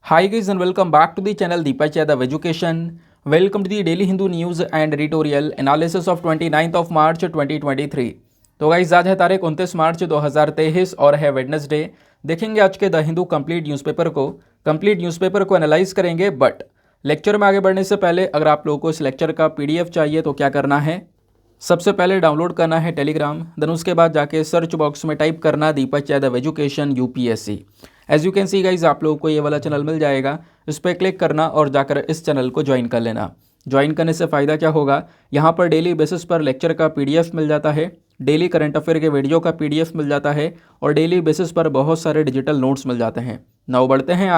Hi guys and welcome back to the channel Deepak Yadav Education. Welcome to the Daily Hindu News and Editorial Analysis of 29th of March 2023. तो guys आज है तारीख 29 मार्च 2023 और है Wednesday. देखेंगे आज के द हिंदू कंप्लीट न्यूज़पेपर को एनालाइज करेंगे। बट लेक्चर में आगे बढ़ने से पहले अगर आप लोगों को इस लेक्चर का पीडीएफ चाहिए तो क्या करना है, सबसे पहले डाउनलोड करना है टेलीग्राम, देन उसके बाद जाके सर्च बॉक्स में टाइप करना Deepak Yadav education UPSC. As you can see guys आप लोगों को ये वाला चैनल मिल जाएगा, इस पर क्लिक करना और जाकर इस चैनल को ज्वाइन कर लेना। ज्वाइन करने से फ़ायदा क्या होगा, यहाँ पर डेली बेसिस पर लेक्चर का पीडीएफ मिल जाता है, डेली करंट अफेयर के वीडियो का पीडीएफ मिल जाता है और डेली बेसिस पर बहुत सारे डिजिटल नोट्स मिल जाते हैं। नाउ बढ़ते हैं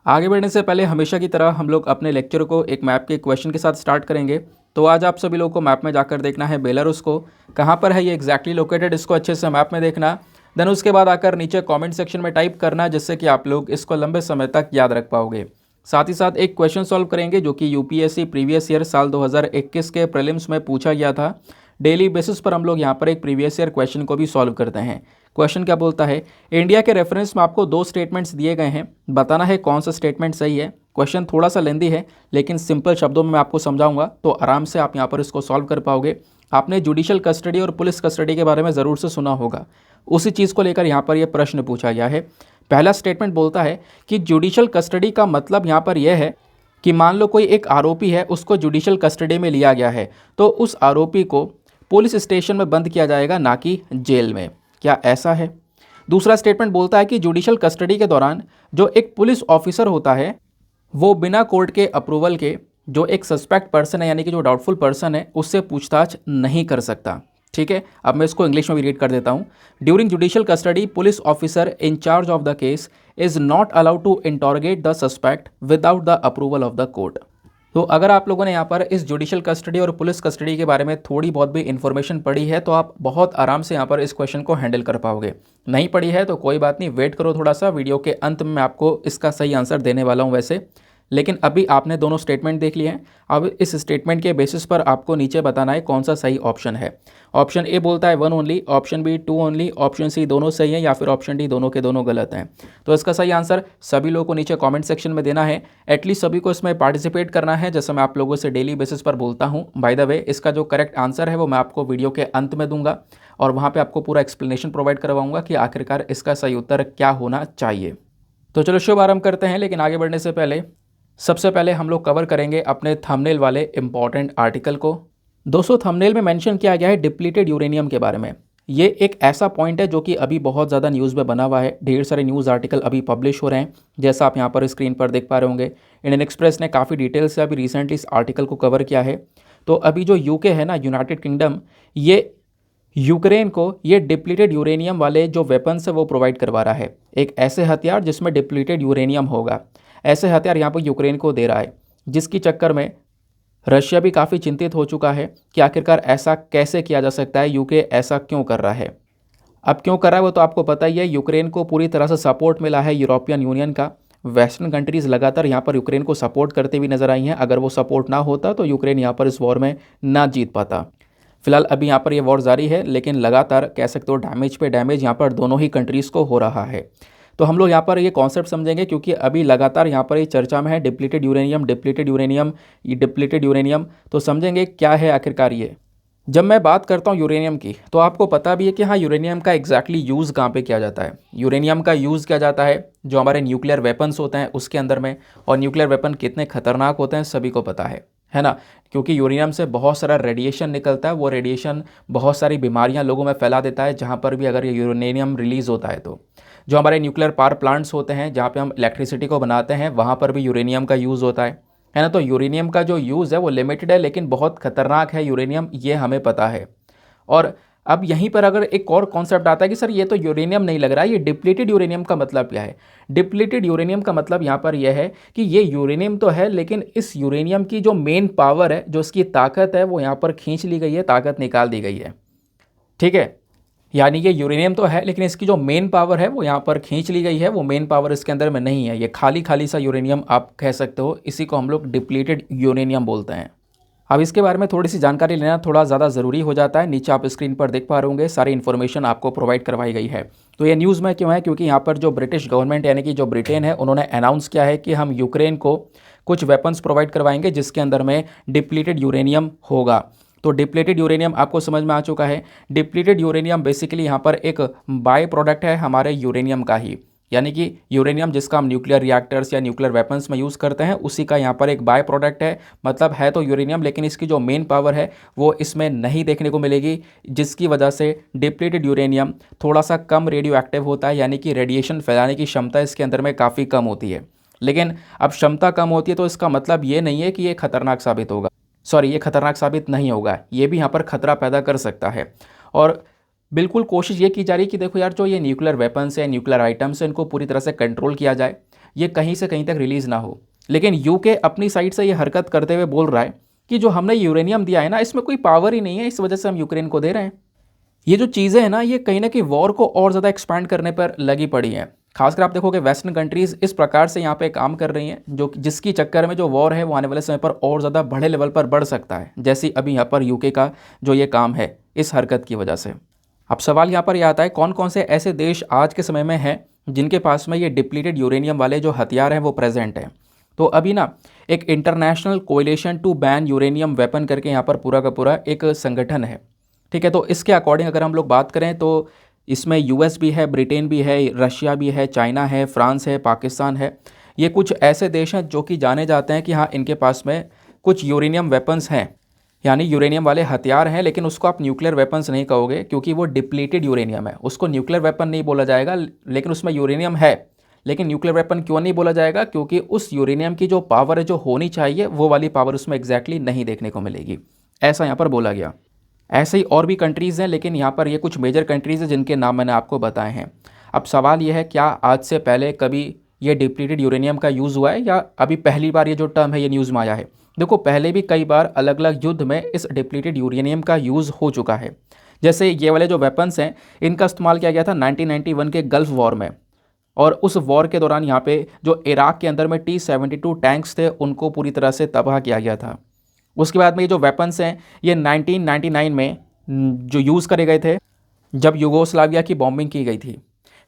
आगे बढ़ने से पहले हमेशा की तरह हम लोग अपने लेक्चर को एक मैप के क्वेश्चन के साथ स्टार्ट करेंगे। तो आज आप सभी लोगों को मैप में जाकर देखना है बेलारूस को, कहाँ पर है ये एग्जैक्टली लोकेटेड, इसको अच्छे से मैप में देखना। देन उसके बाद आकर नीचे कमेंट सेक्शन में टाइप करना, जिससे कि आप लोग इसको लंबे समय तक याद रख पाओगे। साथ ही साथ एक क्वेश्चन सॉल्व करेंगे जो कि यूपीएससी प्रीवियस ईयर साल 2021 के प्रीलिम्स में पूछा गया था। डेली बेसिस पर हम लोग यहाँ पर एक प्रीवियस ईयर क्वेश्चन को भी सॉल्व करते हैं। क्वेश्चन क्या बोलता है, इंडिया के रेफरेंस में आपको दो स्टेटमेंट्स दिए गए हैं, बताना है कौन सा स्टेटमेंट सही है। क्वेश्चन थोड़ा सा लेंदी है लेकिन सिंपल शब्दों में मैं आपको समझाऊंगा तो आराम से आप यहाँ पर इसको सॉल्व कर पाओगे। आपने जुडिशियल कस्टडी और पुलिस कस्टडी के बारे में ज़रूर से सुना होगा, उसी चीज़ को लेकर यहाँ पर यह प्रश्न पूछा गया है। पहला स्टेटमेंट बोलता है कि जुडिशियल कस्टडी का मतलब यहाँ पर यह है कि मान लो कोई एक आरोपी है, उसको जुडिशियल कस्टडी में लिया गया है तो उस आरोपी को पुलिस स्टेशन में बंद किया जाएगा, ना कि जेल में। क्या ऐसा है? दूसरा स्टेटमेंट बोलता है कि जुडिशियल कस्टडी के दौरान जो एक पुलिस ऑफिसर होता है वो बिना कोर्ट के अप्रूवल के जो एक सस्पेक्ट पर्सन है, यानी कि जो डाउटफुल पर्सन है, उससे पूछताछ नहीं कर सकता। ठीक है, अब मैं इसको इंग्लिश में भी रीड कर देता हूँ। During judicial custody police officer in charge of the case is not allowed to interrogate the suspect without the approval of the court. तो अगर आप लोगों ने यहाँ पर इस जुडिशियल कस्टडी और पुलिस कस्टडी के बारे में थोड़ी बहुत भी इन्फॉर्मेशन पढ़ी है तो आप बहुत आराम से यहाँ पर इस क्वेश्चन को हैंडल कर पाओगे। नहीं पढ़ी है तो कोई बात नहीं, वेट करो थोड़ा सा, वीडियो के अंत में मैं आपको इसका सही आंसर देने वाला हूँ वैसे। लेकिन अभी आपने दोनों स्टेटमेंट देख लिए हैं, अब इस स्टेटमेंट के बेसिस पर आपको नीचे बताना है कौन सा सही ऑप्शन है। ऑप्शन ए बोलता है 1 only, option B 2 only, option C दोनों सही हैं या फिर ऑप्शन डी दोनों के दोनों गलत हैं। तो इसका सही आंसर सभी लोगों को नीचे कमेंट सेक्शन में देना है। एटलीस्ट सभी को इसमें पार्टिसिपेट करना है, जैसे मैं आप लोगों से डेली बेसिस पर बोलता हूँ। बाय द वे, इसका जो करेक्ट आंसर है वो मैं आपको वीडियो के अंत में दूंगा और वहाँ पर आपको पूरा एक्सप्लेनेशन प्रोवाइड करवाऊंगा कि आखिरकार इसका सही उत्तर क्या होना चाहिए। तो चलो शुभ आरंभ करते हैं, लेकिन आगे बढ़ने से पहले सबसे पहले हम लोग कवर करेंगे अपने थंबनेल वाले इंपॉर्टेंट आर्टिकल को। दोस्तों, थंबनेल में मेंशन किया गया है डिप्लीटेड यूरेनियम के बारे में। ये एक ऐसा पॉइंट है जो कि अभी बहुत ज़्यादा न्यूज़ में बना हुआ है, ढेर सारे न्यूज़ आर्टिकल अभी पब्लिश हो रहे हैं, जैसा आप यहाँ पर स्क्रीन पर देख पा रहे होंगे। इंडियन एक्सप्रेस ने काफ़ी डिटेल से अभी रिसेंटली इस आर्टिकल को कवर किया है। तो अभी जो यूके है ना, यूनाइटेड किंगडम, ये यूक्रेन को ये डिप्लीटेड यूरेनियम वाले जो वेपन्स है वो प्रोवाइड करवा रहा है। एक ऐसे हथियार जिसमें डिप्लीटेड यूरेनियम होगा, ऐसे हथियार यहाँ पर यूक्रेन को दे रहा है, जिसकी चक्कर में रशिया भी काफ़ी चिंतित हो चुका है कि आखिरकार ऐसा कैसे किया जा सकता है, यूके ऐसा क्यों कर रहा है। अब क्यों कर रहा है वो तो आपको पता ही है। यूक्रेन को पूरी तरह से सपोर्ट मिला है यूरोपियन यूनियन का, वेस्टर्न कंट्रीज़ लगातार यहाँ पर यूक्रेन को सपोर्ट करते हुए नजर आई हैं। अगर वो सपोर्ट ना होता तो यूक्रेन यहाँ पर इस वॉर में ना जीत पाता। फिलहाल अभी यहाँ पर ये वॉर जारी है, लेकिन लगातार कह सकते हो डैमेज पे डैमेज यहाँ पर दोनों ही कंट्रीज़ को हो रहा है। तो हम लोग यहाँ पर ये कॉन्सेप्ट समझेंगे, क्योंकि अभी लगातार यहाँ पर ये चर्चा में है डिप्लीटेड यूरेनियम, डिप्लीटेड यूरेनियम, ये डिप्लीटेड यूरेनियम। तो समझेंगे क्या है आखिरकार ये। जब मैं बात करता हूँ यूरेनियम की तो आपको पता भी है कि हाँ, यूरेनियम का एग्जैक्टली यूज़ कहाँ पे किया जाता है। यूरेनियम का यूज़ किया जाता है जो हमारे न्यूक्लियर वेपन्स होते हैं उसके अंदर में, और न्यूक्लियर वेपन कितने खतरनाक होते हैं सभी को पता है ना, क्योंकि यूरेनियम से बहुत सारा रेडिएशन निकलता है। वो रेडिएशन बहुत सारी बीमारियां लोगों में फैला देता है जहां पर भी अगर ये यूरेनियम रिलीज़ होता है तो। जो हमारे न्यूक्लियर पावर प्लांट्स होते हैं जहां पे हम इलेक्ट्रिसिटी को बनाते हैं, वहां पर भी यूरेनियम का यूज़ होता है ना। तो यूरेनियम का जो यूज़ है वो लिमिटेड है, लेकिन बहुत खतरनाक है यूरेनियम, ये हमें पता है। और अब यहीं पर अगर एक और कॉन्सेप्ट आता है कि सर ये तो यूरेनियम नहीं लग रहा है, ये डिप्लीटेड यूरेनियम का मतलब क्या है। डिप्लीटेड यूरेनियम का मतलब यहाँ पर यह है कि ये यूरेनियम तो है, लेकिन इस यूरेनियम की जो मेन पावर है, जो इसकी ताकत है, वो यहाँ पर खींच ली गई है, ताकत निकाल दी गई है। ठीक है, यानी ये यूरेनियम तो है लेकिन इसकी जो मेन पावर है वो यहाँ पर खींच ली गई है, वो मेन पावर इसके अंदर में नहीं है। ये खाली खाली सा यूरेनियम आप कह सकते हो, इसी को हम लोग डिप्लीटेड यूरेनियम बोलते हैं। अब इसके बारे में थोड़ी सी जानकारी लेना थोड़ा ज़्यादा ज़रूरी हो जाता है। नीचे आप स्क्रीन पर देख पा रहे होंगे, सारी इन्फॉर्मेशन आपको प्रोवाइड करवाई गई है। तो ये न्यूज़ में क्यों है, क्योंकि यहाँ पर जो ब्रिटिश गवर्नमेंट यानी कि जो ब्रिटेन है, उन्होंने अनाउंस किया है कि हम यूक्रेन को कुछ वेपन्स प्रोवाइड करवाएंगे जिसके अंदर में डिप्लीटेड यूरेनियम होगा। तो डिप्लीटेड यूरेनियम आपको समझ में आ चुका है। डिप्लीटेड यूरेनियम बेसिकली यहाँ पर एक बाय प्रोडक्ट है हमारे यूरेनियम का ही, यानी कि यूरेनियम जिसका हम न्यूक्लियर रिएक्टर्स या न्यूक्लियर वेपन्स में यूज़ करते हैं, उसी का यहाँ पर एक बाय प्रोडक्ट है। मतलब है तो यूरेनियम, लेकिन इसकी जो मेन पावर है वो इसमें नहीं देखने को मिलेगी, जिसकी वजह से डिप्लीटेड यूरेनियम थोड़ा सा कम रेडियो एक्टिव होता है, यानी कि रेडिएशन फैलाने की क्षमता इसके अंदर में काफ़ी कम होती है। लेकिन अब क्षमता कम होती है तो इसका मतलब ये नहीं है कि ये खतरनाक साबित होगा, ये खतरनाक साबित नहीं होगा, ये भी यहाँ पर खतरा पैदा कर सकता है। और बिल्कुल कोशिश ये की जा रही है कि देखो यार, जो ये न्यूक्लियर वेपन्स है, न्यूक्लियर आइटम्स है, इनको पूरी तरह से कंट्रोल किया जाए, ये कहीं से कहीं तक रिलीज़ ना हो। लेकिन यूके अपनी साइड से ये हरकत करते हुए बोल रहा है कि जो हमने यूरेनियम दिया है ना, इसमें कोई पावर ही नहीं है, इस वजह से हम यूक्रेन को दे रहे हैं। ये जो चीज़ें हैं ना, ये कहीं ना कहीं वॉर को और ज़्यादा एक्सपैंड करने पर लगी पड़ी हैं। खासकर आप देखोगे वेस्टर्न कंट्रीज़ इस प्रकार से यहाँ पे काम कर रही हैं, जो जिसकी चक्कर में जो वॉर है वो आने वाले समय पर और ज़्यादा बड़े लेवल पर बढ़ सकता है, जैसे अभी यहाँ पर यूके का जो ये काम है इस हरकत की वजह से। अब सवाल यहाँ पर यह आता है, कौन कौन से ऐसे देश आज के समय में हैं जिनके पास में ये डिप्लीटेड यूरेनियम वाले जो हथियार हैं वो प्रेजेंट हैं। तो अभी ना एक international coalition to ban uranium weapon करके यहाँ पर पूरा का पूरा एक संगठन है, ठीक है। तो इसके अकॉर्डिंग अगर हम लोग बात करें तो इसमें यूएस भी है, ब्रिटेन भी है, रशिया भी है, चाइना है, फ्रांस है, पाकिस्तान है। ये कुछ ऐसे देश हैं जो कि जाने जाते हैं कि हाँ, इनके पास में कुछ यूरेनियम वेपन्स हैं, यानी यूरेनियम वाले हथियार हैं, लेकिन उसको आप न्यूक्लियर वेपन्स नहीं कहोगे क्योंकि वो डिप्लीटेड यूरेनियम है, उसको न्यूक्लियर वेपन नहीं बोला जाएगा। लेकिन उसमें यूरेनियम है, लेकिन न्यूक्लियर वेपन क्यों नहीं बोला जाएगा, क्योंकि उस यूरेनियम की जो पावर है, जो होनी चाहिए, वो वाली पावर उसमें एग्जैक्टली नहीं देखने को मिलेगी, ऐसा यहाँ पर बोला गया। ऐसे ही और भी कंट्रीज़ हैं, लेकिन यहाँ पर ये कुछ मेजर कंट्रीज़ हैं जिनके नाम मैंने आपको बताए हैं। अब सवाल ये है, क्या आज से पहले कभी ये डिप्लीटेड यूरेनियम का यूज़ हुआ है या अभी पहली बार ये जो टर्म है ये न्यूज़ में आया है? देखो, पहले भी कई बार अलग अलग युद्ध में इस डिप्लीटेड यूरेनियम का यूज़ हो चुका है। जैसे ये वाले जो वेपन्स हैं, इनका इस्तेमाल किया गया था 1991 के गल्फ़ वॉर में, और उस वॉर के दौरान यहाँ पे जो इराक के अंदर में T-72 टैंक्स थे उनको पूरी तरह से तबाह किया गया था। उसके बाद में ये जो वेपन्स हैं ये 1999 में जो यूज़ करे गए थे जब यूगोस्लाविया की बॉम्बिंग की गई थी।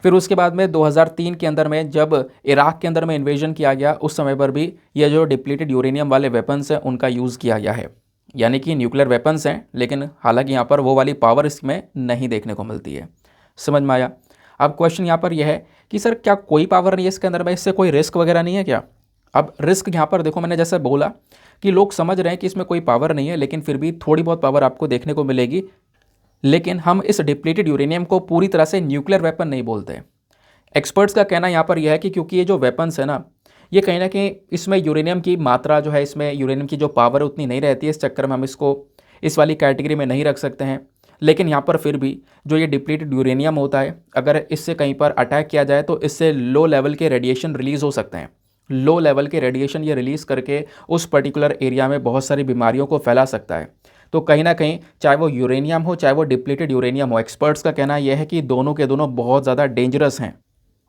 फिर उसके बाद में 2003 के अंदर में जब इराक के अंदर में इन्वेजन किया गया, उस समय पर भी ये जो डिप्लीटेड यूरेनियम वाले वेपन्स हैं उनका यूज़ किया गया है। यानी कि न्यूक्लियर वेपन्स हैं, लेकिन हालांकि यहाँ पर वो वाली पावर इसमें नहीं देखने को मिलती है। समझ में आया? अब क्वेश्चन यहाँ पर यह है कि सर क्या कोई पावर नहीं है इसके अंदर में, इससे कोई रिस्क वगैरह नहीं है क्या? अब रिस्क यहाँ पर देखो, मैंने जैसे बोला कि लोग समझ रहे हैं कि इसमें कोई पावर नहीं है, लेकिन फिर भी थोड़ी बहुत पावर आपको देखने को मिलेगी। लेकिन हम इस डिप्लीटेड यूरेनियम को पूरी तरह से न्यूक्लियर वेपन नहीं बोलते। एक्सपर्ट्स का कहना यहाँ पर यह है कि क्योंकि ये जो वेपन्स है ना, ये कहीं ना कहीं इसमें यूरेनियम की मात्रा जो है, इसमें यूरेनियम की जो पावर है उतनी नहीं रहती है, इस चक्कर में हम इसको इस वाली कैटेगरी में नहीं रख सकते हैं। लेकिन यहाँ पर फिर भी जो ये डिप्लीटेड यूरेनियम होता है, अगर इससे कहीं पर अटैक किया जाए तो इससे लो लेवल के रेडिएशन रिलीज़ हो सकते हैं। लो लेवल के रेडिएशन ये रिलीज़ करके उस पर्टिकुलर एरिया में बहुत सारी बीमारियों को फैला सकता है। तो कहीं ना कहीं चाहे वो यूरेनियम हो चाहे वो डिप्लीटेड यूरेनियम हो, एक्सपर्ट्स का कहना यह है कि दोनों के दोनों बहुत ज़्यादा डेंजरस हैं,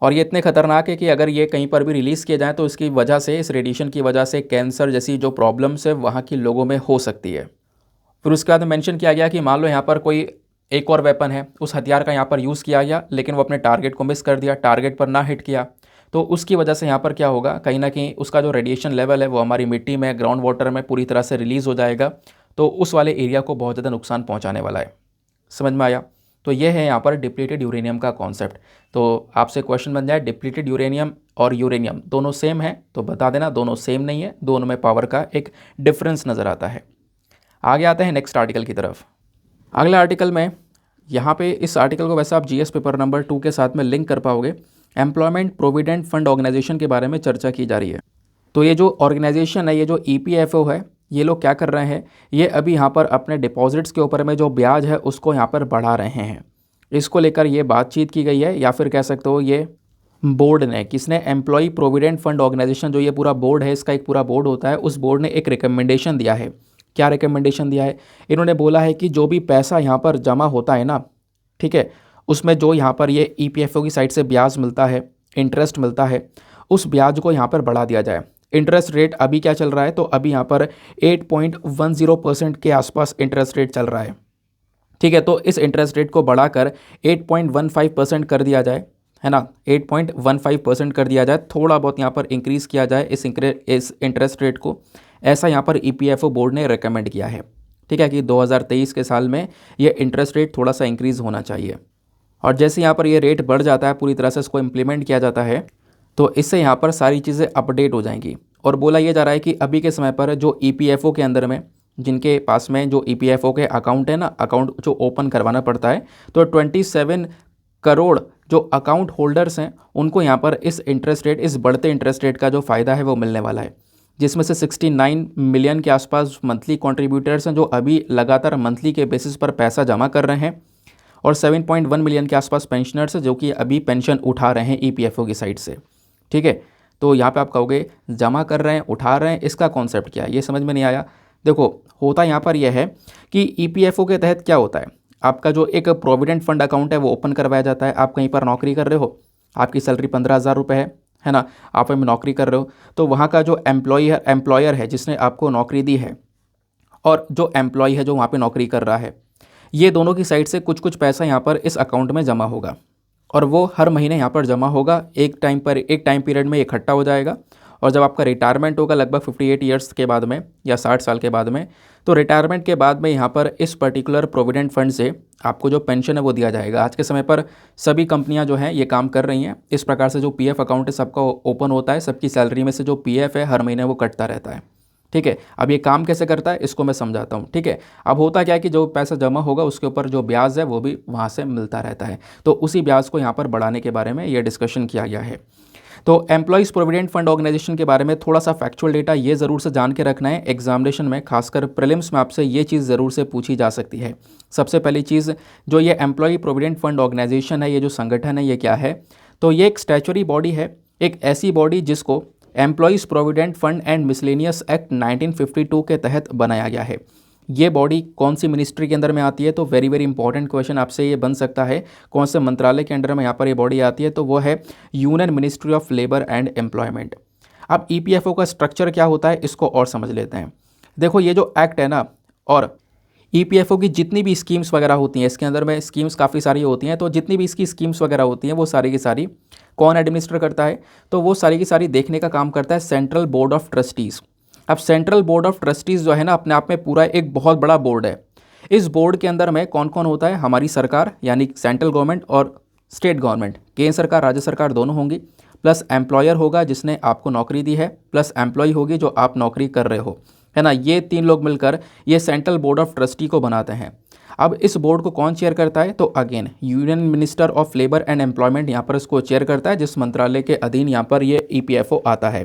और ये इतने खतरनाक है कि अगर ये कहीं पर भी रिलीज़ किए जाएँ तो इसकी वजह से, इस रेडिएशन की वजह से कैंसर जैसी जो प्रॉब्लम्स है वहाँ के लोगों में हो सकती है। फिर उसके बाद मेंशन किया गया कि मान लो यहाँ पर कोई एक और वेपन है, उस हथियार का यहाँ पर यूज़ किया गया, लेकिन वो अपने टारगेट को मिस कर दिया, टारगेट पर ना हिट किया, तो उसकी वजह से यहाँ पर क्या होगा, कहीं ना कहीं उसका जो रेडिएशन लेवल है वो हमारी मिट्टी में, ग्राउंड वाटर में पूरी तरह से रिलीज़ हो जाएगा, तो उस वाले एरिया को बहुत ज़्यादा नुकसान पहुँचाने वाला है। समझ में आया? तो ये है यहाँ पर डिप्लीटेड यूरेनियम का कॉन्सेप्ट। तो आपसे क्वेश्चन बन जाए, डिप्लीटेड यूरेनियम और यूरेनियम दोनों सेम है? तो बता देना दोनों सेम नहीं है, दोनों में पावर का एक डिफरेंस नज़र आता है। आगे आते हैं नेक्स्ट आर्टिकल की तरफ। अगले आर्टिकल में यहाँ पे, इस आर्टिकल को वैसे आप जीएस पेपर नंबर 2 के साथ में लिंक कर पाओगे, एम्प्लॉयमेंट प्रोविडेंट फंड ऑर्गेनाइजेशन के बारे में चर्चा की जा रही है। तो ये जो ऑर्गेनाइजेशन है, ये जो ईपीएफओ है, ये लोग क्या कर रहे हैं, ये अभी यहाँ पर अपने डिपॉजिट्स के ऊपर में जो ब्याज है उसको यहाँ पर बढ़ा रहे हैं। इसको लेकर ये बातचीत की गई है, या फिर कह सकते हो ये बोर्ड ने, किसने, एम्प्लॉय प्रोविडेंट फंड ऑर्गेनाइजेशन, जो ये पूरा बोर्ड है, इसका एक पूरा बोर्ड होता है, उस बोर्ड ने एक रिकमेंडेशन दिया है। क्या रिकमेंडेशन दिया है? इन्होंने बोला है कि जो भी पैसा यहाँ पर जमा होता है ना, ठीक है, उसमें जो यहाँ पर ये ईपीएफओ की साइड से ब्याज मिलता है, इंटरेस्ट मिलता है, उस ब्याज को यहाँ पर बढ़ा दिया जाए। इंटरेस्ट रेट अभी क्या चल रहा है, तो अभी यहाँ पर 8.10% के आसपास इंटरेस्ट रेट चल रहा है। ठीक है, तो इस इंटरेस्ट रेट को बढ़ाकर 8.15% कर दिया जाए, है ना, 8.15% कर दिया जाए, थोड़ा बहुत यहाँ पर इंक्रीज़ किया जाए इस इंटरेस्ट रेट को, ऐसा यहाँ पर ईपीएफओ बोर्ड ने रेकमेंड किया है। ठीक है कि 2023 के साल में ये इंटरेस्ट रेट थोड़ा सा इंक्रीज़ होना चाहिए। और जैसे यहाँ पर ये रेट बढ़ जाता है, पूरी तरह से इसको इम्प्लीमेंट किया जाता है, तो इससे यहाँ पर सारी चीज़ें अपडेट हो जाएंगी। और बोला ये जा रहा है कि अभी के समय पर जो ईपीएफओ के अंदर में, जिनके पास में जो ईपीएफओ के अकाउंट है ना, अकाउंट जो ओपन करवाना पड़ता है, तो 27 करोड़ जो अकाउंट होल्डर्स हैं उनको यहाँ पर इस इंटरेस्ट रेट, इस बढ़ते इंटरेस्ट रेट का जो फ़ायदा है वो मिलने वाला है, जिसमें से 69 मिलियन के आसपास मंथली कंट्रीब्यूटर्स हैं जो अभी लगातार मंथली के बेसिस पर पैसा जमा कर रहे हैं, और 7.1 मिलियन के आसपास पेंशनर्स हैं जो कि अभी पेंशन उठा रहे हैं ईपीएफओ की साइड से। ठीक है, तो यहाँ पे आप कहोगे जमा कर रहे हैं, उठा रहे हैं, इसका कॉन्सेप्ट क्या है, ये समझ में नहीं आया। देखो, होता यहाँ पर यह है कि ईपीएफओ के तहत क्या होता है, आपका जो एक प्रोविडेंट फंड अकाउंट है वो ओपन करवाया जाता है। आप कहीं पर नौकरी कर रहे हो, आपकी सैलरी 15,000 रुपये है ना, आप में नौकरी कर रहे हो, तो वहाँ का जो एम्प्लॉयर है जिसने आपको नौकरी दी है, और जो एम्प्लॉय है जो वहाँ पे नौकरी कर रहा है, ये दोनों की साइड से कुछ कुछ पैसा यहाँ पर इस अकाउंट में जमा होगा, और वो हर महीने यहाँ पर जमा होगा, एक टाइम पीरियड में इकट्ठा हो जाएगा। और जब आपका रिटायरमेंट होगा लगभग 58 ईयर्स के बाद में या 60 साल के बाद में, तो रिटायरमेंट के बाद में यहाँ पर इस पर्टिकुलर प्रोविडेंट फंड से आपको जो पेंशन है वो दिया जाएगा। आज के समय पर सभी कंपनियां जो हैं ये काम कर रही हैं, इस प्रकार से जो पीएफ अकाउंट है सबका ओपन होता है, सबकी सैलरी में से जो पीएफ है हर महीने वो कटता रहता है। ठीक है, अब ये काम कैसे करता है इसको मैं समझाता हूँ। ठीक है, अब होता क्या है कि जो पैसा जमा होगा उसके ऊपर जो ब्याज है वो भी वहाँ से मिलता रहता है, तो उसी ब्याज को यहाँ पर बढ़ाने के बारे में ये डिस्कशन किया गया है। तो एम्प्लॉइज़ प्रोविडेंट फंड ऑर्गेनाइजेशन के बारे में थोड़ा सा फैक्चुअल डेटा ये ज़रूर से जान के रखना है, एग्जामिनेशन में खासकर प्रीलिम्स में आपसे ये चीज़ ज़रूर से पूछी जा सकती है। सबसे पहली चीज़, जो ये एम्प्लॉय प्रोविडेंट फंड ऑर्गेनाइजेशन है, ये जो संगठन है ये क्या है, तो ये एक स्टैचुरी बॉडी है, एक ऐसी बॉडी जिसको employees provident fund and miscellaneous act 1952 के तहत बनाया गया है। ये बॉडी कौन सी मिनिस्ट्री के अंदर में आती है, तो वेरी वेरी इंपॉर्टेंट क्वेश्चन आपसे ये बन सकता है, कौन से मंत्रालय के अंडर में यहाँ पर ये बॉडी आती है, तो वो है union ministry of labour and employment. अब ईपीएफओ का स्ट्रक्चर क्या होता है इसको और समझ लेते हैं। देखो, ये जो एक्ट है ना, और ईपीएफओ की जितनी भी स्कीम्स वगैरह होती हैं, इसके अंदर में स्कीम्स काफ़ी सारी होती हैं, तो जितनी भी इसकी स्कीम्स वगैरह होती हैं वो सारी की सारी कौन एडमिनिस्टर करता है, तो वो सारी की सारी देखने का काम करता है सेंट्रल बोर्ड ऑफ ट्रस्टीज़। अब सेंट्रल बोर्ड ऑफ ट्रस्टीज़ जो है ना, अपने आप में पूरा एक बहुत बड़ा बोर्ड है। इस बोर्ड के अंदर में कौन कौन होता है, हमारी सरकार यानी सेंट्रल गवर्नमेंट और स्टेट गवर्नमेंट, केंद्र सरकार राज्य सरकार दोनों होंगी, प्लस एम्प्लॉयर होगा जिसने आपको नौकरी दी है, प्लस एम्प्लॉय होगी जो आप नौकरी कर रहे हो, है ना। ये तीन लोग मिलकर ये सेंट्रल बोर्ड ऑफ ट्रस्टी को बनाते हैं। अब इस बोर्ड को कौन चेयर करता है, तो again union minister of labour and employment यहाँ पर इसको चेयर करता है, जिस मंत्रालय के अधीन यहाँ पर ये ईपीएफओ आता है।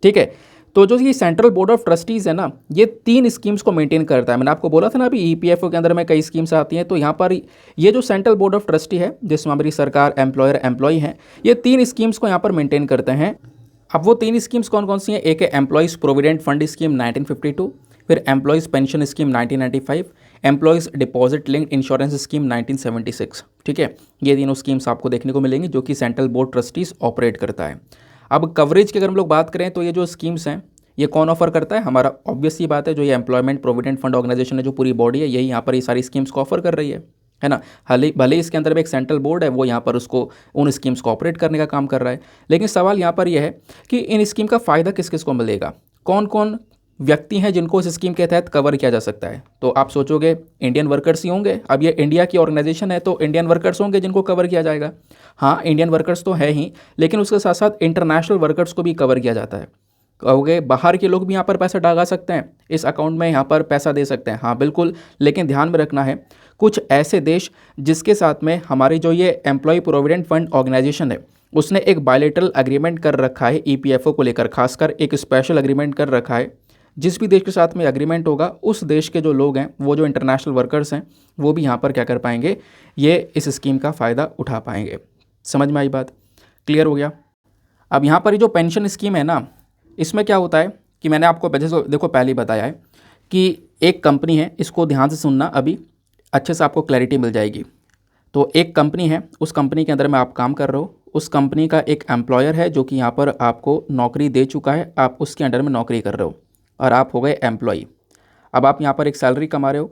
ठीक है, तो जो ये सेंट्रल बोर्ड ऑफ ट्रस्टीज़ है ना, ये 3 स्कीम्स को मेंटेन करता है। मैंने आपको बोला था ना अभी ईपीएफओ के अंदर में कई स्कीम्स आती हैं, तो यहाँ पर ये जो सेंट्रल बोर्ड ऑफ ट्रस्टी है जिसमें हमारी सरकार, एम्प्लॉयर, एम्प्लॉय हैं, ये 3 स्कीम्स को यहाँ पर मेंटेन करते हैं। अब वो 3 स्कीम्स कौन कौन सी हैं, एक है एम्प्लॉयज़ प्रोविडेंट फंड स्कीम 1952, फिर employees pension scheme 1995, employees deposit linked insurance scheme 1976। ठीक है, ये तीनों स्कीम्स आपको देखने को मिलेंगी जो कि सेंट्रल बोर्ड ट्रस्टीज़ ऑपरेट करता है। अब कवरेज की अगर हम लोग बात करें तो ये जो स्कीम्स हैं ये कौन ऑफर करता है, हमारा ऑब्वियस ही बात है जो ये एम्प्लॉयमेंट प्रोविडेंट फंड ऑर्गेनाइजेशन है, जो पूरी बॉडी है, यही यहाँ पर ये सारी स्कीम्स को ऑफर कर रही है ना। भले इसके अंदर में एक सेंट्रल बोर्ड है वो यहाँ पर उसको उन स्कीम्स को ऑपरेट करने का काम कर रहा है, लेकिन सवाल यहाँ पर यह है कि इन स्कीम का फ़ायदा किस किस को मिलेगा, कौन कौन व्यक्ति हैं जिनको इस स्कीम के तहत कवर किया जा सकता है। तो आप सोचोगे इंडियन वर्कर्स ही होंगे, अब ये इंडिया की ऑर्गेनाइजेशन है तो इंडियन वर्कर्स होंगे जिनको कवर किया जाएगा। हाँ, इंडियन वर्कर्स तो है ही, लेकिन उसके साथ साथ इंटरनेशनल वर्कर्स को भी कवर किया जाता है। कहोगे बाहर के लोग भी यहाँ पर पैसा डाला सकते हैं, इस अकाउंट में यहाँ पर पैसा दे सकते हैं, हाँ बिल्कुल, लेकिन ध्यान में रखना है कुछ ऐसे देश जिसके साथ में हमारी जो ये एम्प्लॉय प्रोविडेंट फंड ऑर्गेनाइजेशन है उसने एक बायलैटरल एग्रीमेंट कर रखा है ईपीएफओ को लेकर, खासकर एक स्पेशल एग्रीमेंट कर रखा है। जिस भी देश के साथ में एग्रीमेंट होगा उस देश के जो लोग हैं, वो जो इंटरनेशनल वर्कर्स हैं, वो भी यहाँ पर क्या कर पाएंगे, ये इस स्कीम का फ़ायदा उठा पाएंगे। समझ में आई बात, क्लियर हो गया। अब यहाँ पर ये जो पेंशन स्कीम है ना, इसमें क्या होता है कि मैंने आपको देखो पहले ही बताया है कि एक कंपनी है, इसको ध्यान से सुनना, अभी अच्छे से आपको क्लैरिटी मिल जाएगी। तो एक कंपनी है, उस कंपनी के अंदर में आप काम कर रहे हो, उस कंपनी का एक एम्प्लॉयर है जो कि यहाँ पर आपको नौकरी दे चुका है, आप उसके अंडर में नौकरी कर रहे हो और आप हो गए एम्प्लॉई। अब आप यहाँ पर एक सैलरी कमा रहे हो,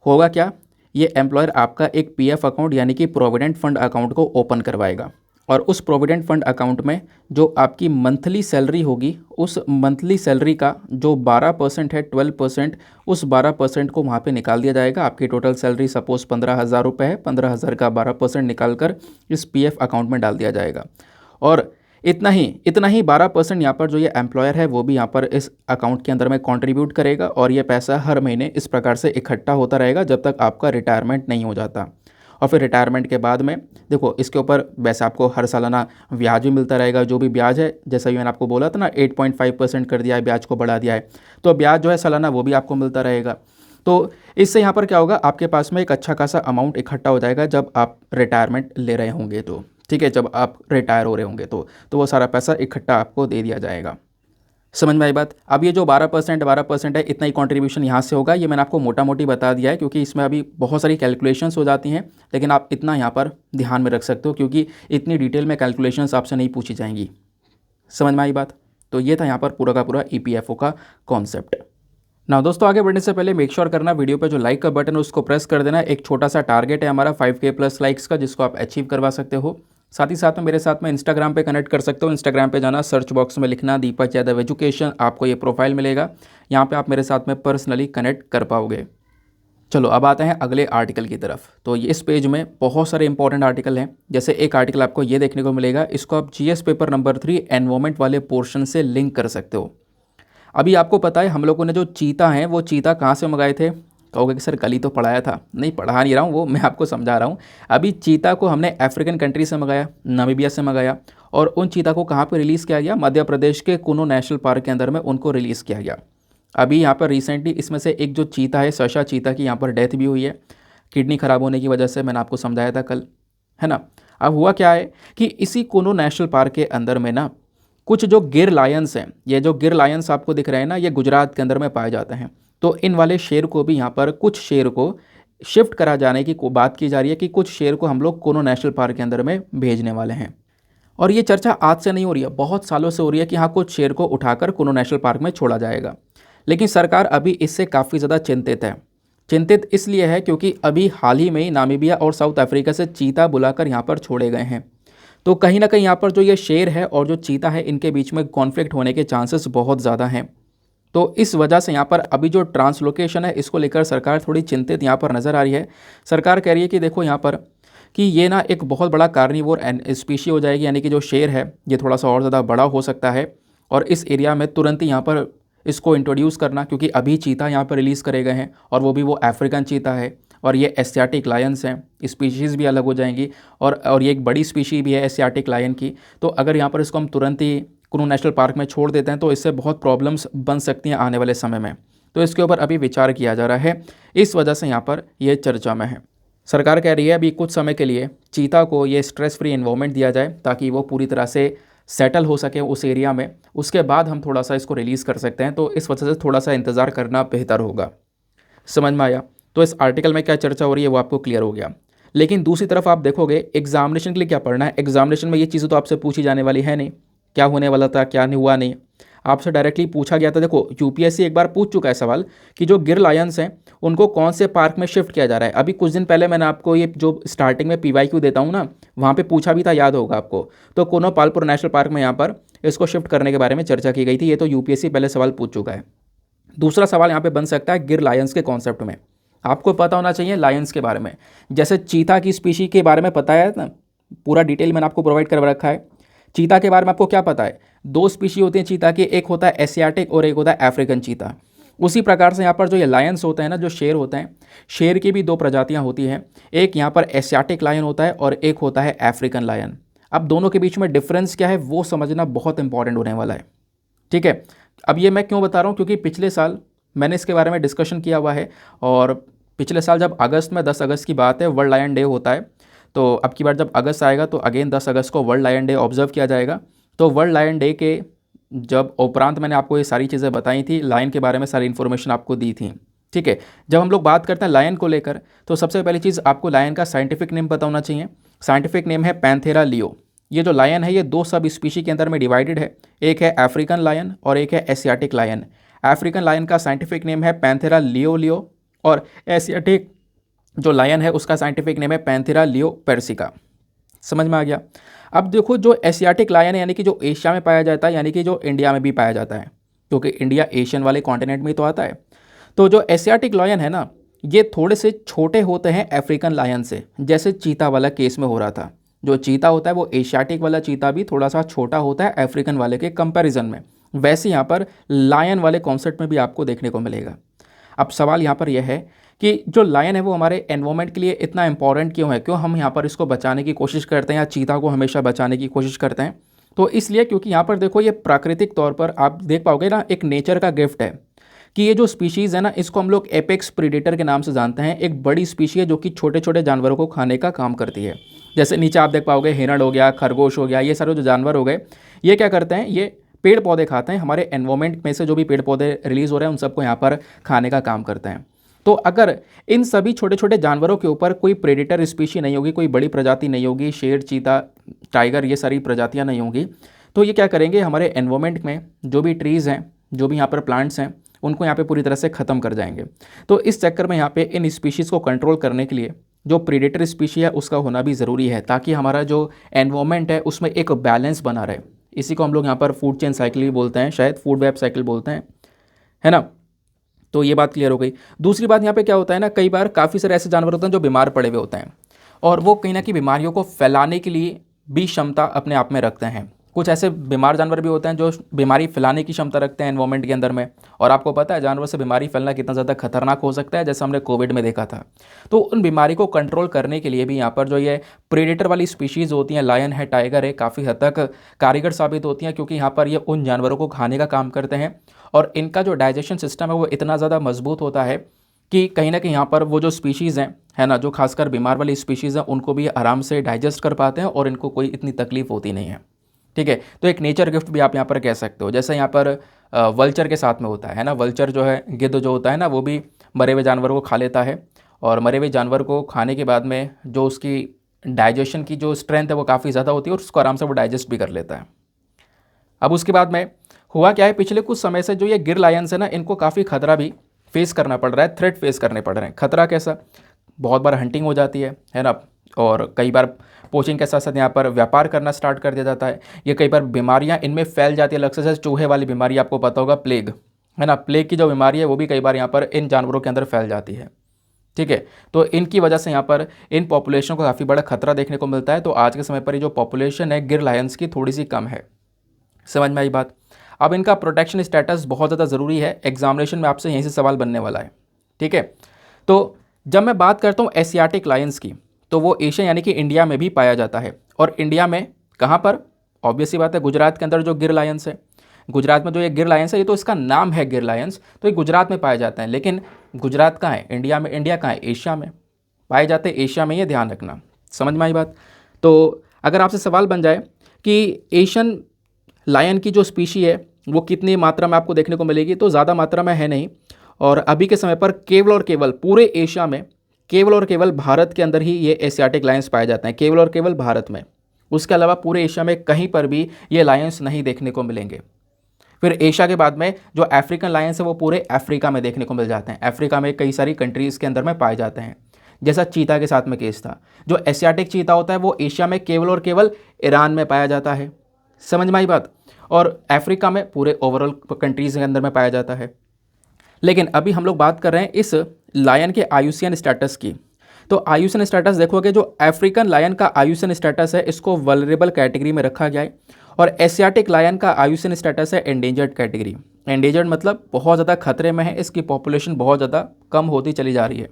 होगा क्या, ये एम्प्लॉयर आपका एक पीएफ अकाउंट यानी कि प्रोविडेंट फंड अकाउंट को ओपन करवाएगा, और उस प्रोविडेंट फंड अकाउंट में जो आपकी मंथली सैलरी होगी, उस मंथली सैलरी का जो 12% है, 12%, उस 12% को वहाँ पे निकाल दिया जाएगा। आपकी टोटल सैलरी सपोज़ 15,000 रुपये है, 15,000 का 12% निकाल कर इस पीएफ अकाउंट में डाल दिया जाएगा। और इतना ही 12% यहाँ पर जो ये एम्प्लॉयर है वो भी यहाँ पर इस अकाउंट के अंदर में कंट्रीब्यूट करेगा, और ये पैसा हर महीने इस प्रकार से इकट्ठा होता रहेगा जब तक आपका रिटायरमेंट नहीं हो जाता। और फिर रिटायरमेंट के बाद में देखो, इसके ऊपर वैसे आपको हर सालाना ब्याज भी मिलता रहेगा। जो भी ब्याज है, जैसा भी मैंने आपको बोला था ना, 8.5% कर दिया है, ब्याज को बढ़ा दिया है, तो ब्याज जो है सालाना वो भी आपको मिलता रहेगा। तो इससे यहाँ पर क्या होगा, आपके पास में एक अच्छा खासा अमाउंट इकट्ठा हो जाएगा जब आप रिटायरमेंट ले रहे होंगे तो, ठीक है, जब आप रिटायर हो रहे होंगे तो वो सारा पैसा इकट्ठा आपको दे दिया जाएगा। समझ में आई बात। अब ये जो 12% है, इतना ही कंट्रीब्यूशन यहाँ से होगा। ये मैंने आपको मोटा मोटी बता दिया है क्योंकि इसमें अभी बहुत सारी कैलकुलेशंस हो जाती हैं, लेकिन आप इतना यहाँ पर ध्यान में रख सकते हो क्योंकि इतनी डिटेल में कैलकुलेशंस आपसे नहीं पूछी जाएंगी। समझ में आई बात। तो ये था यहाँ पर पूरा का पूरा EPFO का कॉन्सेप्ट। ना दोस्तों, आगे बढ़ने से पहले मेक श्योर करना वीडियो पे जो लाइक का बटन है उसको प्रेस कर देना। एक छोटा सा टारगेट है हमारा 5K प्लस लाइक्स का, जिसको आप अचीव करवा सकते हो। साथ ही साथ में मेरे साथ में इंस्टाग्राम पे कनेक्ट कर सकते हो। इंस्टाग्राम पे जाना, सर्च बॉक्स में लिखना दीपक यादव एजुकेशन, आपको ये प्रोफाइल मिलेगा। यहाँ पे आप मेरे साथ में पर्सनली कनेक्ट कर पाओगे। चलो अब आते हैं अगले आर्टिकल की तरफ। तो इस पेज में बहुत सारे इंपॉर्टेंट आर्टिकल हैं। जैसे एक आर्टिकल आपको ये देखने को मिलेगा, इसको आप GS पेपर नंबर 3 एनवायरमेंट वाले पोर्शन से लिंक कर सकते हो। अभी आपको पता है हम लोगों ने जो चीता हैं वो चीता कहाँ से मंगाए थे। कहोगे कि सर कल ही तो पढ़ाया था। नहीं, पढ़ा नहीं रहा हूँ, वो मैं आपको समझा रहा हूँ। अभी चीता को हमने अफ्रीकन कंट्री से मंगाया, नामीबिया से मंगाया, और उन चीता को कहाँ पर रिलीज़ किया गया, मध्य प्रदेश के कुनो नेशनल पार्क के अंदर में उनको रिलीज़ किया गया। अभी यहाँ पर रिसेंटली इसमें से एक जो चीता है, सशा चीता की, यहाँ पर डेथ भी हुई है किडनी ख़राब होने की वजह से। मैंने आपको समझाया था कल, है ना। अब हुआ क्या है कि इसी कुनो नेशनल पार्क के अंदर में ना कुछ जो गिर लायंस हैं, ये जो गिर लायंस आपको दिख रहे हैं ना, ये गुजरात के अंदर में पाए जाते हैं। तो इन वाले शेर को भी यहाँ पर कुछ शेर को शिफ्ट करा जाने की बात की जा रही है कि कुछ शेर को हम लोग कुनो नेशनल पार्क के अंदर में भेजने वाले हैं। और ये चर्चा आज से नहीं हो रही है, बहुत सालों से हो रही है कि हाँ कुछ शेर को उठाकर कुनो नेशनल पार्क में छोड़ा जाएगा। लेकिन सरकार अभी इससे काफ़ी ज़्यादा चिंतित है। चिंतित इसलिए है क्योंकि अभी हाल ही में नामीबिया और साउथ अफ्रीका से चीता बुलाकर यहाँ पर छोड़े गए हैं। तो कहीं ना कहीं यहाँ पर जो ये शेर है और जो चीता है, इनके बीच में कॉन्फ्लिक्ट होने के चांसेस बहुत ज़्यादा हैं। तो इस वजह से यहाँ पर अभी जो ट्रांसलोकेशन है, इसको लेकर सरकार थोड़ी चिंतित यहाँ पर नज़र आ रही है। सरकार कह रही है कि देखो यहाँ पर कि ये ना एक बहुत बड़ा कार्निवोर स्पीशी हो जाएगी, यानी कि जो शेर है ये थोड़ा सा और ज़्यादा बड़ा हो सकता है, और इस एरिया में तुरंत ही यहाँ पर इसको इंट्रोड्यूस करना, क्योंकि अभी चीता यहाँ पर रिलीज़ करे गए हैं और वो भी वो अफ्रीकन चीता है, और ये एशियाटिक लायंस हैं, स्पीशीज़ भी अलग हो जाएंगी, और ये एक बड़ी स्पीशी भी है एशियाटिक लायन की। तो अगर यहाँ पर इसको हम तुरंत ही कुनो नेशनल पार्क में छोड़ देते हैं तो इससे बहुत प्रॉब्लम्स बन सकती हैं आने वाले समय में। तो इसके ऊपर अभी विचार किया जा रहा है, इस वजह से यहाँ पर ये चर्चा में है। सरकार कह रही है अभी कुछ समय के लिए चीता को ये स्ट्रेस फ्री एनवायरनमेंट दिया जाए ताकि वो पूरी तरह से सेटल हो सके उस एरिया में, उसके बाद हम थोड़ा सा इसको रिलीज़ कर सकते हैं। तो इस वजह से थोड़ा सा इंतज़ार करना बेहतर होगा। समझ में आया। तो इस आर्टिकल में क्या चर्चा हो रही है वो आपको क्लियर हो गया। लेकिन दूसरी तरफ आप देखोगे एग्जामिनेशन के लिए क्या पढ़ना है। एग्जामिनेशन में ये चीज़ें तो आपसे पूछी जाने वाली है नहीं, क्या होने वाला था क्या नहीं हुआ नहीं, आपसे डायरेक्टली पूछा गया था। देखो UPSC एक बार पूछ चुका है सवाल कि जो गिर लायंस हैं उनको कौन से पार्क में शिफ्ट किया जा रहा है। अभी कुछ दिन पहले मैंने आपको ये जो स्टार्टिंग में PYQ देता हूँ ना, वहाँ पे पूछा भी था, याद होगा आपको। तो कुनो पालपुर नेशनल पार्क में यहाँ पर इसको शिफ्ट करने के बारे में चर्चा की गई थी। ये तो UPSC पहले सवाल पूछ चुका है। दूसरा सवाल यहाँ पर बन सकता है गिर लायंस के कॉन्सेप्ट में। आपको पता होना चाहिए लायंस के बारे में, जैसे चीता की स्पीशी के बारे में पता है ना, पूरा डिटेल मैंने आपको प्रोवाइड कर रखा है। चीता के बारे में आपको क्या पता है, 2 स्पीशी होती हैं चीता की, एक होता है एशियाटिक और एक होता है अफ्रीकन चीता। उसी प्रकार से यहाँ पर जो ये लायंस होते हैं ना, जो शेर होते हैं, शेर की भी 2 प्रजातियाँ होती हैं। एक यहाँ पर एशियाटिक लायन होता है और एक होता है अफ्रीकन लायन। अब दोनों के बीच में डिफरेंस क्या है वो समझना बहुत इंपॉर्टेंट होने वाला है, ठीक है। अब ये मैं क्यों बता रहा हूँ, क्योंकि पिछले साल मैंने इसके बारे में डिस्कशन किया हुआ है, और पिछले साल जब अगस्त में 10 अगस्त की बात है, वर्ल्ड लायन डे होता है। तो अब की बार जब अगस्त आएगा तो अगेन 10 अगस्त को वर्ल्ड लायन डे ऑब्जर्व किया जाएगा। तो वर्ल्ड लायन डे के जब उपरांत मैंने आपको ये सारी चीज़ें बताई थी, लायन के बारे में सारी इन्फॉर्मेशन आपको दी थी, ठीक है। जब हम लोग बात करते हैं लायन को लेकर, तो सबसे पहली चीज़ आपको लायन का साइंटिफिक नेम पता होना चाहिए। साइंटिफिक नेम है पैंथेरा लियो। ये जो लायन है ये 2 सब स्पीशी के अंदर में डिवाइडेड है, एक है अफ्रीकन लायन और एक है एशियाटिक लायन। अफ्रीकन लायन का साइंटिफिक नेम है पैंथेरा लियो, और एशियाटिक जो लायन है उसका साइंटिफिक नेम है पैंथेरा लियोपर्सिका। समझ में आ गया। अब देखो जो एशियाटिक लायन है यानी कि जो एशिया में पाया जाता है, यानी कि जो इंडिया में भी पाया जाता है, क्योंकि इंडिया एशियन वाले कॉन्टिनेंट में तो आता है। तो जो एशियाटिक लायन है ना, ये थोड़े से छोटे होते हैं अफ्रीकन लायन से, जैसे चीता वाला केस में हो रहा था। जो चीता होता है वो एशियाटिक वाला चीता भी थोड़ा सा छोटा होता है अफ्रीकन वाले के कंपैरिजन में। वैसे यहाँ पर लायन वाले कॉन्सेप्ट में भी आपको देखने को मिलेगा। अब सवाल यहाँ पर यह है कि जो लायन है वो हमारे एनवायरमेंट के लिए इतना इंपॉर्टेंट क्यों है, क्यों हम यहाँ पर इसको बचाने की कोशिश करते हैं या चीता को हमेशा बचाने की कोशिश करते हैं। तो इसलिए क्योंकि यहाँ पर देखो ये प्राकृतिक तौर पर आप देख पाओगे ना, एक नेचर का गिफ्ट है कि ये जो स्पीशीज़ है ना, इसको हम लोग एपेक्स प्रीडेटर के नाम से जानते हैं। एक बड़ी स्पीशी है जो कि छोटे छोटे जानवरों को खाने का काम करती है। जैसे नीचे आप देख पाओगे हिरण हो गया, खरगोश हो गया, ये सारे जो जानवर हो गए, ये क्या करते हैं, ये पेड़ पौधे खाते हैं। हमारे एनवायरमेंट में से जो भी पेड़ पौधे रिलीज़ हो रहे हैं उन सबको यहाँ पर खाने का काम करते हैं। तो अगर इन सभी छोटे छोटे जानवरों के ऊपर कोई प्रेडेटर स्पीशी नहीं होगी, कोई बड़ी प्रजाति नहीं होगी, शेर, चीता, टाइगर, ये सारी प्रजातियाँ नहीं होंगी, तो ये क्या करेंगे, हमारे एनवायरमेंट में जो भी ट्रीज़ हैं, जो भी यहाँ पर प्लांट्स हैं, उनको यहाँ पे पूरी तरह से ख़त्म कर जाएंगे। तो इस चक्कर में यहाँ पे इन स्पीशीज़ को कंट्रोल करने के लिए जो प्रीडेटर स्पीशी है उसका होना भी ज़रूरी है, ताकि हमारा जो एनवायरमेंट है उसमें एक बैलेंस बना रहे। इसी को हम लोग यहाँ पर फूड चेन साइकिल भी बोलते हैं, शायद फूड वेब साइकिल बोलते हैं, है ना। तो ये बात क्लियर हो गई। दूसरी बात यहाँ पे क्या होता है ना, कई बार काफ़ी सारे ऐसे जानवर होते हैं जो बीमार पड़े हुए होते हैं और वो कहीं ना कहीं बीमारियों को फैलाने के लिए भी क्षमता अपने आप में रखते हैं। कुछ ऐसे बीमार जानवर भी होते हैं जो बीमारी फैलाने की क्षमता रखते हैं एनवायरमेंट के अंदर में। और आपको पता है जानवर से बीमारी फैलना कितना ज़्यादा खतरनाक हो सकता है, जैसे हमने कोविड में देखा था। तो उन बीमारी को कंट्रोल करने के लिए भी यहाँ पर जो ये प्रेडेटर वाली स्पीशीज़ होती हैं, लायन है, टाइगर है, काफ़ी हद तक कारगर साबित होती हैं, क्योंकि यहाँ पर ये उन जानवरों को खाने का काम करते हैं और इनका जो डाइजेशन सिस्टम है वो इतना ज़्यादा मजबूत होता है कि कहीं ना कहीं यहाँ पर वो जो स्पीशीज़ हैं, है ना, जो खासकर बीमार वाली स्पीशीज़ हैं, उनको भी आराम से डाइजेस्ट कर पाते हैं और इनको कोई इतनी तकलीफ होती नहीं है। ठीक है, तो एक नेचर गिफ्ट भी आप यहाँ पर कह सकते हो। जैसे यहाँ पर वल्चर के साथ में होता है ना, वल्चर जो है, गिद्ध जो होता है ना, वो भी मरे हुए जानवरों को खा लेता है और मरे हुए जानवर को खाने के बाद में जो उसकी डाइजेशन की जो स्ट्रेंथ है वो काफ़ी ज़्यादा होती है और उसको आराम से वो डाइजेस्ट भी कर लेता है। अब उसके बाद में हुआ क्या है, पिछले कुछ समय से जो ये गिर लायंस है ना, इनको काफ़ी खतरा भी फेस करना पड़ रहा है, थ्रेट फेस करने पड़ रहे हैं। खतरा कैसा, बहुत बार हंटिंग हो जाती है ना, और कई बार पोचिंग के साथ साथ यहाँ पर व्यापार करना स्टार्ट कर दिया जाता है। ये कई बार बीमारियाँ इनमें फैल जाती है अलग से, जैसे चूहे वाली बीमारी आपको पता होगा, प्लेग, है ना, प्लेग की जो बीमारी है वो भी कई बार यहाँ पर इन जानवरों के अंदर फैल जाती है। ठीक है, तो इनकी वजह से यहाँ पर इन पॉपुलेशन को काफ़ी बड़ा खतरा देखने को मिलता है। तो आज के समय पर ये जो पॉपुलेशन है गिर लायंस की थोड़ी सी कम है। समझ में आई बात। अब इनका प्रोटेक्शन स्टेटस बहुत ज़्यादा ज़रूरी है, एग्जामिनेशन में आपसे यहीं से सवाल बनने वाला है। ठीक है, तो जब मैं बात करता हूँ एशियाटिक लायंस की, तो वो एशिया यानी कि इंडिया में भी पाया जाता है। और इंडिया में कहाँ पर, ऑब्वियस सी बात है, गुजरात के अंदर जो गिर लायंस है, गुजरात में जो ये गिर लायंस है, ये तो इसका नाम है गिर लायंस, तो ये गुजरात में पाए जाते हैं। लेकिन गुजरात कहाँ है इंडिया में, इंडिया कहाँ है एशिया में, पाए जाते हैं एशिया में, ये ध्यान रखना। समझ में आई बात। तो अगर आपसे सवाल बन जाए कि एशियन लायन की जो स्पीशी है वो कितनी मात्रा में आपको देखने को मिलेगी, तो ज़्यादा मात्रा में है नहीं। और अभी के समय पर केवल और केवल पूरे एशिया में केवल और केवल भारत के अंदर ही ये एशियाटिक लायंस पाए जाते हैं, केवल और केवल भारत में। उसके अलावा पूरे एशिया में कहीं पर भी ये लायंस नहीं देखने को मिलेंगे। फिर एशिया के बाद में जो अफ्रीकन लायंस है वो पूरे अफ्रीका में देखने को मिल जाते हैं। अफ्रीका में कई सारी कंट्रीज़ के अंदर में पाए जाते हैं, जैसा चीता के साथ में केस था। जो एशियाटिक चीता होता है वो एशिया में केवल और केवल ईरान में पाया जाता है। समझ में आई बात। और अफ्रीका में पूरे ओवरऑल कंट्रीज़ के अंदर में पाया जाता है। लेकिन अभी हम लोग बात कर रहे हैं इस लायन के आयुसियन स्टेटस की। तो आयुसियन स्टेटस देखोगे, जो अफ्रीकन लायन का आयुसियन स्टेटस है इसको वल्नरेबल कैटेगरी में रखा गया है, और एशियाटिक लायन का आयुसियन स्टेटस है एंडेंजर्ड कैटेगरी। एंडेंजर्ड मतलब बहुत ज़्यादा खतरे में है, इसकी पॉपुलेशन बहुत ज़्यादा कम होती चली जा रही है।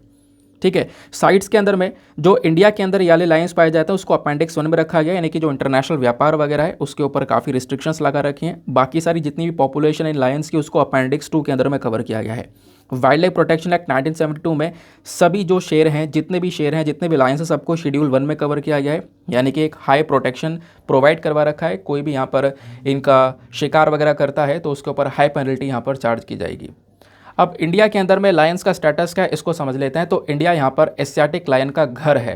ठीक है, साइट्स के अंदर में जो इंडिया के अंदर याले लायंस पाए जाते हैं उसको अपेंडिक्स 1 में रखा गया, यानी कि जो इंटरनेशनल व्यापार वगैरह है उसके ऊपर काफ़ी रिस्ट्रिक्शंस लगा रखी हैं। बाकी सारी जितनी भी पॉपुलेशन है लायंस की उसको अपेंडिक्स 2 के अंदर में कवर किया गया है। वाइल्ड लाइफ प्रोटेक्शन एक्ट 1972 में सभी जो शेर हैं, जितने भी शेर हैं, जितने भी लायंस हैं, सबको शेड्यूल 1 में कवर किया गया है, यानी कि एक हाई प्रोटेक्शन प्रोवाइड करवा रखा है। कोई भी यहाँ पर इनका शिकार वगैरह करता है तो उसके ऊपर हाई पेनल्टी यहाँ पर चार्ज की जाएगी। अब इंडिया के अंदर में लायंस का स्टेटस क्या है इसको समझ लेते हैं। तो इंडिया यहाँ पर एशियाटिक लायन का घर है।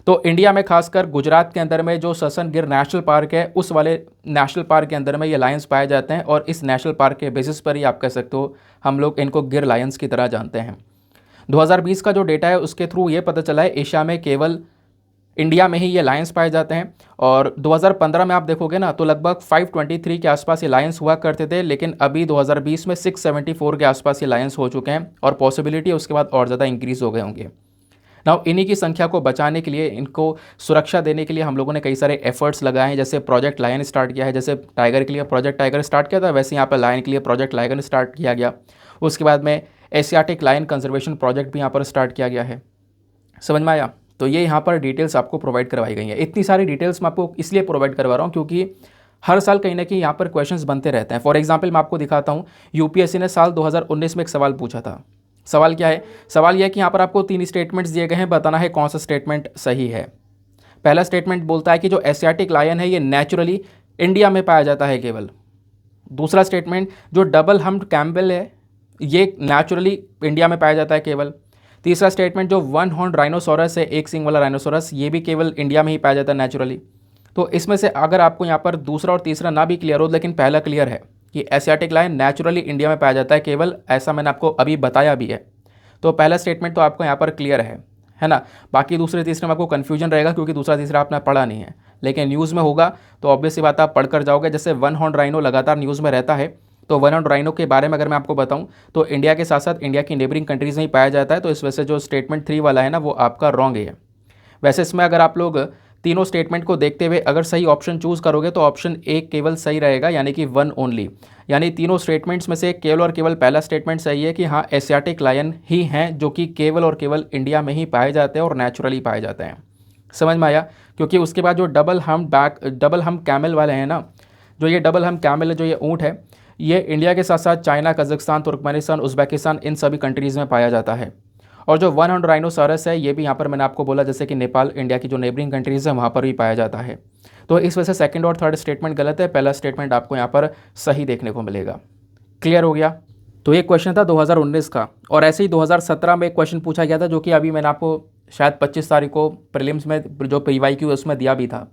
तो इंडिया में खासकर गुजरात के अंदर में जो ससन गिर नेशनल पार्क है, उस वाले नेशनल पार्क के अंदर में ये लायंस पाए जाते हैं, और इस नेशनल पार्क के बेसिस पर ही आप कह सकते हो हम लोग इनको गिर लायंस की तरह जानते हैं। 2020 का जो डेटा है उसके थ्रू ये पता चला है एशिया में केवल इंडिया में ही ये लायंस पाए जाते हैं। और 2015 में आप देखोगे ना तो लगभग 523 के आसपास ये लायंस हुआ करते थे, लेकिन अभी 2020 में 674 के आसपास ये लायंस हो चुके हैं और पॉसिबिलिटी उसके बाद और ज़्यादा इंक्रीज़ हो गए होंगे। नाउ इन्हीं की संख्या को बचाने के लिए, इनको सुरक्षा देने के लिए हम लोगों ने कई सारे एफर्ट्स लगाए हैं। जैसे प्रोजेक्ट लायन स्टार्ट किया है, जैसे टाइगर के लिए प्रोजेक्ट टाइगर स्टार्ट किया था, वैसे यहाँ पर लायन के लिए प्रोजेक्ट लायन स्टार्ट किया गया। उसके बाद में एशियाटिक लायन कंजर्वेशन प्रोजेक्ट भी यहाँ पर स्टार्ट किया गया है। समझ में आया? तो ये यहाँ पर डिटेल्स आपको प्रोवाइड करवाई गई हैं। इतनी सारी डिटेल्स मैं आपको इसलिए प्रोवाइड करवा रहा हूँ क्योंकि हर साल कहीं ना कहीं यहाँ पर क्वेश्चंस बनते रहते हैं। फॉर एग्जांपल मैं आपको दिखाता हूँ, यूपीएससी ने साल 2019 में एक सवाल पूछा था। सवाल क्या है? सवाल यह है कि यहाँ पर आपको 3 स्टेटमेंट्स दिए गए हैं, बताना है कौन सा स्टेटमेंट सही है। पहला स्टेटमेंट बोलता है कि जो एशियाटिक लायन है ये नेचुरली इंडिया में पाया जाता है केवल। दूसरा स्टेटमेंट, जो डबल हम्प्ड कैमल है ये नेचुरली इंडिया में पाया जाता है केवल। तीसरा स्टेटमेंट, जो वन हॉर्न राइनोसोरस है, एक सिंग वाला राइनोसोरस, ये भी केवल इंडिया में ही पाया जाता है नेचुरली। तो इसमें से अगर आपको यहाँ पर दूसरा और तीसरा ना भी क्लियर हो, लेकिन पहला क्लियर है कि एशियाटिक लायन नेचुरली इंडिया में पाया जाता है केवल, ऐसा मैंने आपको अभी बताया भी है, तो पहला स्टेटमेंट तो आपको यहाँ पर क्लियर है ना। बाकी दूसरे तीसरे में आपको कन्फ्यूजन रहेगा क्योंकि दूसरा तीसरा आपने पढ़ा नहीं है, लेकिन न्यूज़ में होगा तो ऑब्वियस सी बात आप पढ़ कर जाओगे। जैसे वन हॉर्न राइनो लगातार न्यूज़ में रहता है, तो वन हॉर्न राइनो के बारे में अगर मैं आपको बताऊं तो इंडिया के साथ साथ इंडिया की नेबरिंग कंट्रीज़ में ही पाया जाता है। तो इस वजह से जो स्टेटमेंट 3 वाला है ना वो आपका रॉन्ग है। वैसे इसमें अगर आप लोग तीनों स्टेटमेंट को देखते हुए अगर सही ऑप्शन चूज़ करोगे तो ऑप्शन 1 केवल सही रहेगा, यानी कि 1 ओनली। यानी तीनों स्टेटमेंट्स में से केवल और केवल पहला स्टेटमेंट सही है कि हाँ एशियाटिक लायन ही हैं जो कि केवल और केवल इंडिया में ही पाए जाते हैं और नेचुरली पाए जाते हैं। समझ में आया? क्योंकि उसके बाद जो डबल हम कैमल वाले हैं ना, जो ये डबल हम कैमल है, जो ये ऊँट है, ये इंडिया के साथ साथ चाइना, कजाकिस्तान, तुर्कमेनिस्तान, उज़्बेकिस्तान, इन सभी कंट्रीज़ में पाया जाता है। और जो वन हॉर्न राइनोसॉरस है ये भी यहाँ पर मैंने आपको बोला जैसे कि नेपाल, इंडिया की जो नेबरिंग कंट्रीज़ है वहाँ पर भी पाया जाता है। तो इस वजह से सेकंड और थर्ड स्टेटमेंट गलत है, पहला स्टेटमेंट आपको यहाँ पर सही देखने को मिलेगा। क्लियर हो गया? तो ये क्वेश्चन था 2019 का। और ऐसे ही 2017 में एक क्वेश्चन पूछा गया था जो कि अभी मैंने आपको शायद 25 तारीख को प्रीलिम्स में जो PYQ है उसमें दिया भी था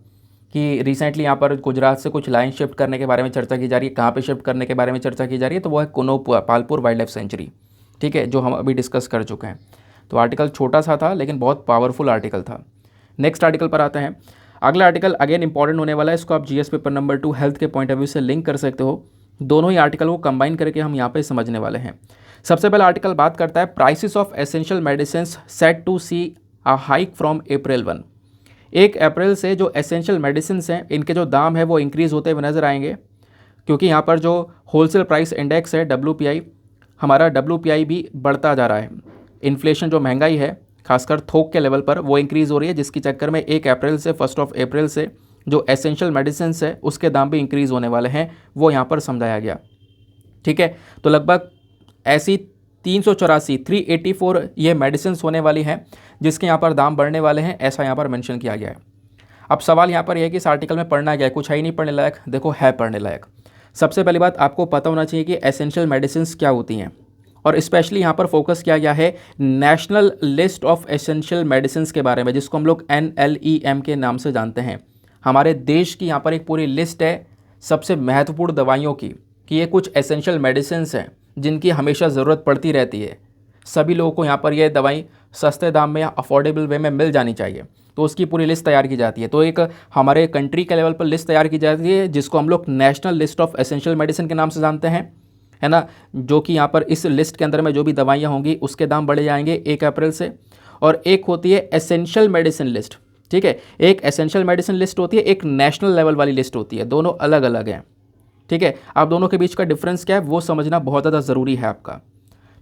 कि रिसेंटली यहाँ पर गुजरात से कुछ लाइन शिफ्ट करने के बारे में चर्चा की जा रही है। कहाँ पे शिफ्ट करने के बारे में चर्चा की जा रही है? तो वो है कुनो पालपुर वाइल्ड लाइफ सेंचुरी, ठीक है, जो हम अभी डिस्कस कर चुके हैं। तो आर्टिकल छोटा सा था लेकिन बहुत पावरफुल आर्टिकल था। नेक्स्ट आर्टिकल पर आते हैं। अगला आर्टिकल अगेन इंपॉर्टेंट होने वाला है, इसको आप GS पेपर नंबर 2 हेल्थ के पॉइंट ऑफ व्यू से लिंक कर सकते हो। दोनों ही आर्टिकल को कंबाइन करके हम यहाँ पे समझने वाले हैं। सबसे पहला आर्टिकल बात करता है prices of essential medicine set to see a hike from April 1। 1 अप्रैल से जो एसेंशियल मेडिसिन हैं इनके जो दाम है वो इंक्रीज़ होते हुए नजर आएंगे, क्योंकि यहाँ पर जो होलसेल प्राइस इंडेक्स है WPI, हमारा WPI भी बढ़ता जा रहा है। इन्फ्लेशन जो महंगाई है खासकर थोक के लेवल पर वो इंक्रीज़ हो रही है, जिसकी चक्कर में 1 अप्रैल से 1 अप्रैल से जो एसेंशियल मेडिसिन है उसके दाम भी इंक्रीज़ होने वाले हैं, वो यहाँ पर समझाया गया। ठीक है, तो लगभग ऐसी 384 ये मेडिसिन होने वाली हैं जिसके यहाँ पर दाम बढ़ने वाले हैं, ऐसा यहाँ पर मेंशन किया गया है। अब सवाल यहाँ पर यह है कि इस आर्टिकल में पढ़ना क्या है? कुछ है ही नहीं पढ़ने लायक। देखो है पढ़ने लायक। सबसे पहली बात आपको पता होना चाहिए कि एसेंशियल मेडिसिन क्या होती हैं, और स्पेशली यहाँ पर फोकस किया गया है national list of essential medicine के बारे में, जिसको हम लोग NLEM के नाम से जानते हैं। हमारे देश की यहाँ पर एक पूरी लिस्ट है सबसे महत्वपूर्ण दवाइयों की, कि ये कुछ एसेंशियल मेडिसिन हैं जिनकी हमेशा ज़रूरत पड़ती रहती है। सभी लोगों को यहाँ पर यह दवाई सस्ते दाम में या अफोर्डेबल वे में मिल जानी चाहिए, तो उसकी पूरी लिस्ट तैयार की जाती है। तो एक हमारे कंट्री के लेवल पर लिस्ट तैयार की जाती है जिसको हम लोग national list of essential medicine के नाम से जानते हैं, है ना, जो कि यहाँ पर इस लिस्ट के अंदर में जो भी दवाइयाँ होंगी उसके दाम बढ़े जाएंगे 1 अप्रैल से। और एक होती है एसेंशियल मेडिसिन लिस्ट, ठीक है, एक एसेंशियल मेडिसिन लिस्ट होती है, एक नेशनल लेवल वाली लिस्ट होती है, दोनों अलग अलग हैं। ठीक है, आप दोनों के बीच का डिफरेंस क्या है वो समझना बहुत ज़्यादा ज़रूरी है आपका।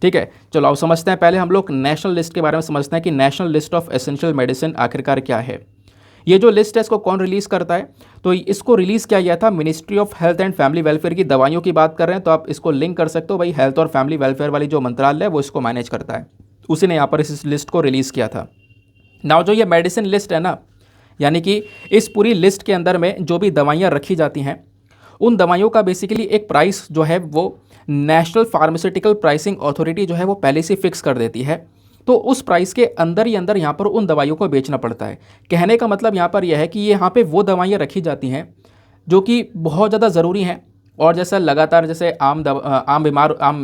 ठीक है, चलो आप समझते हैं। पहले हम लोग नेशनल लिस्ट के बारे में समझते हैं कि national list of essential medicine आखिरकार क्या है। ये जो लिस्ट है इसको कौन रिलीज़ करता है? तो इसको रिलीज़ किया गया था ministry of health and family welfare की। दवाइयों की बात कर रहे हैं तो आप इसको लिंक कर सकते हो, भाई हेल्थ और फैमिली वेलफेयर वाली जो मंत्रालय है वो इसको मैनेज करता है, उसी ने यहाँ पर इस लिस्ट को रिलीज़ किया था। नाउ जो ये मेडिसिन लिस्ट है ना, यानी कि इस पूरी लिस्ट के अंदर में जो भी दवाइयाँ रखी जाती हैं उन दवाइयों का बेसिकली एक प्राइस जो है वो नेशनल फार्मास्यूटिकल प्राइसिंग अथॉरिटी जो है वो पहले से फिक्स कर देती है। तो उस प्राइस के अंदर ही अंदर यहाँ पर उन दवाइयों को बेचना पड़ता है। कहने का मतलब यहाँ पर यह है कि ये यहाँ पे वो दवाइयाँ रखी जाती हैं जो कि बहुत ज़्यादा ज़रूरी हैं, और जैसा लगातार जैसे आम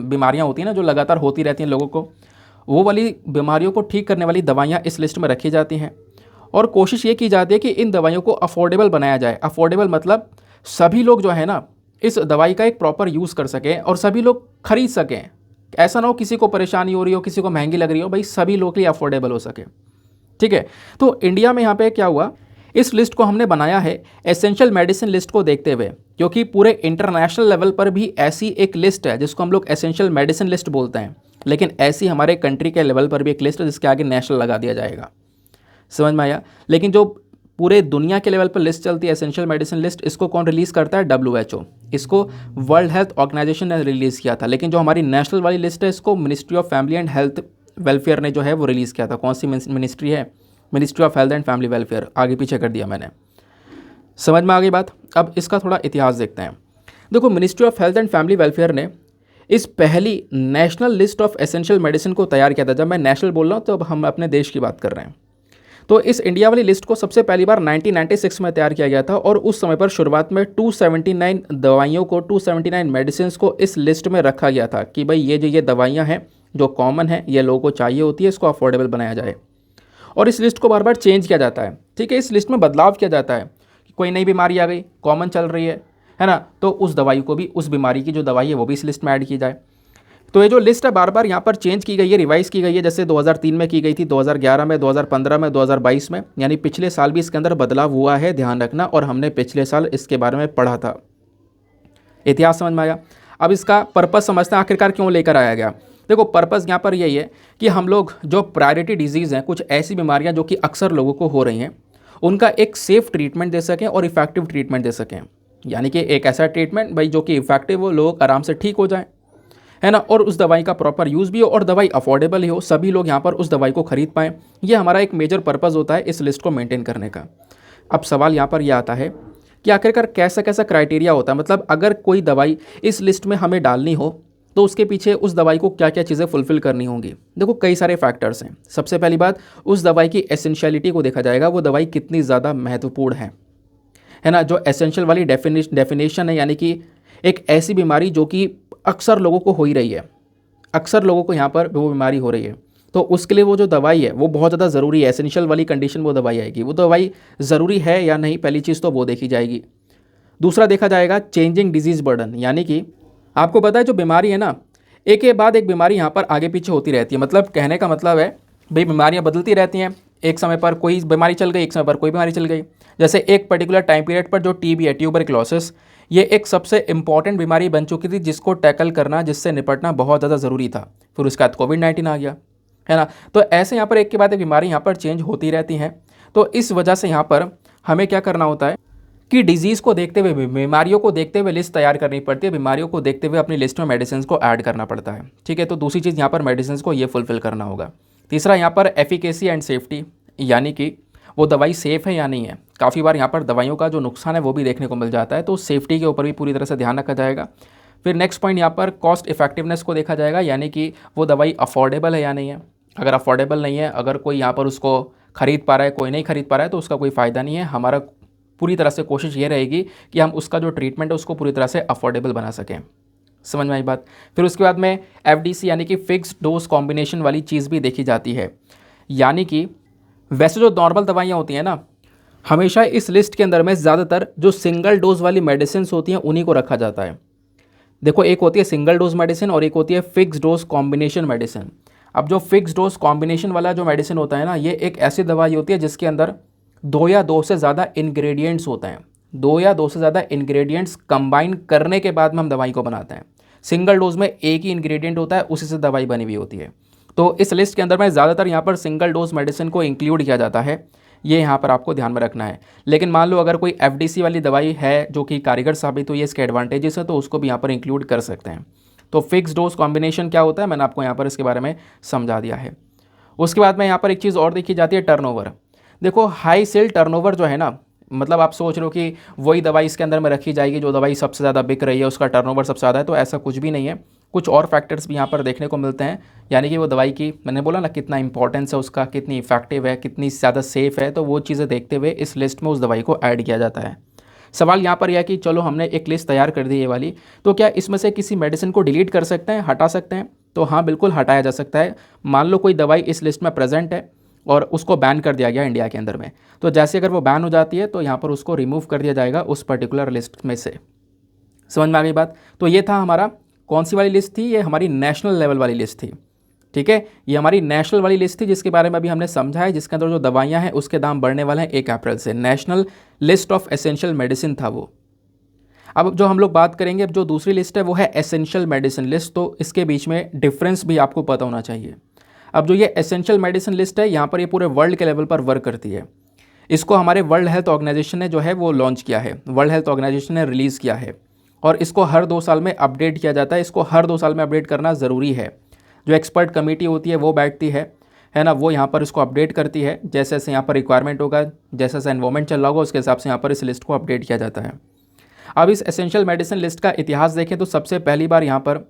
बीमारियाँ होती हैं ना जो लगातार होती रहती हैं लोगों को, वो वाली बीमारियों को ठीक करने वाली दवाइयाँ इस लिस्ट में रखी जाती हैं और कोशिश ये की जाती है कि इन दवाइयों को अफोर्डेबल बनाया जाए। अफोर्डेबल मतलब सभी लोग जो है ना इस दवाई का एक प्रॉपर यूज़ कर सकें और सभी लोग खरीद सकें। ऐसा ना हो किसी को परेशानी हो रही हो, किसी को महंगी लग रही हो, भाई सभी लोग के लिए अफोर्डेबल हो सके। ठीक है, तो इंडिया में यहाँ पे क्या हुआ, इस लिस्ट को हमने बनाया है एसेंशियल मेडिसिन लिस्ट को देखते हुए, क्योंकि पूरे इंटरनेशनल लेवल पर भी ऐसी एक लिस्ट है जिसको हम लोग एसेंशियल मेडिसिन लिस्ट बोलते हैं, लेकिन ऐसी हमारे कंट्री के लेवल पर भी एक लिस्ट है जिसके आगे नेशनल लगा दिया जाएगा। समझ में आया। लेकिन जो पूरे दुनिया के लेवल पर लिस्ट चलती है एसेंशियल मेडिसिन लिस्ट, इसको कौन रिलीज़ करता है? WHO। इसको वर्ल्ड हेल्थ ऑर्गेनाइजेशन ने रिलीज़ किया था। लेकिन जो हमारी नेशनल वाली लिस्ट है इसको ministry of family and health welfare ने जो है वो रिलीज़ किया था। कौन सी मिनिस्ट्री है? Ministry of health and family welfare. आगे पीछे कर दिया मैंने। समझ में आ गई बात। अब इसका थोड़ा इतिहास देखते हैं। देखो, ministry of health and family welfare ने इस पहली national list of essential medicine को तैयार किया था। जब मैं नेशनल बोल रहा हूँ तो अब हम अपने देश की बात कर रहे हैं। तो इस इंडिया वाली लिस्ट को सबसे पहली बार 1996 में तैयार किया गया था और उस समय पर शुरुआत में 279 दवाइयों को, 279 मेडिसिन को इस लिस्ट में रखा गया था कि भाई ये दवाइयाँ हैं जो कॉमन है, ये लोगों को चाहिए होती है, इसको अफोर्डेबल बनाया जाए। और इस लिस्ट को बार बार चेंज किया जाता है। ठीक है, इस लिस्ट में बदलाव किया जाता है कि कोई नई बीमारी आ गई, कॉमन चल रही है ना, तो उस दवाई को भी, उस बीमारी की जो दवाई है वो भी इस लिस्ट में ऐड की जाए। तो ये जो लिस्ट है बार बार यहाँ पर चेंज की गई है, रिवाइज की गई है। जैसे 2003 में की गई थी, 2011 में, 2015 में, 2022 में, यानी पिछले साल भी इसके अंदर बदलाव हुआ है, ध्यान रखना। और हमने पिछले साल इसके बारे में पढ़ा था। इतिहास समझ में आया। अब इसका पर्पस समझते हैं आखिरकार क्यों लेकर आया गया। देखो, पर्पस यहाँ पर यही है कि हम लोग जो प्रायोरिटी डिजीज़ हैं, कुछ ऐसी बीमारियाँ जो कि अक्सर लोगों को हो रही हैं, उनका एक सेफ ट्रीटमेंट दे सकें और इफेक्टिव ट्रीटमेंट दे सकें। यानी कि एक ऐसा ट्रीटमेंट भाई जो कि इफेक्टिव हो, लोग आराम से ठीक हो जाएं, है ना, और उस दवाई का प्रॉपर यूज़ भी हो और दवाई अफोर्डेबल ही हो, सभी लोग यहाँ पर उस दवाई को खरीद पाएँ। ये हमारा एक मेजर पर्पज़ होता है इस लिस्ट को मेंटेन करने का। अब सवाल यहाँ पर यह आता है कि आखिरकार कैसा कैसा क्राइटेरिया होता है, मतलब अगर कोई दवाई इस लिस्ट में हमें डालनी हो तो उसके पीछे उस दवाई को क्या क्या चीज़ें फुलफ़िल करनी होंगी। देखो, कई सारे फैक्टर्स हैं। सबसे पहली बात, उस दवाई की एसेंशियलिटी को देखा जाएगा, वो दवाई कितनी ज़्यादा महत्वपूर्ण है ना। जो एसेंशियल वाली डेफिनेशन है, यानी कि एक ऐसी बीमारी जो कि अक्सर लोगों को हो ही रही है, अक्सर लोगों को यहाँ पर वो बीमारी हो रही है, तो उसके लिए वो जो दवाई है वो बहुत ज़्यादा ज़रूरी है। एसेंशियल वाली कंडीशन वो दवाई आएगी, वो दवाई ज़रूरी है या नहीं, पहली चीज़ तो वो देखी जाएगी। दूसरा देखा जाएगा चेंजिंग डिजीज़ बर्डन, यानी कि आपको पता है जो बीमारी है ना, एक के बाद एक बीमारी यहाँ पर आगे पीछे होती रहती है। मतलब कहने का मतलब है भाई बीमारियाँ बदलती रहती हैं। एक समय पर कोई बीमारी चल गई, एक समय पर कोई बीमारी चल गई। जैसे एक पर्टिकुलर टाइम पीरियड पर जो टीबी है, ट्यूबरक्लोसिस, ये एक सबसे इंपॉर्टेंट बीमारी बन चुकी थी जिसको टैकल करना, जिससे निपटना बहुत ज़्यादा ज़रूरी था। फिर उसके बाद कोविड-19 आ गया, है ना। तो ऐसे यहाँ पर एक के बाद एक बीमारी यहाँ पर चेंज होती रहती हैं। तो इस वजह से यहाँ पर हमें क्या करना होता है कि डिजीज़ को देखते हुए, बीमारियों को देखते हुए लिस्ट तैयार करनी पड़ती है। बीमारियों को देखते हुए अपनी लिस्ट में मेडिसिन को ऐड करना पड़ता है। ठीक है, तो दूसरी चीज़ यहाँ पर मेडिसिन को ये फुलफिल करना होगा। तीसरा यहाँ पर एफिकेसी एंड सेफ्टी, यानी कि वो दवाई सेफ़ है या नहीं है। काफ़ी बार यहाँ पर दवाइयों का जो नुकसान है वो भी देखने को मिल जाता है, तो सेफ्टी के ऊपर भी पूरी तरह से ध्यान रखा जाएगा। फिर नेक्स्ट पॉइंट यहाँ पर कॉस्ट इफेक्टिवनेस को देखा जाएगा, यानी कि वो दवाई अफोर्डेबल है या नहीं है। अगर अफोर्डेबल नहीं है, अगर कोई यहाँ पर उसको खरीद पा रहा है, कोई नहीं खरीद पा रहा है, तो उसका कोई फ़ायदा नहीं है। हमारा पूरी तरह से कोशिश ये रहेगी कि हम उसका जो ट्रीटमेंट है उसको पूरी तरह से अफोर्डेबल बना सकें। समझ में आई बात। फिर उसके बाद में FDC यानी कि फिक्स्ड डोज कॉम्बिनेशन वाली चीज़ भी देखी जाती है, यानी कि वैसे जो नॉर्मल दवाइयाँ होती हैं ना, हमेशा इस लिस्ट के अंदर में ज़्यादातर जो सिंगल डोज वाली मेडिसिन होती हैं उन्हीं को रखा जाता है। देखो, एक होती है सिंगल डोज मेडिसिन और एक होती है फिक्स डोज कॉम्बिनेशन मेडिसिन। अब जो फिक्स डोज कॉम्बिनेशन वाला जो मेडिसिन होता है ना, ये एक ऐसी दवाई होती है जिसके अंदर 2 या 2 से ज़्यादा इंग्रेडिएंट्स होते हैं। 2 या 2 से ज़्यादा इंग्रेडिएंट्स कंबाइन करने के बाद में हम दवाई को बनाते हैं। सिंगल डोज में एक ही इंग्रेडिएंट होता है, उसी से दवाई बनी हुई होती है। तो इस लिस्ट के अंदर में ज़्यादातर यहाँ पर सिंगल डोज मेडिसिन को इंक्लूड किया जाता है, ये यहाँ पर आपको ध्यान में रखना है। लेकिन मान लो अगर कोई FDC वाली दवाई है जो कि कारगर साबित हुई है, इसके एडवांटेजेस है, तो उसको भी यहाँ पर इंक्लूड कर सकते हैं। तो फिक्स डोज कॉम्बिनेशन क्या होता है, मैंने आपको यहाँ पर इसके बारे में समझा दिया है। उसके बाद में यहाँ पर एक चीज़ और देखी जाती है, टर्नओवर। देखो, हाई सेल टर्नओवर जो है ना, मतलब आप सोच रहे हो कि वही दवाई इसके अंदर में रखी जाएगी जो दवाई सबसे ज़्यादा बिक रही है, उसका टर्नओवर सबसे ज़्यादा है, तो ऐसा कुछ भी नहीं है। कुछ और फैक्टर्स भी यहाँ पर देखने को मिलते हैं, यानी कि वो दवाई की, मैंने बोला ना, कितना इंपॉर्टेंस है उसका, कितनी इफेक्टिव है, कितनी ज़्यादा सेफ़ है, तो वो चीज़ें देखते हुए इस लिस्ट में उस दवाई को ऐड किया जाता है। सवाल यहाँ पर यह है कि चलो हमने एक लिस्ट तैयार कर दी ये वाली, तो क्या इसमें से किसी मेडिसिन को डिलीट कर सकते हैं, हटा सकते हैं? तो हाँ बिल्कुल हटाया जा सकता है। मान लो कोई दवाई इस लिस्ट में प्रेजेंट है और उसको बैन कर दिया गया इंडिया के अंदर में, तो जैसे अगर वो बैन हो जाती है तो यहाँ पर उसको रिमूव कर दिया जाएगा उस पर्टिकुलर लिस्ट में से। समझ में आ गई बात। तो ये था हमारा कौन सी वाली लिस्ट थी, ये हमारी नेशनल लेवल वाली लिस्ट थी। ठीक है, ये हमारी नेशनल वाली लिस्ट थी जिसके बारे में अभी हमने समझा है, जिसके अंदर जो दवाइयाँ हैं उसके दाम बढ़ने वाले हैं 1 अप्रैल से। National list of essential medicine था वो। अब जो हम लोग बात करेंगे, अब जो दूसरी लिस्ट है वो है एसेंशियल मेडिसिन लिस्ट, तो इसके बीच में डिफरेंस भी आपको पता होना चाहिए। अब जो ये एसेंशियल मेडिसिन लिस्ट है, यहाँ पर ये पूरे वर्ल्ड के लेवल पर वर्क करती है। इसको हमारे वर्ल्ड हेल्थ ऑर्गेनाइजेशन ने जो है वो लॉन्च किया है, वर्ल्ड हेल्थ ऑर्गेनाइजेशन ने रिलीज़ किया है, और इसको हर 2 साल में अपडेट किया जाता है। इसको हर 2 साल में अपडेट करना ज़रूरी है। जो एक्सपर्ट कमेटी होती है वो बैठती है ना, वो यहाँ पर इसको अपडेट करती है। जैसे जैसे यहाँ पर रिक्वायरमेंट होगा, जैसे जैसे एनवायरमेंट चल रहा होगा, उसके हिसाब से यहाँ पर इस लिस्ट को अपडेट किया जाता है। अब इस एसेंशियल मेडिसिन लिस्ट का इतिहास देखें तो सबसे पहली बार यहाँ पर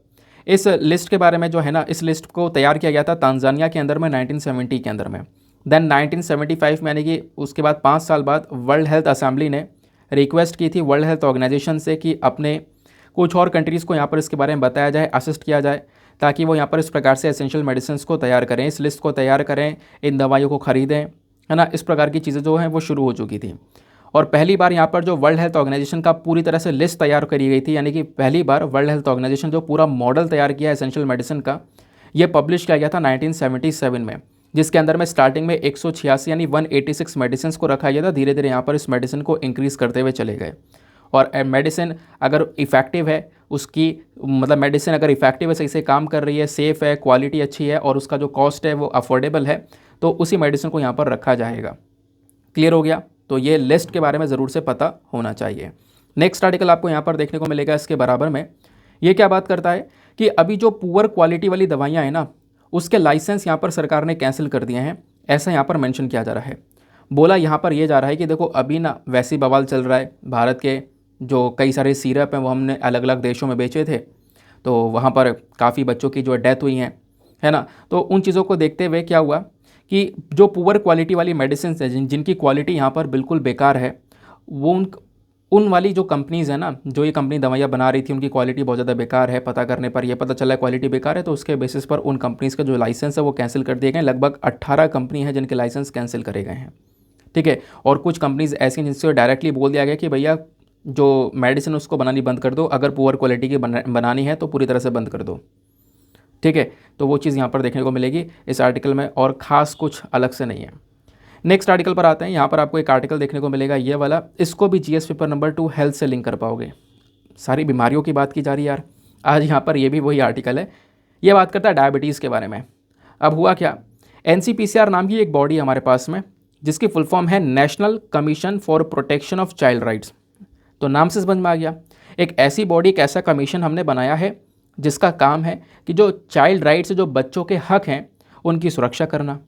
इस लिस्ट के बारे में जो है ना, इस लिस्ट को तैयार किया गया था तांजानिया के अंदर में 1970 के अंदर में। देन 1975 में, यानी कि उसके बाद 5 साल बाद, वर्ल्ड हेल्थ असेंबली ने रिक्वेस्ट की थी वर्ल्ड हेल्थ ऑर्गेनाइजेशन से कि अपने कुछ और कंट्रीज़ को यहाँ पर इसके बारे में बताया जाए, असिस्ट किया जाए, ताकि वो यहाँ पर इस प्रकार से एसेंशियल मेडिसिन को तैयार करें, इस लिस्ट को तैयार करें, इन दवाइयों को ख़रीदें, है ना। इस प्रकार की चीज़ें जो हैं वो शुरू हो चुकी थी। और पहली बार यहाँ पर जो वर्ल्ड हेल्थ ऑर्गेनाइजेशन का पूरी तरह से लिस्ट तैयार करी गई थी, यानी कि पहली बार वर्ल्ड हेल्थ ऑर्गेनाइजेशन जो पूरा मॉडल तैयार किया एसेंशियल मेडिसिन का, ये पब्लिश किया गया था 1977 में, जिसके अंदर में स्टार्टिंग में 186 यानी 186 मेडिसिन को रखा गया था। धीरे धीरे यहाँ पर इस मेडिसिन को इंक्रीज़ करते हुए चले गए। और मेडिसिन अगर इफ़ेक्टिव है, उसकी मतलब मेडिसिन अगर इफ़ेक्टिव है, सही से काम कर रही है, सेफ़ है, क्वालिटी अच्छी है, और उसका जो कॉस्ट है वो अफोर्डेबल है, तो उसी मेडिसिन को यहाँ पर रखा जाएगा। क्लियर हो गया। तो ये लिस्ट के बारे में ज़रूर से पता होना चाहिए। नेक्स्ट आर्टिकल आपको यहाँ पर देखने को मिलेगा इसके बराबर में। ये क्या बात करता है कि अभी जो पुअर क्वालिटी वाली दवाइयाँ हैं ना, उसके लाइसेंस यहाँ पर सरकार ने कैंसिल कर दिए हैं, ऐसा यहाँ पर मेंशन किया जा रहा है। बोला यहाँ पर ये जा रहा है कि देखो अभी ना वैसी बवाल चल रहा है, भारत के जो कई सारे सिरप हैं वो हमने अलग अलग देशों में बेचे थे, तो वहाँ पर काफ़ी बच्चों की जो डेथ हुई हैं, है ना। तो उन चीज़ों को देखते हुए क्या हुआ कि जो पुअर क्वालिटी वाली मेडिसिन है, जिनकी क्वालिटी यहाँ पर बिल्कुल बेकार है, वो उन वाली जो कंपनीज़ है ना, जो ये कंपनी दवाइयाँ बना रही थी, उनकी क्वालिटी बहुत ज़्यादा बेकार है। पता करने पर ये पता चला क्वालिटी बेकार है, तो उसके बेसिस पर उन कंपनीज़ का जो लाइसेंस है वो कैंसिल कर दिए गए। लगभग 18 कंपनी है जिनके लाइसेंस कैंसिल करे गए हैं। ठीक है, और कुछ कंपनीज़ ऐसी हैं जिनसे डायरेक्टली बोल दिया गया कि भैया जो मेडिसिन उसको बनानी बंद कर दो, अगर पुअर क्वालिटी की बनानी है तो पूरी तरह से बंद कर दो। ठीक है, तो वो चीज़ यहाँ पर देखने को मिलेगी इस आर्टिकल में, और ख़ास कुछ अलग से नहीं है। नेक्स्ट आर्टिकल पर आते हैं। यहाँ पर आपको एक आर्टिकल देखने को मिलेगा ये वाला, इसको भी जीएस पेपर नंबर 2 हेल्थ से लिंक कर पाओगे। सारी बीमारियों की बात की जा रही है यार, आज यहाँ पर ये भी वही आर्टिकल है। ये बात करता है डायबिटीज़ के बारे में। अब हुआ क्या, NCPCR नाम की एक बॉडी हमारे पास में, जिसकी फुल फॉर्म है national commission for protection of child rights. तो नाम से समझ में आ गया, एक ऐसी बॉडी, एक ऐसा कमीशन हमने बनाया है जिसका काम है कि जो चाइल्ड राइट्स, जो बच्चों के हक हैं, उनकी सुरक्षा करना।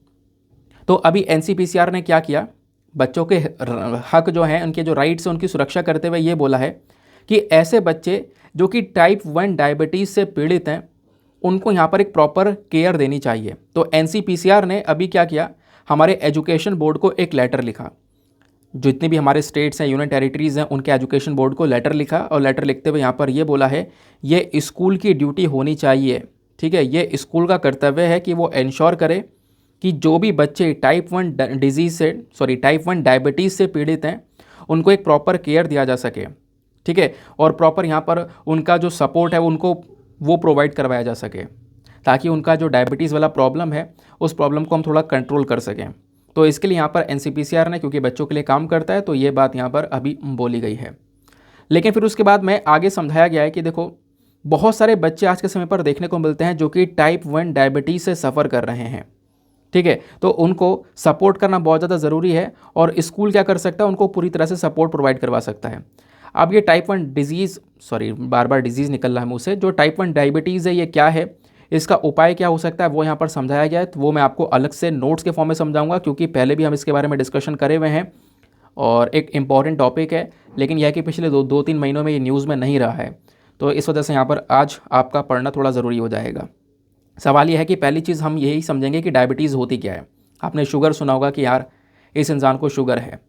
तो अभी NCPCR ने क्या किया, बच्चों के हक जो हैं, उनके जो राइट्स हैं, उनकी सुरक्षा करते हुए ये बोला है कि ऐसे बच्चे जो कि टाइप 1 डायबिटीज़ से पीड़ित हैं, उनको यहाँ पर एक प्रॉपर केयर देनी चाहिए। तो NCPCR ने अभी क्या किया, हमारे एजुकेशन बोर्ड को एक लेटर लिखा, जितने भी हमारे स्टेट्स हैं, यूनियन टेरिटरीज़ हैं, उनके एजुकेशन बोर्ड को लेटर लिखा, और लेटर लिखते हुए यहाँ पर ये बोला है ये स्कूल की ड्यूटी होनी चाहिए। ठीक है, ये स्कूल का कर्तव्य है कि वो इंश्योर करे कि जो भी बच्चे टाइप 1 डायबिटीज़ से पीड़ित हैं, उनको एक प्रॉपर केयर दिया जा सके। ठीक है, और प्रॉपर यहाँ पर उनका जो सपोर्ट है उनको वो प्रोवाइड करवाया जा सके, ताकि उनका जो डायबिटीज़ वाला प्रॉब्लम है, उस प्रॉब्लम को हम थोड़ा कंट्रोल कर सकें। तो इसके लिए यहाँ पर NCPCR ने, क्योंकि बच्चों के लिए काम करता है, तो ये बात यहाँ पर अभी बोली गई है। लेकिन फिर उसके बाद में आगे समझाया गया है कि देखो बहुत सारे बच्चे आज के समय पर देखने को मिलते हैं जो कि टाइप 1 डायबिटीज़ से सफ़र कर रहे हैं। ठीक है, तो उनको सपोर्ट करना बहुत ज़्यादा ज़रूरी है, और स्कूल क्या कर सकता है, उनको पूरी तरह से सपोर्ट प्रोवाइड करवा सकता है। अब ये टाइप 1 डिजीज़, बार बार डिजीज़ निकल रहा है मुँह से, जो टाइप 1 डायबिटीज़ है, ये क्या है, इसका उपाय क्या हो सकता है, वो यहाँ पर समझाया गया है। तो वो मैं आपको अलग से नोट्स के फॉर्म में समझाऊंगा, क्योंकि पहले भी हम इसके बारे में डिस्कशन करे हुए हैं, और एक इम्पॉर्टेंट टॉपिक है। लेकिन यह कि पिछले 2-3 महीनों में ये न्यूज़ में नहीं रहा है, तो इस वजह से यहाँ पर आज आपका पढ़ना थोड़ा ज़रूरी हो जाएगा। सवाल यह है कि पहली चीज़ हम यही समझेंगे कि डायबिटीज़ होती क्या है। आपने शुगर सुना होगा कि यार इस इंसान को शुगर है,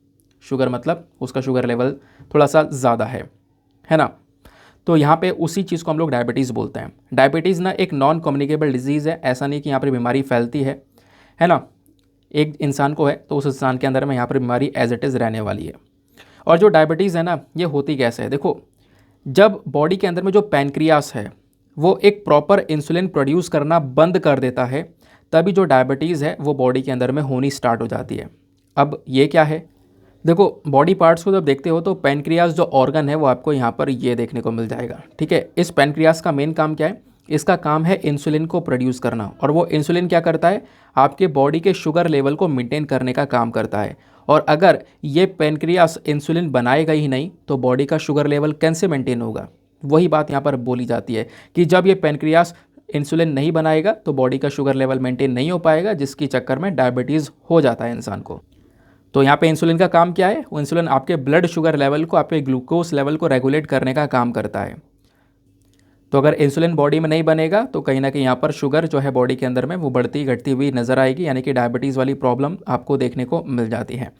शुगर मतलब उसका शुगर लेवल थोड़ा सा ज़्यादा है ना। तो यहाँ पे उसी चीज़ को हम लोग डायबिटीज़ बोलते हैं। डायबिटीज़ ना एक नॉन कम्युनिकेबल डिजीज़ है, ऐसा नहीं कि यहाँ पर बीमारी फैलती है ना। एक इंसान को है तो उस इंसान के अंदर में यहाँ पर बीमारी एज इट इज़ रहने वाली है। और जो डायबिटीज़ है ना, ये होती कैसे है, देखो जब बॉडी के अंदर में जो पैनक्रियास है वो एक प्रॉपर इंसुलिन प्रोड्यूस करना बंद कर देता है, तभी जो डायबिटीज़ है वो बॉडी के अंदर में होनी स्टार्ट हो जाती है। अब ये क्या है, देखो बॉडी पार्ट्स को जब देखते हो तो पैनक्रियास जो ऑर्गन है वो आपको यहाँ पर ये देखने को मिल जाएगा, ठीक है। इस पैनक्रियास का मेन काम क्या है, इसका काम है इंसुलिन को प्रोड्यूस करना, और वो इंसुलिन क्या करता है, आपके बॉडी के शुगर लेवल को मेंटेन करने का काम करता है। और अगर ये पैनक्रियास इंसुलिन बनाएगा ही नहीं तो बॉडी का शुगर लेवल कैसे मेंटेन होगा। वही बात यहाँ पर बोली जाती है कि जब ये पैनक्रियास इंसुलिन नहीं बनाएगा तो बॉडी का शुगर लेवल मेंटेन नहीं हो पाएगा, जिसकी चक्कर में डायबिटीज़ हो जाता है इंसान को। तो यहाँ पे इंसुलिन का काम क्या है, वो इंसुलिन आपके ब्लड शुगर लेवल को, आपके ग्लूकोज लेवल को रेगुलेट करने का काम करता है। तो अगर इंसुलिन बॉडी में नहीं बनेगा तो कहीं ना कहीं यहाँ पर शुगर जो है बॉडी के अंदर में वो बढ़ती घटती हुई नज़र आएगी, यानी कि डायबिटीज़ वाली प्रॉब्लम आपको देखने को मिल जाती है।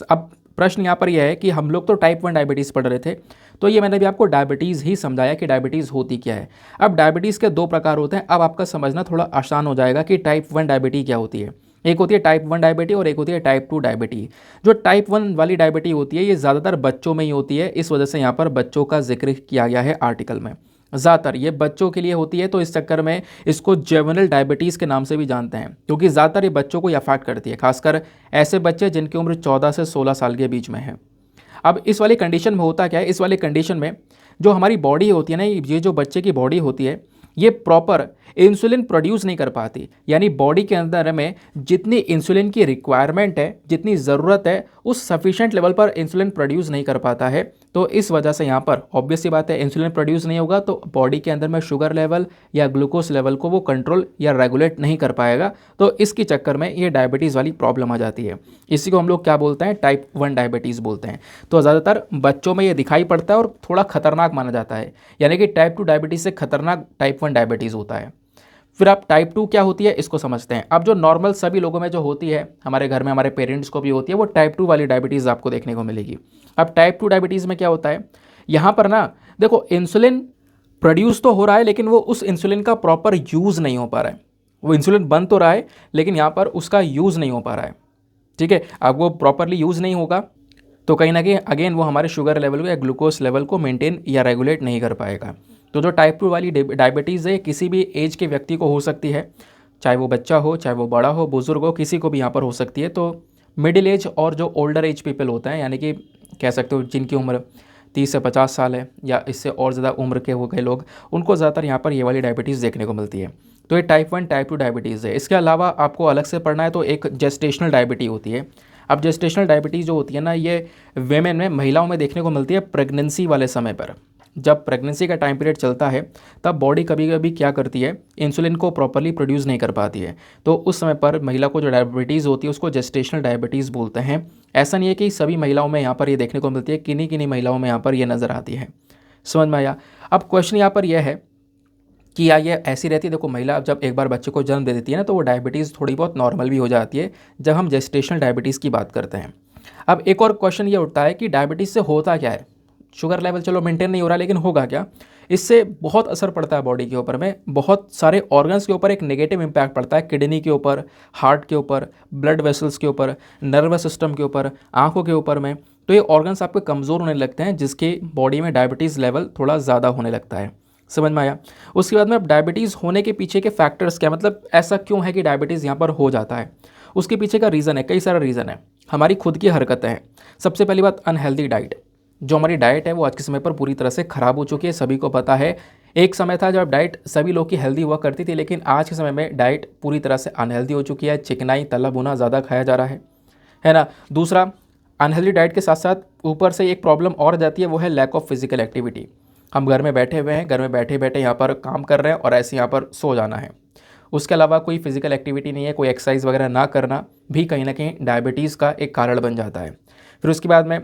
अब प्रश्न यहाँ पर यह है कि हम लोग तो टाइप 1 डायबिटीज़ पढ़ रहे थे, तो ये मैंने भी आपको डायबिटीज़ ही समझाया कि डायबिटीज़ होती क्या है। अब डायबिटीज़ के दो प्रकार होते हैं, अब आपका समझना थोड़ा आसान हो जाएगा कि टाइप 1 डायबिटीज़ क्या होती है। एक होती है टाइप 1 डायबिटी और एक होती है टाइप 2 डायबिटी। जो टाइप 1 वाली डायबिटी होती है ये ज़्यादातर बच्चों में ही होती है, इस वजह से यहाँ पर बच्चों का जिक्र किया गया है आर्टिकल में। ज़्यादातर ये बच्चों के लिए होती है, तो इस चक्कर में इसको जुवेनाइल डायबिटीज़ के नाम से भी जानते हैं, क्योंकि ज़्यादातर ये बच्चों को अफेक्ट करती है, खासकर ऐसे बच्चे जिनकी उम्र 14 से 16 साल के बीच में है। अब इस वाली कंडीशन में होता क्या है, इस वाली कंडीशन में जो हमारी बॉडी होती है ना, ये जो बच्चे की बॉडी होती है ये प्रॉपर इंसुलिन प्रोड्यूस नहीं कर पाती, यानी बॉडी के अंदर में जितनी इंसुलिन की रिक्वायरमेंट है, जितनी ज़रूरत है, उस सफिशिएंट लेवल पर इंसुलिन प्रोड्यूस नहीं कर पाता है। तो इस वजह से यहाँ पर ऑब्वियस सी बात है, इंसुलिन प्रोड्यूस नहीं होगा तो बॉडी के अंदर में शुगर लेवल या ग्लूकोज लेवल को वो कंट्रोल या रेगुलेट नहीं कर पाएगा, तो इसके चक्कर में ये डायबिटीज़ वाली प्रॉब्लम आ जाती है। इसी को हम लोग क्या बोलते हैं, टाइप 1 डायबिटीज़ बोलते हैं। तो ज़्यादातर बच्चों में ये दिखाई पड़ता है और थोड़ा खतरनाक माना जाता है, यानी कि टाइप 2 डायबिटीज़ से खतरनाक टाइप 1 डायबिटीज़ होता है। फिर आप टाइप 2 क्या होती है इसको समझते हैं। अब जो नॉर्मल सभी लोगों में जो होती है, हमारे घर में हमारे पेरेंट्स को भी होती है, वो टाइप 2 वाली डायबिटीज़ आपको देखने को मिलेगी। अब टाइप 2 डायबिटीज़ में क्या होता है, यहाँ पर ना देखो इंसुलिन प्रोड्यूस तो हो रहा है लेकिन वो उस इंसुलिन का प्रॉपर यूज़ नहीं हो पा रहा है। वो इंसुलिन बन तो रहा है लेकिन यहाँ पर उसका यूज़ नहीं हो पा रहा है, ठीक है। अब वो प्रॉपरली यूज़ नहीं होगा तो कहीं ना कहीं अगेन वो हमारे शुगर लेवल को या ग्लूकोज लेवल को मेंटेन या रेगुलेट नहीं कर पाएगा। तो जो टाइप 2 वाली डायबिटीज़ है किसी भी एज के व्यक्ति को हो सकती है, चाहे वो बच्चा हो, चाहे वो बड़ा हो, बुजुर्ग हो, किसी को भी यहाँ पर हो सकती है। तो मिडिल एज और जो ओल्डर एज पीपल होते हैं, यानी कि कह सकते हो जिनकी उम्र 30 से 50 साल है या इससे और ज़्यादा उम्र के हो गए लोग, उनको ज़्यादातर यहाँ पर ये वाली डायबिटीज़ देखने को मिलती है। तो ये टाइप 1 टाइप 2 डायबिटीज़ है। इसके अलावा आपको अलग से पढ़ना है तो एक जेस्टेशनल डायबिटी होती है। अब जेस्टेशनल डायबिटीज़ जो होती है ना, ये वेमेन में, महिलाओं में देखने को मिलती है प्रेगनेंसी वाले समय पर। जब प्रेगनेंसी का टाइम पीरियड चलता है तब बॉडी कभी कभी क्या करती है, इंसुलिन को प्रॉपरली प्रोड्यूस नहीं कर पाती है। तो उस समय पर महिला को जो डायबिटीज़ होती है उसको जेस्टेशनल डायबिटीज़ बोलते हैं। ऐसा नहीं है कि सभी महिलाओं में यहाँ पर ये देखने को मिलती है, किन्हीं किन्हीं महिलाओं में यहाँ पर ये नज़र आती है। समझ में आया। अब क्वेश्चन यहाँ पर यह है कि या ये ऐसी रहती है, देखो महिला जब एक बार बच्चे को जन्म दे देती है ना तो वो डायबिटीज़ थोड़ी बहुत नॉर्मल भी हो जाती है जब हम जेस्टेशनल डायबिटीज़ की बात करते हैं। अब एक और क्वेश्चन ये उठता है कि डायबिटीज़ से होता क्या है, शुगर लेवल चलो मेंटेन नहीं हो रहा लेकिन होगा क्या। इससे बहुत असर पड़ता है बॉडी के ऊपर में, बहुत सारे ऑर्गन्स के ऊपर एक नेगेटिव इम्पैक्ट पड़ता है, किडनी के ऊपर, हार्ट के ऊपर, ब्लड वेसल्स के ऊपर, नर्वस सिस्टम के ऊपर, आंखों के ऊपर में। तो ये ऑर्गन्स आपके कमज़ोर होने लगते हैं जिसके बॉडी में डायबिटीज़ लेवल थोड़ा ज़्यादा होने लगता है। समझ में आया। उसके बाद में अब डायबिटीज़ होने के पीछे के फैक्टर्स क्या, मतलब ऐसा क्यों है कि डायबिटीज़ यहाँ पर हो जाता है, उसके पीछे का रीज़न है, कई सारा रीज़न है। हमारी खुद की हरकतें हैं। सबसे पहली बात अनहेल्दी डाइट। जो हमारी डाइट है वो आज के समय पर पूरी तरह से ख़राब हो चुकी है, सभी को पता है। एक समय था जब डाइट सभी लोग की हेल्दी हुआ करती थी, लेकिन आज के समय में डाइट पूरी तरह से अनहेल्दी हो चुकी है। चिकनाई, तला भुना ज़्यादा खाया जा रहा है ना। दूसरा, अनहेल्दी डाइट के साथ साथ ऊपर से एक प्रॉब्लम और जाती है, वो है लैक ऑफ फिजिकल एक्टिविटी। हम घर में बैठे हुए हैं, घर में बैठे बैठे यहाँ पर काम कर रहे हैं और ऐसे यहाँ पर सो जाना है। उसके अलावा कोई फिजिकल एक्टिविटी नहीं है, कोई एक्सरसाइज वगैरह ना करना भी कहीं ना कहीं डायबिटीज़ का एक कारण बन जाता है। फिर उसके बाद में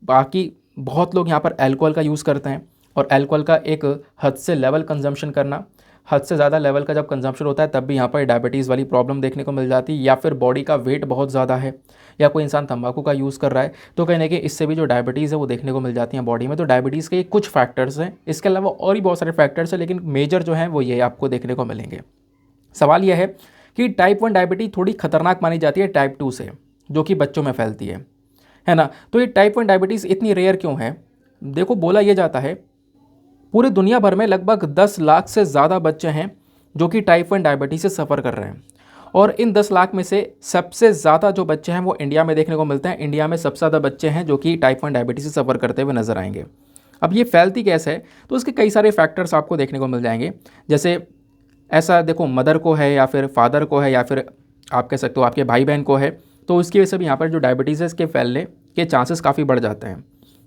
बाकी बहुत लोग यहाँ पर अल्कोहल का यूज़ करते हैं, और अल्कोहल का एक हद से लेवल कंजम्पशन करना, हद से ज़्यादा लेवल का जब कंजम्पशन होता है तब भी यहाँ पर डायबिटीज़ वाली प्रॉब्लम देखने को मिल जाती है, या फिर बॉडी का वेट बहुत ज़्यादा है, या कोई इंसान तंबाकू का यूज़ कर रहा है, तो कहीं ना कहीं इससे भी जो डायबिटीज़ है वो देखने को मिल जाती है बॉडी में। तो डायबिटीज़ के कुछ फैक्टर्स हैं, इसके अलावा और भी बहुत सारे फैक्टर्स हैं, लेकिन मेजर जो हैं वो ये आपको देखने को मिलेंगे। सवाल यह है कि टाइप 1 डायबिटीज़ थोड़ी खतरनाक मानी जाती है टाइप 2 से, जो कि बच्चों में फैलती है ना। तो ये टाइप 1 डायबिटीज़ इतनी रेयर क्यों है? देखो, बोला यह जाता है पूरे दुनिया भर में लगभग 10 लाख से ज़्यादा बच्चे हैं जो कि टाइप 1 डायबिटीज़ से सफ़र कर रहे हैं, और इन 10 लाख में से सबसे ज़्यादा जो बच्चे हैं वो इंडिया में देखने को मिलते हैं। इंडिया में सबसे ज़्यादा बच्चे हैं जो कि टाइप 1 डायबिटीज़ से सफ़र करते हुए नजर आएंगे। अब ये फैलती कैसे है, तो इसके कई सारे फैक्टर्स आपको देखने को मिल जाएंगे। जैसे ऐसा देखो, मदर को है या फिर फादर को है या फिर आप कह सकते हो आपके भाई बहन को है, तो इसकी वजह से भी यहाँ पर जो डायबिटीज़ है इसके फैलने के चांसेस काफ़ी बढ़ जाते हैं,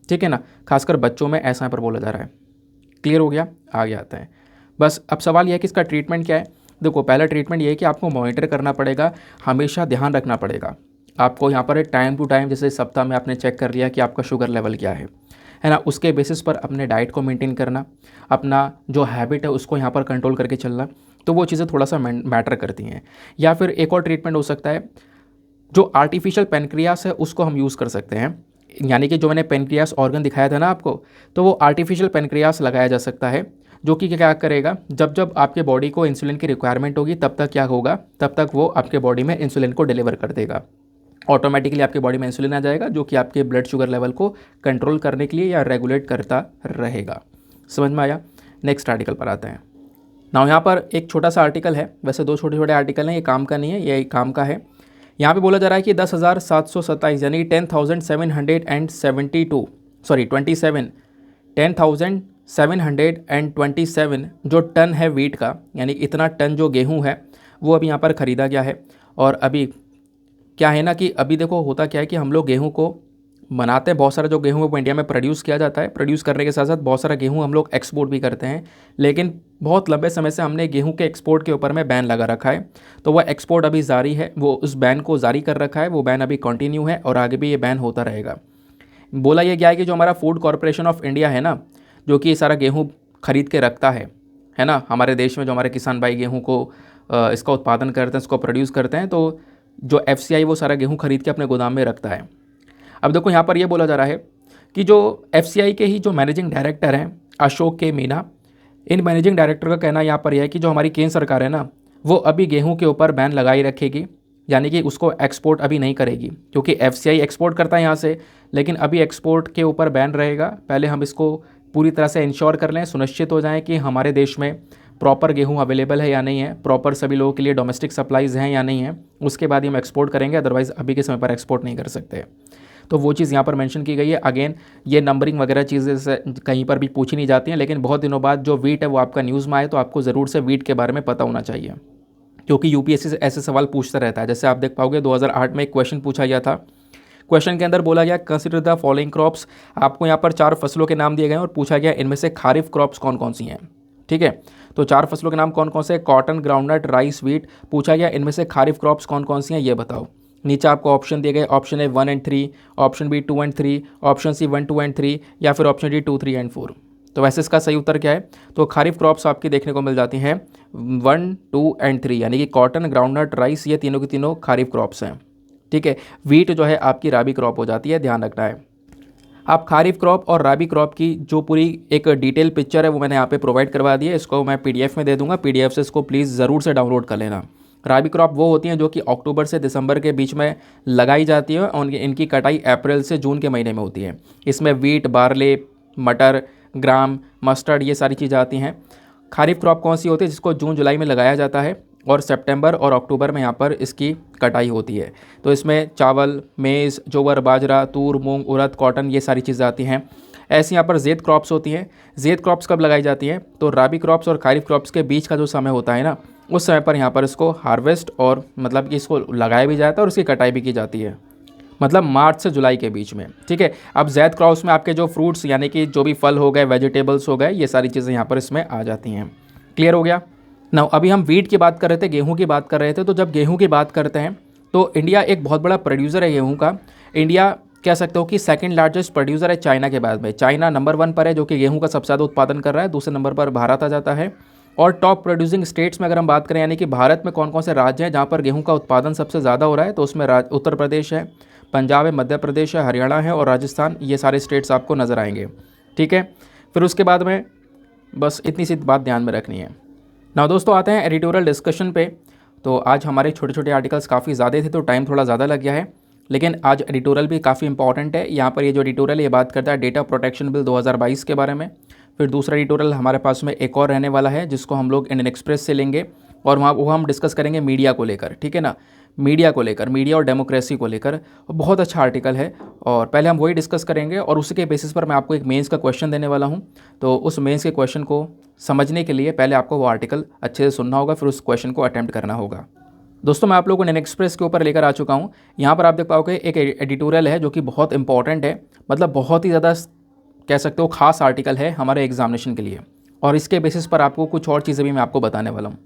ठीक है ना। खासकर बच्चों में ऐसा यहाँ पर बोला जा रहा है। क्लियर हो गया, आगे आते हैं। बस अब सवाल यह है कि इसका ट्रीटमेंट क्या है। देखो, पहला ट्रीटमेंट ये है कि आपको मॉनिटर करना पड़ेगा, हमेशा ध्यान रखना पड़ेगा आपको। यहाँ पर टाइम टू टाइम, जैसे सप्ताह में आपने चेक कर लिया कि आपका शुगर लेवल क्या है ना, उसके बेसिस पर अपने डाइट को मेंटेन करना, अपना जो हैबिट है उसको यहाँ पर कंट्रोल करके चलना, तो वो चीज़ें थोड़ा सा मैटर करती हैं। या फिर एक और ट्रीटमेंट हो सकता है, जो आर्टिफिशियल पेनक्रियास है उसको हम यूज़ कर सकते हैं। यानी कि जो मैंने पेनक्रियास ऑर्गन दिखाया था ना आपको, तो वो आर्टिफिशियल पेनक्रियास लगाया जा सकता है, जो कि क्या करेगा, जब जब आपके बॉडी को इंसुलिन की रिक्वायरमेंट होगी तब तक क्या होगा, तब तक वो आपके बॉडी में इंसुलिन को डिलीवर कर देगा। ऑटोमेटिकली आपके बॉडी में इंसुलिन आ जाएगा, जो कि आपके ब्लड शुगर लेवल को कंट्रोल करने के लिए या रेगुलेट करता रहेगा। समझ में आया। नेक्स्ट आर्टिकल पर आते हैं। ना यहाँ पर एक छोटा सा आर्टिकल है, वैसे 2 छोटे छोटे आर्टिकल हैं, ये काम का नहीं है, ये काम का है। यहाँ पे बोला जा रहा है कि 10,727 यानी 10,727 जो टन है वीट का, यानी इतना टन जो गेहूं है वो अभी यहाँ पर ख़रीदा गया है। और अभी क्या है ना कि अभी देखो होता क्या है कि हम लोग गेहूं को बनाते हैं, बहुत सारा जो गेहूं है वो इंडिया में प्रोड्यूस किया जाता है। प्रोड्यूस करने के साथ साथ बहुत सारा गेहूं हम लोग एक्सपोर्ट भी करते हैं, लेकिन बहुत लंबे समय से हमने गेहूं के एक्सपोर्ट के ऊपर में बैन लगा रखा है। तो वह एक्सपोर्ट अभी जारी है, वो उस बैन को जारी कर रखा है, वो बैन अभी कंटिन्यू है और आगे भी ये बैन होता रहेगा। बोला यह गया है कि जो हमारा फूड कॉरपोरेशन ऑफ इंडिया है ना, जो कि ये सारा गेहूँ खरीद के रखता है ना, हमारे देश में जो हमारे किसान भाई गेहूँ को इसका उत्पादन करते हैं, इसको प्रोड्यूस करते हैं, तो जो FCI वो सारा गेहूँ खरीद के अपने गोदाम में रखता है। अब देखो, यहाँ पर यह बोला जा रहा है कि जो FCI के ही जो मैनेजिंग डायरेक्टर हैं अशोक के मीना, इन मैनेजिंग डायरेक्टर का कहना यहाँ पर यह है कि जो हमारी केंद्र सरकार है ना, वो अभी गेहूं के ऊपर बैन लगाई रखेगी, यानी कि उसको एक्सपोर्ट अभी नहीं करेगी, क्योंकि FCI एक्सपोर्ट करता है यहाँ से, लेकिन अभी एक्सपोर्ट के ऊपर बैन रहेगा। पहले हम इसको पूरी तरह से इंश्योर कर लें, सुनिश्चित हो जाएं कि हमारे देश में प्रॉपर गेहूं अवेलेबल है या नहीं है, प्रॉपर सभी लोगों के लिए डोमेस्टिक सप्लाईज़ हैं या नहीं है, उसके बाद ही हम एक्सपोर्ट करेंगे, अदरवाइज़ अभी के समय पर एक्सपोर्ट नहीं कर सकते। तो वो चीज़ यहाँ पर मेंशन की गई है। अगेन, ये नंबरिंग वगैरह चीज़ें से कहीं पर भी पूछी नहीं जाती हैं, लेकिन बहुत दिनों बाद जो वीट है वो आपका न्यूज़ में आए तो आपको ज़रूर से वीट के बारे में पता होना चाहिए, क्योंकि UPSC से ऐसे सवाल पूछता रहता है। जैसे आप देख पाओगे 2008 में एक क्वेश्चन पूछा गया था। क्वेश्चन के अंदर बोला गया कंसीडर द फॉलोइंग क्रॉप्स, आपको यहाँ पर 4 फसलों के नाम दिए गए और पूछा गया इनमें से खारिफ क्रॉप्स कौन कौन सी हैं। ठीक है, तो 4 फसलों के नाम कौन कौन से, कॉटन, ग्राउंडनट, राइस, वीट। पूछा गया इनमें से खारिफ क्रॉप्स कौन कौन सी हैं ये बताओ। नीचे आपको ऑप्शन दिए गए, option A 1 and 3, option B 2 and 3, option C 1 2 and 3, या फिर ऑप्शन D 2 3 and 4। तो वैसे इसका सही उत्तर क्या है, तो खारिफ क्रॉप्स आपकी देखने को मिल जाती हैं 1 2 and 3, यानी कि कॉटन, ग्राउंडनट, राइस, ये तीनों की तीनों खारिफ क्रॉप्स हैं। ठीक है, वीट जो है आपकी राबी क्रॉप हो जाती है, ध्यान रखना है। आप खारिफ क्रॉप और राबी क्रॉप की जो पूरी एक डिटेल पिक्चर है वो मैंने यहाँ पे प्रोवाइड करवा दी है, इसको मैं PDF में दे दूंगा, PDF से इसको प्लीज़ ज़रूर से डाउनलोड कर लेना। राबी क्रॉप वो होती हैं जो कि अक्टूबर से दिसंबर के बीच में लगाई जाती है और इनकी कटाई अप्रैल से जून के महीने में होती है। इसमें वीट, बार्ले, मटर, ग्राम, मस्टर्ड, ये सारी चीज़ें आती हैं। खारिफ क्रॉप कौन सी होती है, जिसको जून जुलाई में लगाया जाता है और सितंबर और अक्टूबर में यहाँ पर इसकी कटाई होती है। तो इसमें चावल, मेज़, जोवर, बाजरा, तूर, मूंग, उड़द, कॉटन, ये सारी चीज़ें आती हैं। ऐसी यहाँ पर ज़ैद क्रॉप्स होती हैं। ज़ैद क्रॉप्स कब लगाई जाती हैं, तो राबी क्रॉप्स और खारिफ क्रॉप्स के बीच का जो समय होता है ना, उस समय पर यहाँ पर इसको हार्वेस्ट और मतलब कि इसको लगाया भी जाता है और इसकी कटाई भी की जाती है, मतलब मार्च से जुलाई के बीच में। ठीक है, अब ज़ैद क्रॉप्स में आपके जो फ्रूट्स यानी कि जो भी फल हो गए, वेजिटेबल्स हो गए, ये सारी चीज़ें यहाँ पर इसमें आ जाती हैं। क्लियर हो गया ना। अभी हम वीट की बात कर रहे थे, गेहूँ की बात कर रहे थे। तो जब गेहूँ की बात करते हैं तो इंडिया एक बहुत बड़ा प्रोड्यूसर है गेहूँ का। इंडिया कह सकते हो कि सेकंड लार्जेस्ट प्रोड्यूसर है चाइना के बाद में। चाइना नंबर 1 पर है जो कि गेहूं का सबसे ज़्यादा उत्पादन कर रहा है, दूसरे नंबर पर भारत आ जाता है। और टॉप प्रोड्यूसिंग स्टेट्स में अगर हम बात करें, यानी कि भारत में कौन कौन से राज्य हैं जहाँ पर गेहूं का उत्पादन सबसे ज़्यादा हो रहा है, तो उसमें उत्तर प्रदेश है, पंजाब है, मध्य प्रदेश है, हरियाणा है और राजस्थान, ये सारे स्टेट्स आपको नज़र आएंगे। ठीक है, फिर उसके बाद में बस इतनी सी बात ध्यान में रखनी है। ना दोस्तों आते हैं एडिटोरियल डिस्कशन पे। तो आज हमारे छोटे छोटे आर्टिकल्स काफ़ी ज़्यादा थे तो टाइम थोड़ा ज़्यादा लग गया है, लेकिन आज एडिटोरियल भी काफ़ी इंपॉर्टेंट है। यहाँ पर ये जो एडिटोरियल ये बात करता है डेटा प्रोटेक्शन बिल 2022 के बारे में। फिर दूसरा एडिटोरियल हमारे पास में एक और रहने वाला है जिसको हम लोग इंडियन एक्सप्रेस से लेंगे और वहाँ वो हम डिस्कस करेंगे मीडिया को लेकर। ठीक है ना, मीडिया को लेकर, मीडिया और डेमोक्रेसी को लेकर बहुत अच्छा आर्टिकल है और पहले हम वही डिस्कस करेंगे और उसी के बेसिस पर मैं आपको एक मेंस का क्वेश्चन देने वाला हूँ। तो उस मेंस के क्वेश्चन को समझने के लिए पहले आपको वो आर्टिकल अच्छे से सुनना होगा, फिर उस क्वेश्चन को अटैम्प्ट करना होगा। दोस्तों मैं आप लोगों को इंडियन एक्सप्रेस के ऊपर लेकर आ चुका हूँ। यहाँ पर आप देख पाओगे एक एडिटोरियल है जो कि बहुत इंपॉर्टेंट है, मतलब बहुत ही ज़्यादा कह सकते हो खास आर्टिकल है हमारे एग्जामिनेशन के लिए, और इसके बेसिस पर आपको कुछ और चीज़ें भी मैं आपको बताने वाला हूँ।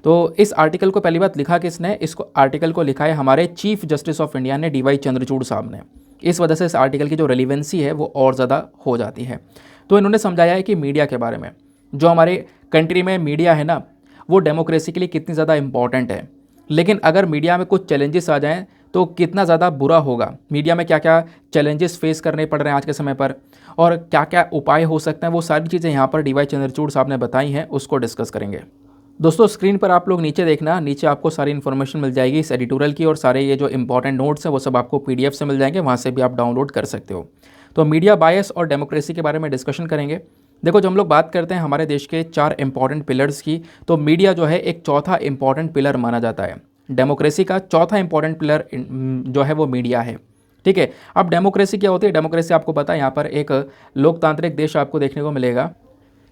तो इस आर्टिकल को पहली बात लिखा किसने, इसको आर्टिकल को लिखा है हमारे चीफ जस्टिस ऑफ इंडिया ने, DY चंद्रचूड़ साहब ने। इस वजह से इस आर्टिकल की जो रेलिवेंसी है वो और ज़्यादा हो जाती है। तो इन्होंने समझाया है कि मीडिया के बारे में, जो हमारे कंट्री में मीडिया है ना, वो डेमोक्रेसी के लिए कितनी ज़्यादा इंपॉर्टेंट है, लेकिन अगर मीडिया में कुछ चैलेंजेस आ जाएं तो कितना ज़्यादा बुरा होगा। मीडिया में क्या क्या चैलेंजेस फेस करने पड़ रहे हैं आज के समय पर और क्या क्या उपाय हो सकते हैं, वो सारी चीज़ें यहाँ पर DY चंद्रचूड़ साहब ने बताई हैं, उसको डिस्कस करेंगे। दोस्तों स्क्रीन पर आप लोग नीचे देखना, नीचे आपको सारी इन्फॉर्मेशन मिल जाएगी इस एडिटोरियल की और सारे ये जो इंपॉर्टेंट नोट्स हैं वो सब आपको PDF से मिल जाएंगे, वहाँ से भी आप डाउनलोड कर सकते हो। तो मीडिया बायस और डेमोक्रेसी के बारे में डिस्कशन करेंगे। देखो जब हम लोग बात करते हैं हमारे देश के 4 इंपॉर्टेंट पिलर्स की, तो मीडिया जो है एक चौथा इंपॉर्टेंट पिलर माना जाता है। डेमोक्रेसी का चौथा इंपॉर्टेंट पिलर जो है वो मीडिया है। ठीक है, अब डेमोक्रेसी क्या होती है, डेमोक्रेसी आपको पता है यहाँ पर एक लोकतांत्रिक देश आपको देखने को मिलेगा,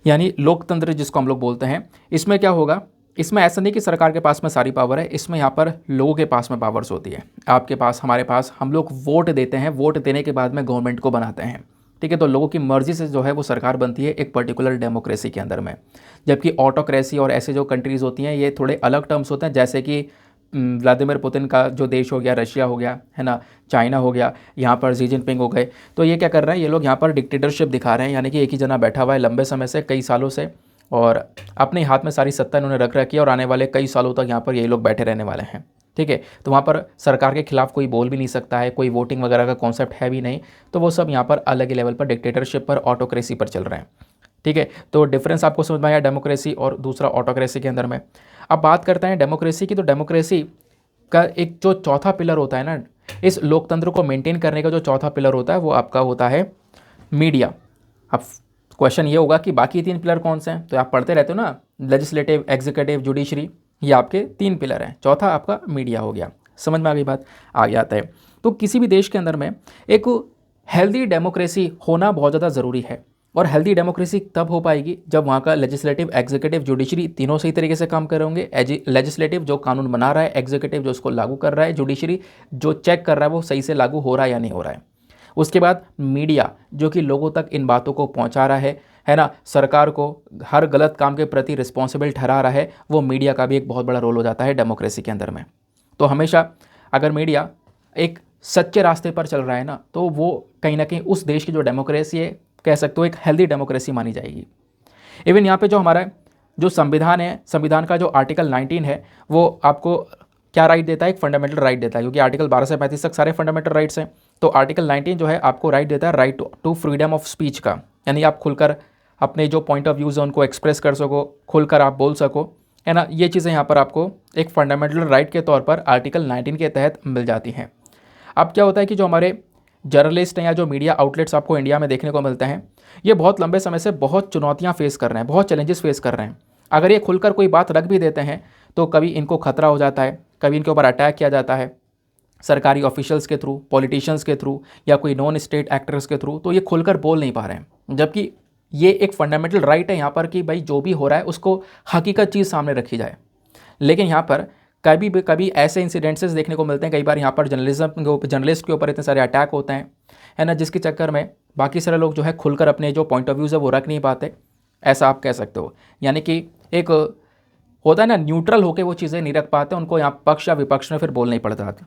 यानी लोकतंत्र जिसको हम लोग बोलते हैं। इसमें क्या होगा, इसमें ऐसा नहीं कि सरकार के पास में सारी पावर है, इसमें यहाँ पर लोगों के पास में पावर्स होती है। आपके पास, हमारे पास, हम लोग वोट देते हैं, वोट देने के बाद में गवर्नमेंट को बनाते हैं। ठीक है, तो लोगों की मर्जी से जो है वो सरकार बनती है एक पर्टिकुलर डेमोक्रेसी के अंदर में। जबकि ऑटोक्रेसी और ऐसे जो कंट्रीज़ होती हैं ये थोड़े अलग टर्म्स होते हैं, जैसे कि व्लादिमीर पुतिन का जो देश हो गया, रशिया हो गया है ना, चाइना हो गया, यहाँ पर शी जिनपिंग हो गए। तो ये क्या कर रहे हैं, ये लोग यहाँ पर डिक्टेटरशिप दिखा रहे हैं, यानी कि एक ही जना बैठा हुआ है लंबे समय से, कई सालों से, और अपने हाथ में सारी सत्ता इन्होंने रख रखी है और आने वाले कई सालों तक यहाँ पर ये लोग बैठे रहने वाले हैं। ठीक है, तो वहाँ पर सरकार के खिलाफ कोई बोल भी नहीं सकता है, कोई वोटिंग वगैरह का कॉन्सेप्ट है भी नहीं, तो वो सब यहाँ पर अलग ही लेवल पर डिक्टेटरशिप पर, ऑटोक्रेसी पर चल रहे हैं। ठीक है, तो डिफरेंस आपको समझ में आया डेमोक्रेसी और दूसरा ऑटोक्रेसी के अंदर में। अब बात करते हैं डेमोक्रेसी की, तो डेमोक्रेसी का एक जो चौथा पिलर होता है ना, इस लोकतंत्र को मेंटेन करने का जो चौथा पिलर होता है वो आपका होता है मीडिया। अब क्वेश्चन ये होगा कि बाकी 3 पिलर कौन से हैं, तो आप पढ़ते रहते हो ना, लेजिस्लेटिव, एग्जीक्यूटिव, जुडिशरी, ये आपके 3 पिलर हैं, चौथा आपका मीडिया हो गया। समझ में आ गई बात, आगे आता है। तो किसी भी देश के अंदर में एक हेल्दी डेमोक्रेसी होना बहुत ज़्यादा ज़रूरी है, और हेल्दी डेमोक्रेसी तब हो पाएगी जब वहाँ का लेजिस्लेटिव, एग्जीक्यूटिव, जुडिशरी तीनों सही तरीके से काम कर रहे होंगे। लेजिस्लेटिव जो कानून बना रहा है, एग्जीक्यूटिव जो उसको लागू कर रहा है, जुडिशरी जो चेक कर रहा है वो सही से लागू हो रहा है या नहीं हो रहा है। उसके बाद मीडिया जो कि लोगों तक इन बातों को पहुंचा रहा है ना, सरकार को हर गलत काम के प्रति रिस्पॉन्सिबल ठहरा रहा है, वो मीडिया का भी एक बहुत बड़ा रोल हो जाता है डेमोक्रेसी के अंदर में। तो हमेशा अगर मीडिया एक सच्चे रास्ते पर चल रहा है ना, तो वो कहीं ना कहीं उस देश की जो डेमोक्रेसी है, कह सकते हो एक हेल्दी डेमोक्रेसी मानी जाएगी। इवन यहाँ पे जो हमारा जो संविधान है, संविधान का जो आर्टिकल 19 है वो आपको क्या राइट देता है, एक फंडामेंटल राइट देता है, क्योंकि आर्टिकल 12 से 35 तक सारे फंडामेंटल राइट्स हैं। तो आर्टिकल 19 जो है आपको राइट देता है right to freedom of speech का, यानी आप खुलकर अपने जो पॉइंट ऑफ व्यूज़ है उनको एक्सप्रेस कर सको, खुलकर आप बोल सको, है ना। ये चीज़ें यहाँ पर आपको एक फंडामेंटल राइट के तौर पर आर्टिकल 19 के तहत मिल जाती हैं। अब क्या होता है कि जो हमारे जर्नलिस्ट हैं या जो मीडिया आउटलेट्स आपको इंडिया में देखने को मिलते हैं, ये बहुत लंबे समय से बहुत चुनौतियाँ फेस कर रहे हैं, बहुत चैलेंजेस फेस कर रहे हैं। अगर ये खुलकर कोई बात रख भी देते हैं तो कभी इनको खतरा हो जाता है, कभी इनके ऊपर अटैक किया जाता है सरकारी ऑफिशियल्स के थ्रू, पॉलिटिशियंस के थ्रू या कोई नॉन स्टेट एक्टर्स के थ्रू, तो ये खुलकर बोल नहीं पा रहे हैं। जबकि ये एक फंडामेंटल राइट है यहाँ पर कि भाई जो भी हो रहा है उसको हकीकत चीज़ सामने रखी जाए। लेकिन यहाँ पर कभी ऐसे इंसिडेंसेस देखने को मिलते हैं, कई बार यहाँ पर जर्नलिस्ट के ऊपर इतने सारे अटैक होते हैं, है ना, जिसके चक्कर में बाकी सारे लोग जो है खुलकर अपने जो पॉइंट ऑफ व्यूज़ है वो रख नहीं पाते, ऐसा आप कह सकते हो। यानी कि एक होता है ना, न्यूट्रल होकर वो चीज़ें नहीं रख पाते, उनको यहाँ पक्ष या विपक्ष में फिर बोलना ही पड़ता था।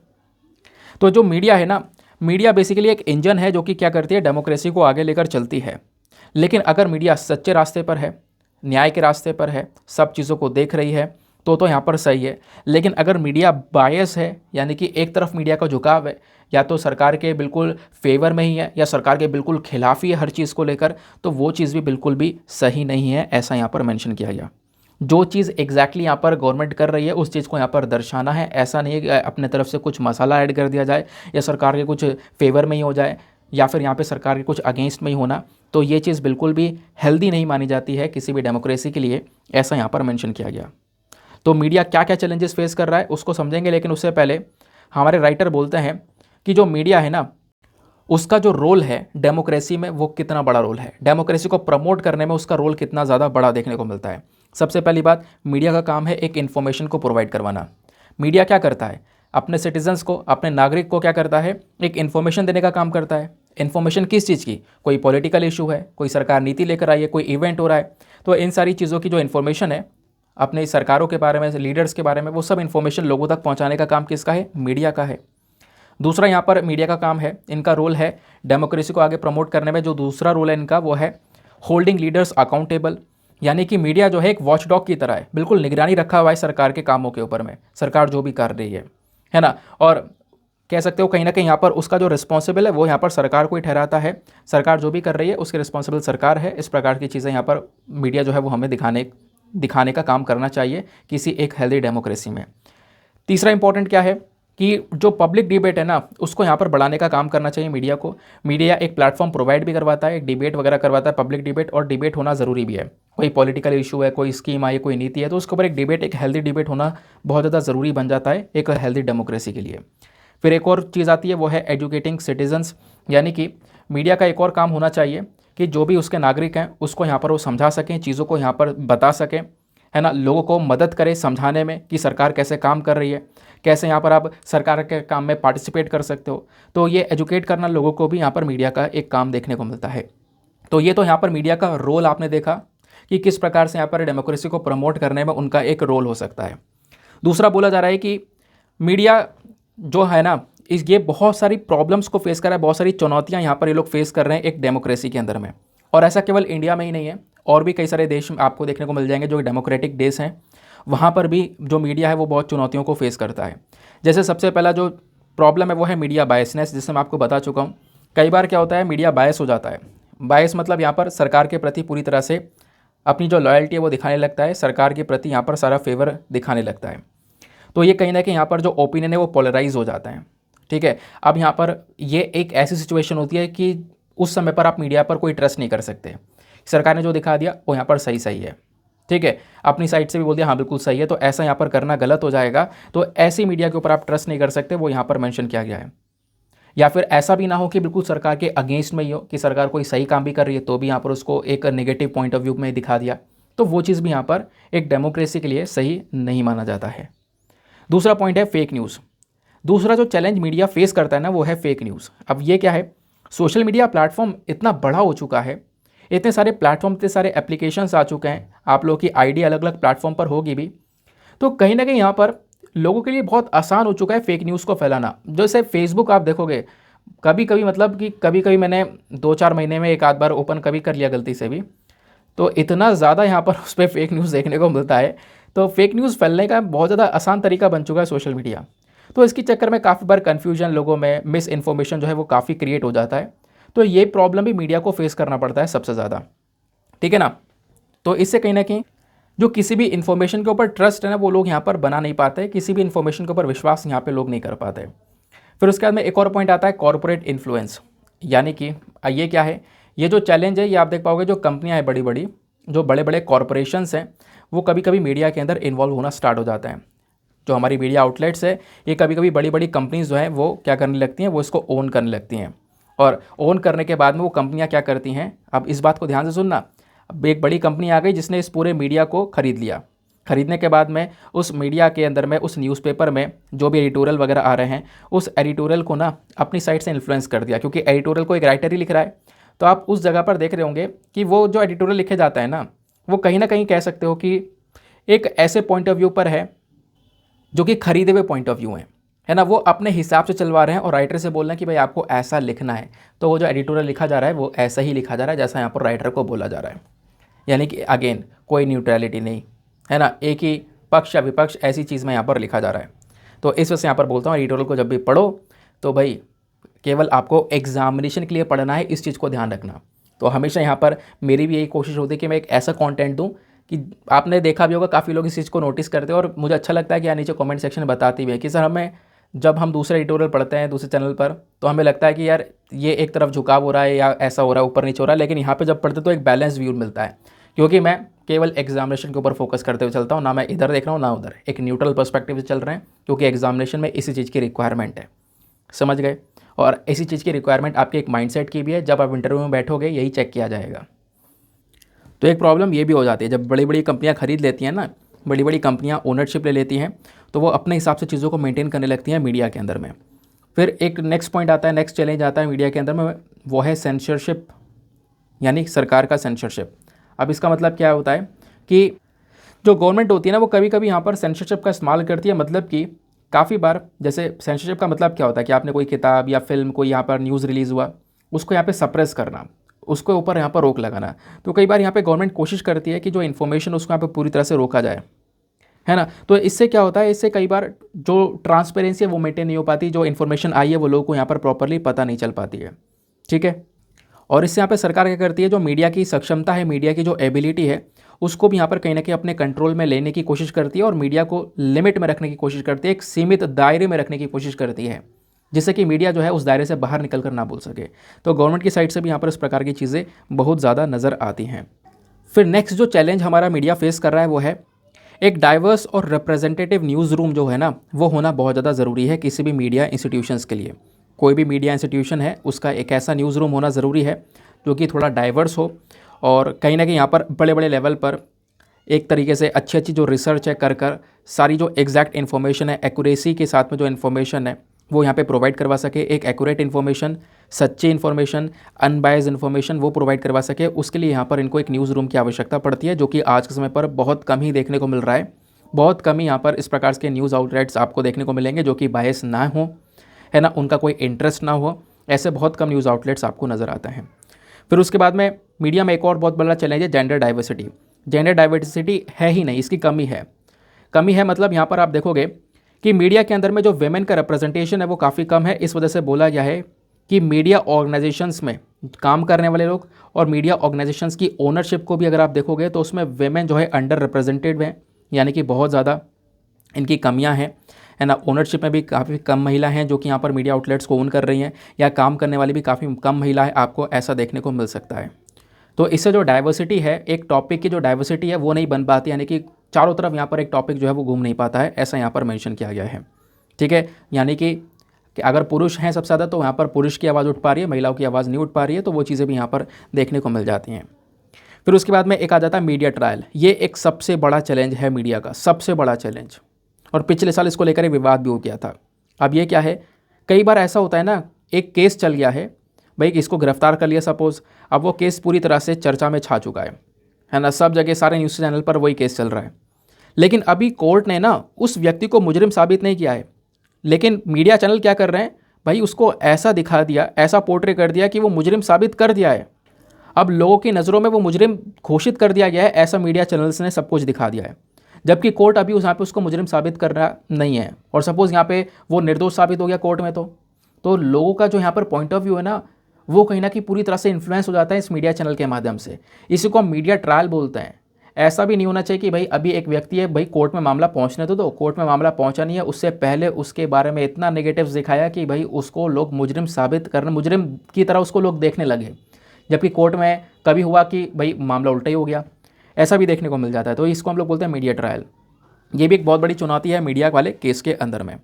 तो जो मीडिया है ना, मीडिया बेसिकली एक इंजन है जो कि क्या करती है, डेमोक्रेसी को आगे लेकर चलती है। लेकिन अगर मीडिया सच्चे रास्ते पर है, न्याय के रास्ते पर है, सब चीज़ों को देख रही है, तो यहाँ पर सही है। लेकिन अगर मीडिया बायस है, यानी कि एक तरफ मीडिया का झुकाव है, या तो सरकार के बिल्कुल फेवर में ही है या सरकार के बिल्कुल खिलाफ ही है हर चीज़ को लेकर, तो वो चीज़ भी बिल्कुल भी सही नहीं है, ऐसा यहाँ पर मेंशन किया गया। जो चीज़ एग्जैक्टली यहाँ पर गवर्नमेंट कर रही है उस चीज़ को यहाँ पर दर्शाना है, ऐसा नहीं है कि अपने तरफ से कुछ मसाला ऐड कर दिया जाए या सरकार के कुछ फेवर में ही हो जाए या फिर यहाँ पे सरकार के कुछ अगेंस्ट में ही होना। तो ये चीज़ बिल्कुल भी हेल्दी नहीं मानी जाती है किसी भी डेमोक्रेसी के लिए, ऐसा यहाँ पर मेंशन किया गया। तो मीडिया क्या क्या चैलेंजेस फेस कर रहा है उसको समझेंगे, लेकिन उससे पहले हमारे राइटर बोलते हैं कि जो मीडिया है ना, उसका जो रोल है डेमोक्रेसी में वो कितना बड़ा रोल है, डेमोक्रेसी को प्रमोट करने में उसका रोल कितना ज़्यादा बड़ा देखने को मिलता है। सबसे पहली बात, मीडिया का काम है एक इन्फॉर्मेशन को प्रोवाइड करवाना। मीडिया क्या करता है, अपने सिटीजन्स को, अपने नागरिक को क्या करता है, एक इन्फॉर्मेशन देने का काम करता है। इन्फॉर्मेशन किस चीज़ की, कोई पॉलिटिकल इशू है, कोई सरकार नीति लेकर आई है, कोई इवेंट हो रहा है, तो इन सारी चीज़ों की जो इन्फॉर्मेशन है अपने सरकारों के बारे में, लीडर्स के बारे में, वो सब इन्फॉर्मेशन लोगों तक पहुँचाने का काम किसका है, मीडिया का है। दूसरा यहाँ पर मीडिया का काम है, इनका रोल है डेमोक्रेसी को आगे प्रमोट करने में। जो दूसरा रोल है इनका वो है होल्डिंग लीडर्स अकाउंटेबल, यानी कि मीडिया जो है एक वॉचडॉग की तरह है, बिल्कुल निगरानी रखा हुआ है सरकार के कामों के ऊपर में, सरकार जो भी कर रही है ना। और कह सकते हो कहीं ना कहीं यहाँ पर उसका जो रिस्पॉन्सिबल है वो यहाँ पर सरकार को ही ठहराता है, सरकार जो भी कर रही है उसके रिस्पॉन्सिबल सरकार है। इस प्रकार की चीज़ें यहाँ पर मीडिया जो है वो हमें दिखाने का काम करना चाहिए किसी एक हेल्दी डेमोक्रेसी में। तीसरा इंपॉर्टेंट क्या है कि जो पब्लिक डिबेट है ना उसको यहाँ पर बढ़ाने का काम करना चाहिए मीडिया को। मीडिया एक प्लेटफॉर्म प्रोवाइड भी करवाता है, एक डिबेट वगैरह करवाता है, पब्लिक डिबेट, और डिबेट होना ज़रूरी भी है। कोई पॉलिटिकल इशू है, कोई स्कीम आई है, कोई नीति है, तो उसके ऊपर एक डिबेट, एक हेल्दी डिबेट होना बहुत ज़्यादा ज़रूरी बन जाता है एक हेल्दी डेमोक्रेसी के लिए। फिर एक और चीज़ आती है वो है एजुकेटिंग सिटीजन्स, यानी कि मीडिया का एक और काम होना चाहिए कि जो भी उसके नागरिक हैं उसको यहाँ पर वो समझा सकें, चीज़ों को यहाँ पर बता सकें, है ना, लोगों को मदद करें समझाने में कि सरकार कैसे काम कर रही है, कैसे यहाँ पर आप सरकार के काम में पार्टिसिपेट कर सकते हो। तो ये एजुकेट करना लोगों को भी यहाँ पर मीडिया का एक काम देखने को मिलता है। तो ये तो यहाँ पर मीडिया का रोल आपने देखा कि किस प्रकार से यहाँ पर डेमोक्रेसी को प्रमोट करने में उनका एक रोल हो सकता है। दूसरा बोला जा रहा है कि मीडिया जो है ना ये बहुत सारी प्रॉब्लम्स को फेस कर रहा है, बहुत सारी चुनौतियाँ यहाँ पर ये लोग फेस कर रहे हैं एक डेमोक्रेसी के अंदर में। और ऐसा केवल इंडिया में ही नहीं है, और भी कई सारे देश आपको देखने को मिल जाएंगे जो डेमोक्रेटिक देश हैं, वहाँ पर भी जो मीडिया है वो बहुत चुनौतियों को फेस करता है। जैसे सबसे पहला जो प्रॉब्लम है वो है मीडिया बायसनेस, जिससे मैं आपको बता चुका हूँ। कई बार क्या होता है, मीडिया बायस हो जाता है। बायस मतलब यहाँ पर सरकार के प्रति पूरी तरह से अपनी जो लॉयल्टी है वो दिखाने लगता है, सरकार के प्रति यहाँ पर सारा फेवर दिखाने लगता है। तो ये कहीं ना कहीं यहाँ पर जो ओपिनियन है वो पोलराइज हो जाता है। ठीक है, अब यहाँ पर ये एक ऐसी सिचुएशन होती है कि उस समय पर आप मीडिया पर कोई ट्रस्ट नहीं कर सकते। सरकार ने जो दिखा दिया वो यहाँ पर सही सही है, ठीक है, अपनी साइड से भी बोल दिया हाँ बिल्कुल सही है, तो ऐसा यहाँ पर करना गलत हो जाएगा। तो ऐसी मीडिया के ऊपर आप ट्रस्ट नहीं कर सकते, वो यहाँ पर मेंशन किया गया है। या फिर ऐसा भी ना हो कि बिल्कुल सरकार के अगेंस्ट में ही हो, कि सरकार कोई सही काम भी कर रही है तो भी यहाँ पर उसको एक नेगेटिव पॉइंट ऑफ व्यू में दिखा दिया, तो वो चीज़ भी यहाँ पर एक डेमोक्रेसी के लिए सही नहीं माना जाता है। दूसरा पॉइंट है फेक न्यूज़। दूसरा जो चैलेंज मीडिया फेस करता है ना वो है फेक न्यूज़। अब ये क्या है, सोशल मीडिया प्लेटफॉर्म इतना बड़ा हो चुका है, इतने सारे प्लेटफॉर्म, इतने सारे एप्लीकेशंस आ चुके हैं, आप लोगों की आईडी अलग अलग प्लेटफॉर्म पर होगी भी, तो कहीं ना कहीं यहाँ पर लोगों के लिए बहुत आसान हो चुका है फेक न्यूज़ को फैलाना। जैसे फेसबुक आप देखोगे, कभी कभी मतलब कि कभी कभी मैंने 2-4 महीने में एक आध बार ओपन कभी कर लिया गलती से भी, तो इतना ज़्यादा यहाँ पर उस पर फेक न्यूज़ देखने को मिलता है। तो फेक न्यूज़ फैलने का बहुत ज़्यादा आसान तरीका बन चुका है सोशल मीडिया। तो इसके चक्कर में काफ़ी बार कन्फ्यूजन लोगों में, मिस इन्फॉर्मेशन जो है वो काफ़ी क्रिएट हो जाता है। तो ये प्रॉब्लम भी मीडिया को फेस करना पड़ता है सबसे ज़्यादा, ठीक है ना। तो इससे कहीं ना कहीं जो किसी भी इन्फॉर्मेशन के ऊपर ट्रस्ट है ना वो लोग यहाँ पर बना नहीं पाते, किसी भी इन्फॉर्मेशन के ऊपर विश्वास यहाँ पे लोग नहीं कर पाते। फिर उसके बाद में एक और पॉइंट आता है कॉर्पोरेट इन्फ्लुएंस, यानी कि ये क्या है, ये जो चैलेंज है ये आप देख पाओगे, जो कंपनियाँ हैं बड़ी बड़ी, जो बड़े बड़े कॉरपोरेशंस हैं, वो कभी कभी मीडिया के अंदर इन्वॉल्व होना स्टार्ट हो जाते हैं। जो हमारी मीडिया आउटलेट्स है ये कभी कभी बड़ी बड़ी कंपनीज जो हैं वो क्या करने लगती हैं, वो इसको ओन करने लगती हैं। और ओन करने के बाद में वो कंपनियां क्या करती हैं, अब इस बात को ध्यान से सुनना, अब एक बड़ी कंपनी आ गई जिसने इस पूरे मीडिया को खरीद लिया। खरीदने के बाद में उस मीडिया के अंदर में, उस न्यूज़पेपर में जो भी एडिटोरियल वगैरह आ रहे हैं, उस एडिटोरियल को ना अपनी साइड से इन्फ्लुएंस कर दिया, क्योंकि एडिटोरियल को एक राइटर ही लिख रहा है। तो आप उस जगह पर देख रहे होंगे कि वो जो एडिटोरियल लिखे जाता है ना, वो कहीं ना कहीं कह सकते हो कि एक ऐसे पॉइंट ऑफ व्यू पर है जो कि खरीदे हुए पॉइंट ऑफ व्यू हैं, है ना, वो अपने हिसाब से चलवा रहे हैं और राइटर से बोल रहे हैं कि भाई आपको ऐसा लिखना है। तो वो जो एडिटोरियल लिखा जा रहा है वो ऐसा ही लिखा जा रहा है जैसा यहाँ पर राइटर को बोला जा रहा है। यानी कि अगेन कोई न्यूट्रलिटी नहीं है ना, एक ही पक्ष या विपक्ष ऐसी चीज़ में यहाँ पर लिखा जा रहा है। तो इस वजह से यहाँ पर बोलता हूँ एडिटोरियल को जब भी पढ़ो तो भाई केवल आपको एग्जामिनेशन के लिए पढ़ना है, इस चीज़ को ध्यान रखना। तो हमेशा यहाँ पर मेरी भी यही कोशिश होती है कि मैं एक ऐसा कंटेंट दूँ कि आपने देखा भी होगा काफ़ी लोग इस चीज़ को नोटिस करते हैं और मुझे अच्छा लगता है कि यहाँ नीचे कमेंट सेक्शन में बताती भी है कि सर हमें जब हम दूसरे एडिटोरियल पढ़ते हैं दूसरे चैनल पर तो हमें लगता है कि यार ये एक तरफ झुकाव हो रहा है या ऐसा हो रहा है ऊपर नीचे हो रहा है, लेकिन यहाँ पे जब पढ़ते तो एक बैलेंस व्यू मिलता है, क्योंकि मैं केवल एग्जामिनेशन के ऊपर फोकस करते हुए चलता हूँ, ना मैं इधर देख रहा हूँ ना उधर, एक न्यूट्रल पर्सपेक्टिव से चल रहे हैं, क्योंकि एग्जामिनेशन में इसी चीज़ की रिक्वायरमेंट है। समझ गए? और इसी चीज़ की रिक्वायरमेंट आपके एक माइंडसेट की भी है, जब आप इंटरव्यू में बैठोगे यही चेक किया जाएगा। तो एक प्रॉब्लम ये भी हो जाती है जब बड़ी बड़ी कंपनियां खरीद लेती हैं ना, बड़ी बड़ी कंपनियां ओनरशिप ले लेती हैं तो वो अपने हिसाब से चीज़ों को मेंटेन करने लगती हैं मीडिया के अंदर में। फिर एक नेक्स्ट पॉइंट आता है, नेक्स्ट चैलेंज आता है मीडिया के अंदर में, वो है सेंसरशिप, यानी सरकार का सेंसरशिप। अब इसका मतलब क्या होता है कि जो गवर्नमेंट होती है ना वो कभी कभी यहाँ पर सेंसरशिप का इस्तेमाल करती है, मतलब कि काफ़ी बार, जैसे सेंसरशिप का मतलब क्या होता है कि आपने कोई किताब या फिल्म, कोई यहाँ पर न्यूज़ रिलीज़ हुआ, उसको यहाँ पे सप्रेस करना, उसके ऊपर यहाँ पर रोक लगाना। तो कई बार यहाँ पे गवर्नमेंट कोशिश करती है कि जो इन्फॉर्मेशन उसको यहाँ पे पूरी तरह से रोका जाए, है ना। तो इससे क्या होता है, इससे कई बार जो ट्रांसपेरेंसी है वो मेंटेन नहीं हो पाती, जो इन्फॉर्मेशन आई है वो लोगों को यहाँ पर प्रॉपरली पता नहीं चल पाती है, ठीक है। और इससे यहाँ पे सरकार क्या करती है, जो मीडिया की सक्षमता है, मीडिया की जो एबिलिटी है, उसको भी यहाँ पर कहीं ना कहीं अपने कंट्रोल में लेने की कोशिश करती है और मीडिया को लिमिट में रखने की कोशिश करती है, एक सीमित दायरे में रखने की कोशिश करती है, जिससे कि मीडिया जो है उस दायरे से बाहर निकल कर ना बोल सके। तो गवर्नमेंट की साइड से भी यहाँ पर इस प्रकार की चीज़ें बहुत ज़्यादा नज़र आती हैं। फिर नेक्स्ट जो चैलेंज हमारा मीडिया फेस कर रहा है वो है एक डाइवर्स और रिप्रेजेंटेटिव न्यूज़ रूम जो है ना, वो होना बहुत ज़्यादा ज़रूरी है किसी भी मीडिया इंस्टीट्यूशंस के लिए। कोई भी मीडिया इंस्टीट्यूशन है उसका एक ऐसा न्यूज़ रूम होना ज़रूरी है जो कि थोड़ा डाइवर्स हो और कहीं ना कहीं यहाँ पर बड़े बड़े लेवल पर एक तरीके से अच्छी अच्छी जो रिसर्च है कर सारी जो एग्जैक्ट इन्फॉर्मेशन है, एक्यूरेसी के साथ में जो इन्फॉर्मेशन है वो यहाँ पे प्रोवाइड करवा सके, एक एक्यूरेट इन्फॉर्मेशन, सच्ची इन्फॉर्मेशन, अनबायस्ड इन्फॉर्मेशन वो प्रोवाइड करवा सके। उसके लिए यहाँ पर इनको एक न्यूज़ रूम की आवश्यकता पड़ती है, जो कि आज के समय पर बहुत कम ही देखने को मिल रहा है। बहुत कम ही यहाँ पर इस प्रकार के न्यूज़ आउटलेट्स आपको देखने को मिलेंगे जो कि बायस ना हो, है ना, उनका कोई इंटरेस्ट ना हो, ऐसे बहुत कम न्यूज़ आउटलेट्स आपको नज़र आते हैं। फिर उसके बाद में मीडिया में एक और बहुत बड़ा चैलेंज है जेंडर डाइवर्सिटी। जेंडर डाइवर्सिटी है ही नहीं, इसकी कमी है। कमी है मतलब यहाँ पर आप देखोगे कि मीडिया के अंदर में जो वेमेन का रिप्रेजेंटेशन है वो काफ़ी कम है। इस वजह से बोला गया है कि मीडिया ऑर्गेनाइजेशंस में काम करने वाले लोग और मीडिया ऑर्गेनाइजेशंस की ओनरशिप को भी अगर आप देखोगे तो उसमें वेमेन जो है अंडर रिप्रेजेंटेड हैं, यानी कि बहुत ज़्यादा इनकी कमियां हैं, है ना। ओनरशिप में भी काफ़ी कम महिला हैं जो कि यहाँ पर मीडिया आउटलेट्स को ओन कर रही हैं, या काम करने वाली भी काफ़ी कम महिला है, आपको ऐसा देखने को मिल सकता है। तो इससे जो डाइवर्सिटी है, एक टॉपिक की जो डाइवर्सिटी है वो नहीं बन पाती, यानी कि चारों तरफ यहाँ पर एक टॉपिक जो है वो घूम नहीं पाता है, ऐसा यहाँ पर मेंशन किया गया है, ठीक है। यानी कि अगर पुरुष हैं सबसे ज़्यादा तो यहाँ पर पुरुष की आवाज़ उठ पा रही है, महिलाओं की आवाज़ नहीं उठ पा रही है, तो वो चीज़ें भी यहाँ पर देखने को मिल जाती हैं। फिर उसके बाद में एक आ जाता है मीडिया ट्रायल। ये एक सबसे बड़ा चैलेंज है मीडिया का, सबसे बड़ा चैलेंज, और पिछले साल इसको लेकर एक विवाद भी हो गया था। अब ये क्या है, कई बार ऐसा होता है ना, एक केस चल गया है भाई, इसको गिरफ्तार कर लिया सपोज़, अब वो केस पूरी तरह से चर्चा में छा चुका है ना, सब जगह सारे न्यूज़ चैनल पर वही केस चल रहा है, लेकिन अभी कोर्ट ने ना उस व्यक्ति को मुजरिम साबित नहीं किया है, लेकिन मीडिया चैनल क्या कर रहे हैं भाई, उसको ऐसा दिखा दिया, ऐसा पोर्ट्रे कर दिया कि वो मुजरिम साबित कर दिया है। अब लोगों की नज़रों में वो मुजरिम घोषित कर दिया गया है, ऐसा मीडिया चैनल्स ने सब कुछ दिखा दिया है, जबकि कोर्ट अभी यहाँ पे उसको मुजरिम साबित कर रहा नहीं है, और सपोज़ यहाँ पे वो निर्दोष साबित हो गया कोर्ट में, तो लोगों का जो यहाँ पर पॉइंट ऑफ व्यू है ना, वो कहीं ना कहीं पूरी तरह से इन्फ्लुएंस हो जाता है इस मीडिया चैनल के माध्यम से। इसी को हम मीडिया ट्रायल बोलते हैं। ऐसा भी नहीं होना चाहिए कि भाई अभी एक व्यक्ति है, भाई कोर्ट में मामला पहुंचने तो दो, कोर्ट में मामला पहुंचा नहीं है, उससे पहले उसके बारे में इतना नेगेटिव्स दिखाया कि भाई उसको लोग मुजरिम साबित करने, मुजरिम की तरह उसको लोग देखने लगे, जबकि कोर्ट में कभी हुआ कि भाई मामला उल्टा ही हो गया, ऐसा भी देखने को मिल जाता है। तो इसको हम लोग बोलते हैं मीडिया ट्रायल। ये भी एक बहुत बड़ी चुनौती है मीडिया वाले केस के अंदर में।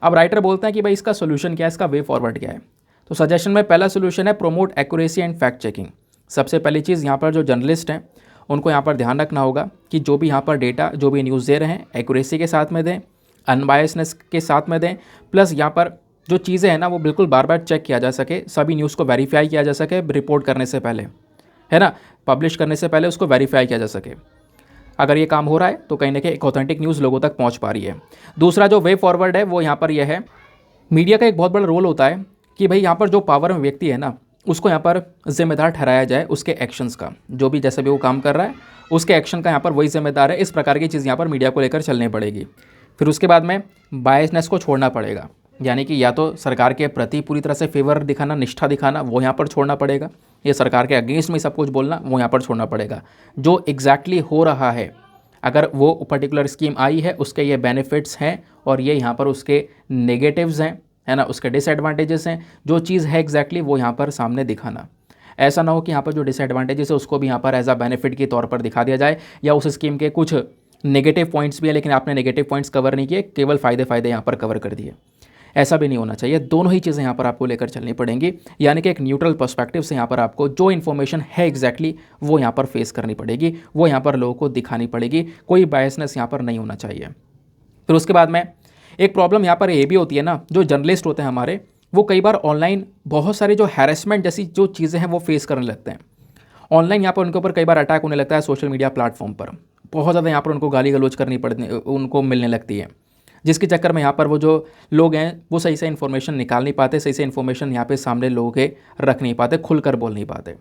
अब राइटर बोलते हैं कि भाई इसका सोल्यूशन क्या है, इसका वे फॉरवर्ड क्या है। तो सजेशन में पहला सोल्यूशन है promote accuracy and fact checking. सबसे पहली चीज़ यहाँ पर जो जर्नलिस्ट हैं उनको यहाँ पर ध्यान रखना होगा कि जो भी यहाँ पर डेटा, जो भी न्यूज़ दे रहे हैं, एक्यूरेसी के साथ में दें, अनबायसनेस के साथ में दें, प्लस यहाँ पर जो चीज़ें हैं ना वो बिल्कुल बार बार चेक किया जा सके, सभी न्यूज़ को वेरीफाई किया जा सके रिपोर्ट करने से पहले, है ना, पब्लिश करने से पहले उसको वेरीफाई किया जा सके। अगर ये काम हो रहा है तो कहीं ना कहीं एक ऑथेंटिक न्यूज़ लोगों तक पहुँच पा रही है। दूसरा जो वे फॉरवर्ड है वो यहाँ पर यह है, मीडिया का एक बहुत बड़ा रोल होता है कि भाई यहाँ पर जो पावर में व्यक्ति है ना उसको यहाँ पर जिम्मेदार ठहराया जाए उसके एक्शंस का, जो भी जैसे भी वो काम कर रहा है उसके एक्शन का यहाँ पर वही जिम्मेदार है। इस प्रकार की चीज़ यहाँ पर मीडिया को लेकर चलनी पड़ेगी। फिर उसके बाद में बायसनेस को छोड़ना पड़ेगा, यानी कि या तो सरकार के प्रति पूरी तरह से फेवर दिखाना, निष्ठा दिखाना, वो यहाँ पर छोड़ना पड़ेगा, या सरकार के अगेंस्ट में सब कुछ बोलना, वो यहाँ पर छोड़ना पड़ेगा। जो एग्जैक्टली हो रहा है, अगर वो पर्टिकुलर स्कीम आई है, उसके ये बेनिफिट्स हैं और ये यहाँ पर उसके नेगेटिव्स हैं, है ना, उसके डिसएडवांटेजेस हैं, जो चीज़ है एग्जैक्टली वो यहाँ पर सामने दिखाना। ऐसा ना हो कि यहाँ पर जो डिसएडवांटेजेस है उसको भी यहाँ पर एज अ बेनिफिट के तौर पर दिखा दिया जाए, या उस स्कीम के कुछ नेगेटिव पॉइंट्स भी है लेकिन आपने नेगेटिव पॉइंट्स कवर नहीं किए, केवल फ़ायदे यहाँ पर कवर कर दिए। ऐसा भी नहीं होना चाहिए। दोनों ही चीज़ें यहाँ पर आपको लेकर चलनी पड़ेंगी, यानी कि एक न्यूट्रल पर्सपेक्टिव से यहाँ पर आपको जो इन्फॉर्मेशन है एग्जैक्टली वो यहाँ पर फेस करनी पड़ेगी, वो यहाँ पर लोगों को दिखानी पड़ेगी। कोई बायसनेस यहाँ पर नहीं होना चाहिए। फिर उसके बाद में एक प्रॉब्लम यहाँ पर ये भी होती है ना, जो जर्नलिस्ट होते हैं हमारे, वो कई बार ऑनलाइन बहुत सारे जो हैरेसमेंट जैसी जो चीज़ें हैं वो फेस करने लगते हैं। ऑनलाइन यहाँ पर उनके ऊपर कई बार अटैक होने लगता है, सोशल मीडिया प्लेटफॉर्म पर बहुत ज़्यादा यहाँ पर उनको गाली गलौज करनी पड़ती, उनको मिलने लगती है, जिसके चक्कर में यहाँ पर वो जो लोग हैं वो सही से इन्फॉर्मेशन निकाल नहीं पाते, सही से इन्फॉर्मेशन यहाँ पे सामने लोगों के रख नहीं पाते, खुलकर बोल नहीं पाते।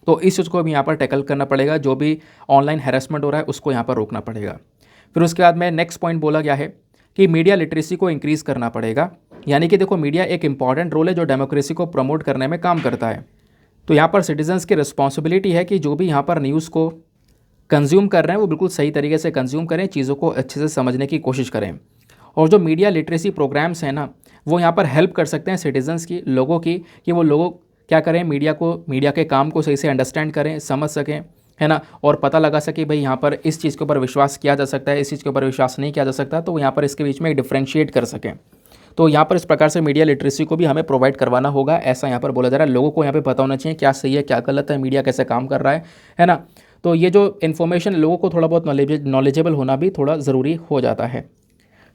तो इस चीज़ को भी यहाँ पर टैकल करना पड़ेगा, जो भी ऑनलाइन हैरेसमेंट हो रहा है उसको यहाँ पर रोकना पड़ेगा। फिर उसके बाद में नेक्स्ट पॉइंट बोला गया है कि मीडिया लिटरेसी को इंक्रीज़ करना पड़ेगा, यानी कि देखो मीडिया एक इंपॉर्टेंट रोल है जो डेमोक्रेसी को प्रमोट करने में काम करता है। तो यहाँ पर सिटीजन्स की रिस्पॉन्सिबिलिटी है कि जो भी यहाँ पर न्यूज़ को कंज्यूम कर रहे हैं वो बिल्कुल सही तरीके से कंज्यूम करें, चीज़ों को अच्छे से समझने की कोशिश करें। और जो मीडिया लिटरेसी प्रोग्राम्स हैं ना, वो यहाँ पर हेल्प कर सकते हैं सिटीजन्स की, लोगों की, कि वो लोग क्या करें, मीडिया के काम को सही से अंडरस्टैंड करें, समझ सकें, है ना, और पता लगा सके भाई यहाँ पर इस चीज़ के ऊपर विश्वास किया जा सकता है, इस चीज़ के ऊपर विश्वास नहीं किया जा सकता, तो यहाँ पर इसके बीच में डिफ्रेंशिएट कर सकें। तो यहाँ पर इस प्रकार से मीडिया लिटरेसी को भी हमें प्रोवाइड करवाना होगा, ऐसा यहाँ पर बोला जा रहा है। लोगों को यहाँ पे पता होना चाहिए क्या सही है क्या गलत है, मीडिया कैसे काम कर रहा है ना। तो ये जो इन्फॉर्मेशन लोगों को थोड़ा बहुत नॉलेजेबल होना भी थोड़ा ज़रूरी हो जाता है।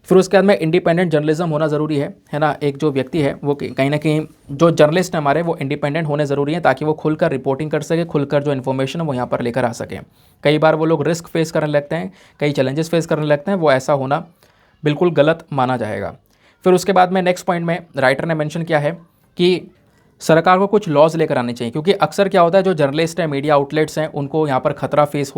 फिर उसके बाद में इंडिपेंडेंट जर्नलिज्म होना ज़रूरी है ना। एक जो व्यक्ति है वो कहीं ना कहीं जो जर्नलिस्ट है हमारे वो इंडिपेंडेंट होने ज़रूरी है, ताकि वो खुलकर रिपोर्टिंग कर सके, खुलकर जो इन्फॉर्मेशन है वो यहाँ पर लेकर आ सके। कई बार वो लोग रिस्क फेस करने लगते हैं, कई चैलेंजेस फेस करने लगते हैं, वो ऐसा होना बिल्कुल गलत माना जाएगा। फिर उसके बाद में नेक्स्ट पॉइंट में राइटर ने मेंशन किया है कि सरकार को कुछ लॉज लेकर आने चाहिए, क्योंकि अक्सर क्या होता है जो जर्नलिस्ट हैं, मीडिया आउटलेट्स हैं, उनको यहाँ पर खतरा फेस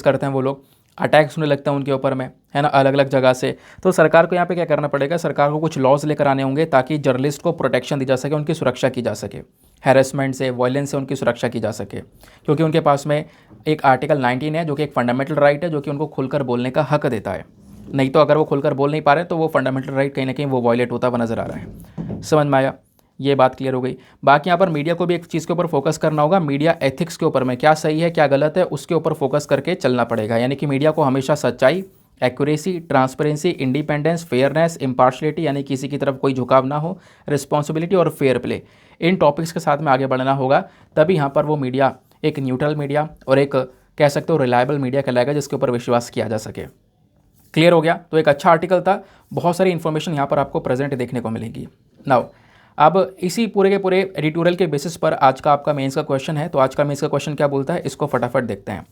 करते हैं, वो लोग अटैक्स होने लगते हैं उनके ऊपर में, है ना, अलग अलग जगह से। तो सरकार को यहाँ पे क्या करना पड़ेगा, सरकार को कुछ लॉज लेकर आने होंगे ताकि जर्नलिस्ट को प्रोटेक्शन दी जा सके, उनकी सुरक्षा की जा सके, हैरेसमेंट से, वायलेंस से उनकी सुरक्षा की जा सके, क्योंकि उनके पास में एक आर्टिकल 19 है जो कि एक फंडामेंटल राइट है, जो कि उनको खुलकर बोलने का हक देता है। नहीं तो अगर वो खुलकर बोल नहीं पा रहे तो वो फंडामेंटल राइट कहीं ना कहीं वो वायलेट होता हुआ नज़र आ रहा है। समझ में आया, ये बात क्लियर हो गई। बाकी यहाँ पर मीडिया को भी एक चीज़ के ऊपर फोकस करना होगा, मीडिया एथिक्स के ऊपर में, क्या सही है क्या गलत है उसके ऊपर फोकस करके चलना पड़ेगा। यानी कि मीडिया को हमेशा सच्चाई, accuracy, transparency, independence, fairness, impartiality, यानी किसी की तरफ कोई झुकाव ना हो, रिस्पॉन्सिबिलिटी और फेयर प्ले, इन टॉपिक्स के साथ में आगे बढ़ना होगा। तभी यहाँ पर वो मीडिया एक न्यूट्रल मीडिया और एक कह सकते हो रिलायबल मीडिया कहलाएगा, जिसके ऊपर विश्वास किया जा सके। क्लियर हो गया। तो एक अच्छा आर्टिकल था, बहुत सारी इन्फॉर्मेशन यहाँ पर आपको प्रेजेंट देखने को मिलेगी। नाउ अब इसी पूरे के पूरे एडिटोरियल के बेसिस पर आज का आपका मेंस का क्वेश्चन है। तो आज का मेंस का क्वेश्चन क्या बोलता है, इसको फटाफट देखते हैं।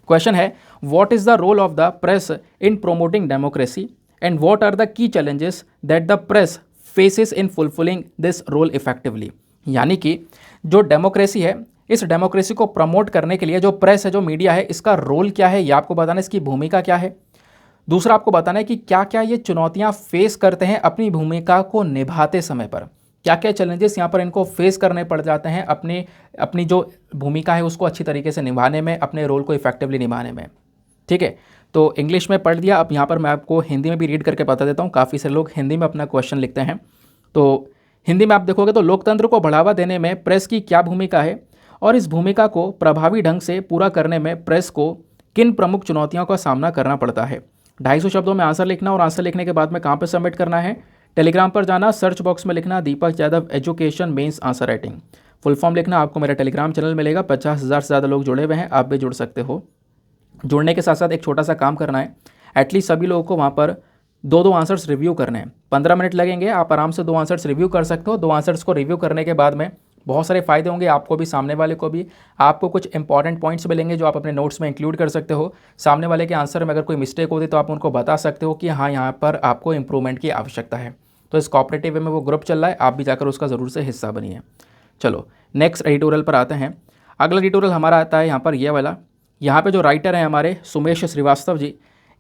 क्वेश्चन है, what is the role of the press in promoting democracy and what are the key challenges that the press faces in fulfilling this role effectively. यानी कि जो डेमोक्रेसी है, इस डेमोक्रेसी को प्रमोट करने के लिए जो प्रेस है, जो मीडिया है, इसका रोल क्या है, यह आपको बताना है, इसकी भूमिका क्या है। दूसरा आपको बताना है कि क्या क्या ये चुनौतियां फेस करते हैं अपनी भूमिका को निभाते समय पर, क्या क्या चैलेंजेस यहाँ पर इनको फेस करने पड़ जाते हैं अपनी जो भूमिका है उसको अच्छी तरीके से निभाने में, अपने रोल को इफेक्टिवली निभाने में। ठीक है, तो इंग्लिश में पढ़ दिया, अब यहाँ पर मैं आपको हिंदी में भी रीड करके बता देता हूँ। काफ़ी सारे लोग हिंदी में अपना क्वेश्चन लिखते हैं, तो हिंदी में आप देखोगे तो लोकतंत्र को बढ़ावा देने में प्रेस की क्या भूमिका है और इस भूमिका को प्रभावी ढंग से पूरा करने में प्रेस को किन प्रमुख चुनौतियों का सामना करना पड़ता है। 250 शब्दों में आंसर लिखना और आंसर लिखने के बाद में कहाँ पर सबमिट करना है, टेलीग्राम पर जाना, सर्च बॉक्स में लिखना Deepak Yadav education mains answer writing, full form लिखना। आपको मेरा टेलीग्राम चैनल मिलेगा, 50,000 से ज़्यादा लोग जुड़े हुए हैं, आप भी जुड़ सकते हो। जुड़ने के साथ साथ एक छोटा सा काम करना है, एटलीस्ट सभी लोगों को वहाँ पर 2 आंसर्स रिव्यू करने हैं। 15 मिनट लगेंगे, आप आराम से 2 आंसर्स रिव्यू कर सकते हो। 2 आंसर्स को रिव्यू करने के बाद में बहुत सारे फ़ायदे होंगे आपको भी, सामने वाले को भी। आपको कुछ इंपॉर्टेंट पॉइंट्स मिलेंगे जो आप अपने नोट्स में इंक्लूड कर सकते हो। सामने वाले के आंसर में अगर कोई मिस्टेक होती तो आप उनको बता सकते हो कि हाँ, यहाँ पर आपको इंप्रूवमेंट की आवश्यकता है। तो इस कोऑपरेटिव वे में वो ग्रुप चल रहा है, आप भी जाकर उसका ज़रूर से हिस्सा बनिए। चलो नेक्स्ट एडिटोरियल पर आते हैं। अगला एडिटोरियल हमारा आता है यहाँ पर ये वाला। यहाँ पे जो राइटर हैं हमारे सुमेश श्रीवास्तव जी,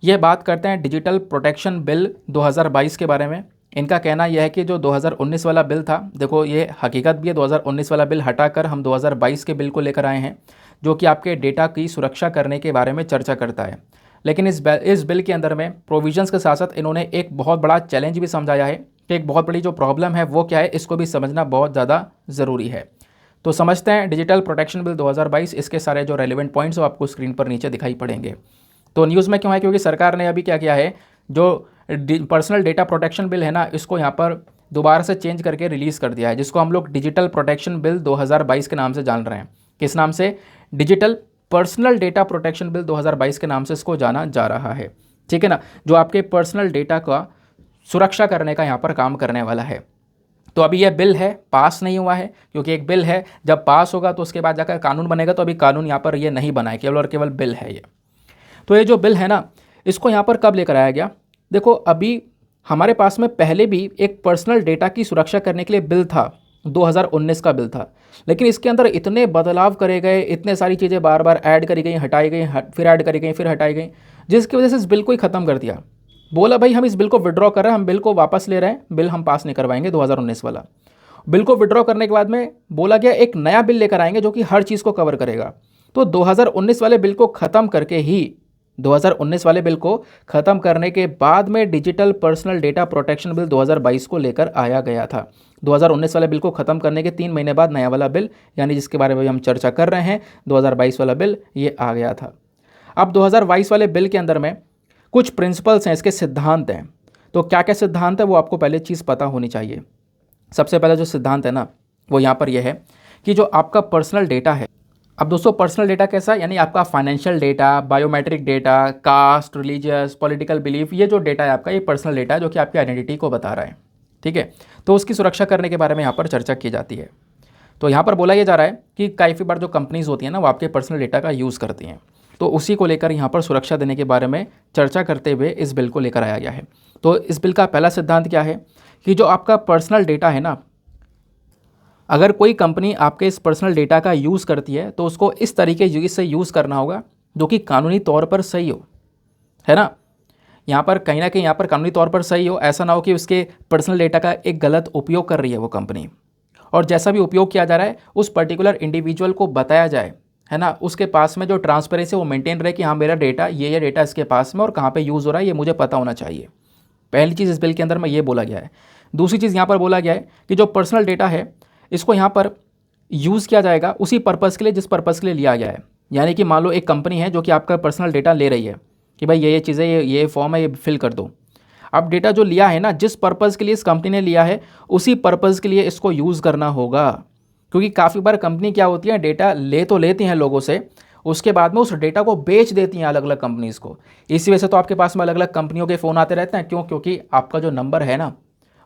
ये बात करते हैं डिजिटल प्रोटेक्शन बिल 2022 के बारे में। इनका कहना यह है कि जो 2019 वाला बिल था, देखो ये हकीकत भी है, 2019 वाला बिल हटाकर हम 2022 के बिल को लेकर आए हैं, जो कि आपके डेटा की सुरक्षा करने के बारे में चर्चा करता है। लेकिन इस बिल के अंदर में प्रोविजंस के साथ साथ इन्होंने एक बहुत बड़ा चैलेंज भी समझाया है कि एक बहुत बड़ी जो प्रॉब्लम है वो क्या है, इसको भी समझना बहुत ज़्यादा ज़रूरी है। तो समझते हैं डिजिटल प्रोटेक्शन बिल 2022, इसके सारे जो रेलिवेंट पॉइंट्स वो आपको स्क्रीन पर नीचे दिखाई पड़ेंगे। तो न्यूज़ में क्यों है, क्योंकि सरकार ने अभी क्या किया है, जो पर्सनल डेटा प्रोटेक्शन बिल है ना, इसको यहाँ पर दोबारा से चेंज करके रिलीज़ कर दिया है, जिसको हम लोग डिजिटल प्रोटेक्शन बिल 2022 के नाम से जान रहे हैं। किस नाम से? Digital personal data protection bill 2022 के नाम से इसको जाना जा रहा है। ठीक है ना, जो आपके पर्सनल डेटा का सुरक्षा करने का यहाँ पर काम करने वाला है। तो अभी यह बिल है, पास नहीं हुआ है, क्योंकि एक बिल है, जब पास होगा तो उसके बाद जाकर कानून बनेगा। तो अभी कानून यहाँ पर ये नहीं बना है, केवल और केवल बिल है ये। तो ये जो बिल है ना, इसको यहाँ पर कब लेकर आया गया? देखो अभी हमारे पास में पहले भी एक पर्सनल डेटा की सुरक्षा करने के लिए बिल था, 2019 का बिल था, लेकिन इसके अंदर इतने बदलाव करे गए, इतने सारी चीज़ें बार बार ऐड करी गई, हटाई गई, फिर ऐड करी गई, फिर हटाई गई, जिसकी वजह से इस बिल को ही ख़त्म कर दिया। बोला भाई हम इस बिल को विड्रॉ कर रहे हैं, हम बिल को वापस ले रहे हैं, बिल हम पास नहीं करवाएंगे 2019 वाला। बिल को विड्रॉ करने के बाद में बोला गया एक नया बिल लेकर आएंगे जो कि हर चीज़ को कवर करेगा। तो 2019 वाले बिल को ख़त्म करके ही 2019 वाले बिल को ख़त्म करने के बाद में digital personal data protection bill 2022 को लेकर आया गया था। 2019 वाले बिल को ख़त्म करने के 3 महीने बाद नया वाला बिल, यानी जिसके बारे में हम चर्चा कर रहे हैं, 2022 वाला बिल ये आ गया था। अब 2022 वाले बिल के अंदर में कुछ प्रिंसिपल्स हैं, इसके सिद्धांत हैं। तो क्या क्या सिद्धांत है वो आपको पहले चीज़ पता होनी चाहिए। सबसे पहला जो सिद्धांत है ना, वो यहाँ पर यह है कि जो आपका पर्सनल डेटा है, अब दोस्तों पर्सनल डेटा कैसा, यानी आपका financial data, biometric data, caste, religious, political belief, ये जो डेटा है आपका, ये पर्सनल डेटा है जो कि आपकी आइडेंटिटी को बता रहा है। ठीक है, तो उसकी सुरक्षा करने के बारे में यहाँ पर चर्चा की जाती है। तो यहाँ पर बोला ये जा रहा है कि काफ़ी बार जो कंपनीज़ होती हैं ना, वो आपके पर्सनल डेटा का यूज़ करती हैं। तो उसी को लेकर यहाँ पर सुरक्षा देने के बारे में चर्चा करते हुए इस बिल को लेकर आया गया है। तो इस बिल का पहला सिद्धांत क्या है कि जो आपका पर्सनल डेटा है ना, अगर कोई कंपनी आपके इस पर्सनल डेटा का यूज़ करती है तो उसको इस तरीके से यूज़ करना होगा जो कि कानूनी तौर पर सही हो, है ना। यहाँ पर कहीं ना कहीं यहाँ पर कानूनी तौर पर सही हो, ऐसा ना हो कि उसके पर्सनल डेटा का एक गलत उपयोग कर रही है वो कंपनी, और जैसा भी उपयोग किया जा रहा है उस पर्टिकुलर इंडिविजुअल को बताया जाए, है ना, उसके पास में जो ट्रांसपेरेंसी वो मेंटेन रहे कि हाँ मेरा डेटा ये डेटा इसके पास में और कहाँ पे यूज़ हो रहा है ये मुझे पता होना चाहिए। पहली चीज़ इस बिल के अंदर में ये बोला गया है। दूसरी चीज़ यहाँ पर बोला गया है कि जो पर्सनल डेटा है इसको यहाँ पर यूज़ किया जाएगा उसी पर्पज़ के लिए जिस पर्पज़ के लिए लिया गया है। यानी कि मान लो एक कंपनी है जो कि आपका पर्सनल डेटा ले रही है कि भाई ये चीज़ें, ये फॉर्म है, ये फिल कर दो। अब डेटा जो लिया है ना, जिस पर्पज़ के लिए इस कंपनी ने लिया है उसी पर्पज़ के लिए इसको यूज़ करना होगा। क्योंकि काफ़ी बार कंपनी क्या होती है, डेटा ले तो लेती हैं लोगों से, उसके बाद में उस डेटा को बेच देती हैं अलग अलग कंपनीज़ को। इसी वजह से तो आपके पास में अलग अलग कंपनियों के फ़ोन आते रहते हैं। क्यों? क्योंकि आपका जो नंबर है ना,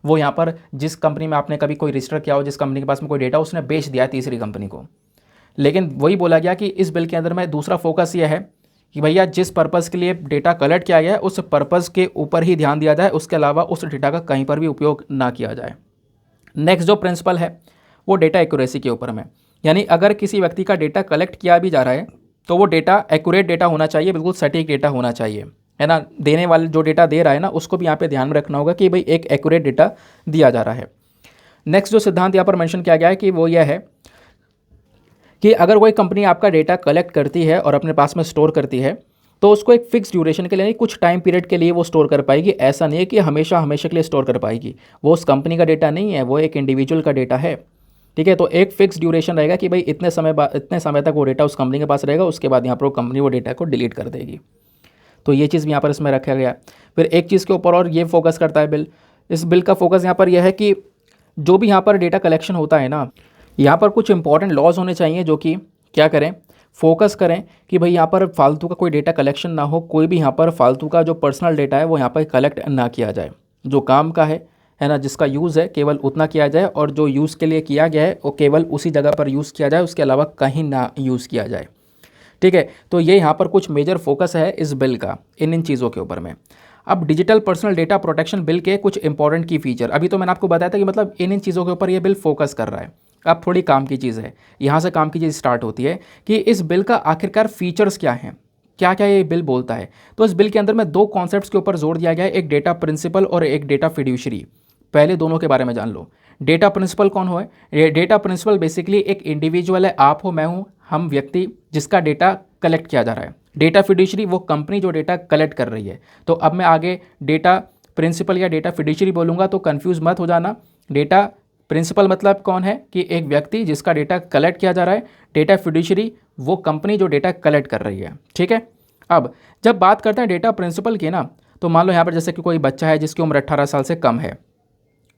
वो यहाँ पर जिस कंपनी में आपने कभी कोई रजिस्टर किया हो, जिस कंपनी के पास में कोई डेटा, उसने बेच दिया है तीसरी कंपनी को। लेकिन वही बोला गया कि इस बिल के अंदर में दूसरा फोकस ये है कि भैया जिस पर्पज़ के लिए डेटा कलेक्ट किया गया है उस पर्पज़ के ऊपर ही ध्यान दिया जाए, उसके अलावा उस डेटा का कहीं पर भी उपयोग ना किया जाए। नेक्स्ट जो प्रिंसिपल है वो डेटा एक्यूरेसी के ऊपर में, यानी अगर किसी व्यक्ति का डेटा कलेक्ट किया भी जा रहा है तो वो डेटा एक्यूरेट डेटा होना चाहिए, बिल्कुल सटीक डेटा होना चाहिए, है ना। देने वाले जो डेटा दे रहा है ना, उसको भी यहाँ पे ध्यान में रखना होगा कि भाई एक एक्यूरेट डेटा दिया जा रहा है। नेक्स्ट जो सिद्धांत यहाँ पर मेंशन किया गया है कि वो यह है कि अगर कोई कंपनी आपका डेटा कलेक्ट करती है और अपने पास में स्टोर करती है तो उसको एक फिक्स ड्यूरेशन के लिए, कुछ टाइम पीरियड के लिए वो स्टोर कर पाएगी। ऐसा नहीं है कि हमेशा के लिए स्टोर कर पाएगी। वो उस कंपनी का डेटा नहीं है, वो एक इंडिविजुअल का डेटा है। ठीक है, तो एक फिक्स ड्यूरेशन रहेगा कि भाई इतने समय तक वो डेटा उस कंपनी के पास रहेगा, उसके बाद यहाँ पर वो कंपनी वो डेटा को डिलीट कर देगी। तो ये चीज़ भी यहाँ पर इसमें रखा गया। फिर एक चीज़ के ऊपर और ये फोकस करता है बिल, इस बिल का फोकस यहाँ पर यह है कि जो भी यहाँ पर डेटा कलेक्शन होता है ना, यहाँ पर कुछ इंपॉर्टेंट लॉज होने चाहिए जो कि क्या करें, फोकस करें कि भाई यहाँ पर फालतू का कोई डेटा कलेक्शन ना हो, कोई भी यहाँ पर फालतू का जो पर्सनल डेटा है वो यहाँ पर कलेक्ट ना किया जाए। जो काम का है ना, जिसका यूज़ है केवल उतना किया जाए, और जो यूज़ के लिए किया गया है वो केवल उसी जगह पर यूज़ किया जाए, उसके अलावा कहीं ना यूज़ किया जाए। ठीक है, तो ये यहाँ पर कुछ मेजर फोकस है इस बिल का इन चीज़ों के ऊपर में। अब digital personal data protection bill के कुछ इंपॉर्टेंट की फीचर, अभी तो मैंने आपको बताया था कि मतलब इन चीज़ों के ऊपर ये बिल फोकस कर रहा है। अब थोड़ी काम की चीज़ है, यहाँ से काम की चीज़ स्टार्ट होती है कि इस बिल का आखिरकार फीचर्स क्या हैं, क्या क्या ये बिल बोलता है। तो इस बिल के अंदर में दो कॉन्सेप्ट्स के ऊपर जोर दिया गया है, एक डेटा प्रिंसिपल और एक डेटा फिड्यूशरी। पहले दोनों के बारे में जान लो। डेटा प्रिंसिपल कौन हो है? डेटा प्रिंसिपल बेसिकली एक इंडिविजुअल है, आप हो, मैं हूँ, हम व्यक्ति जिसका डेटा कलेक्ट किया जा रहा है। डेटा फिड्यूशरी वो कंपनी जो डेटा कलेक्ट कर रही है। तो अब मैं आगे डेटा प्रिंसिपल या डेटा फिड्यूशरी बोलूँगा तो कंफ्यूज मत हो जाना। डेटा प्रिंसिपल मतलब कौन है कि एक व्यक्ति जिसका डेटा कलेक्ट किया जा रहा है। डेटा फिड्यूशरी वो कंपनी जो डेटा कलेक्ट कर रही है। ठीक है। अब जब बात करते हैं डेटा प्रिंसिपल की ना, तो मान लो यहाँ पर जैसे कि कोई बच्चा है जिसकी उम्र 18 साल से कम है।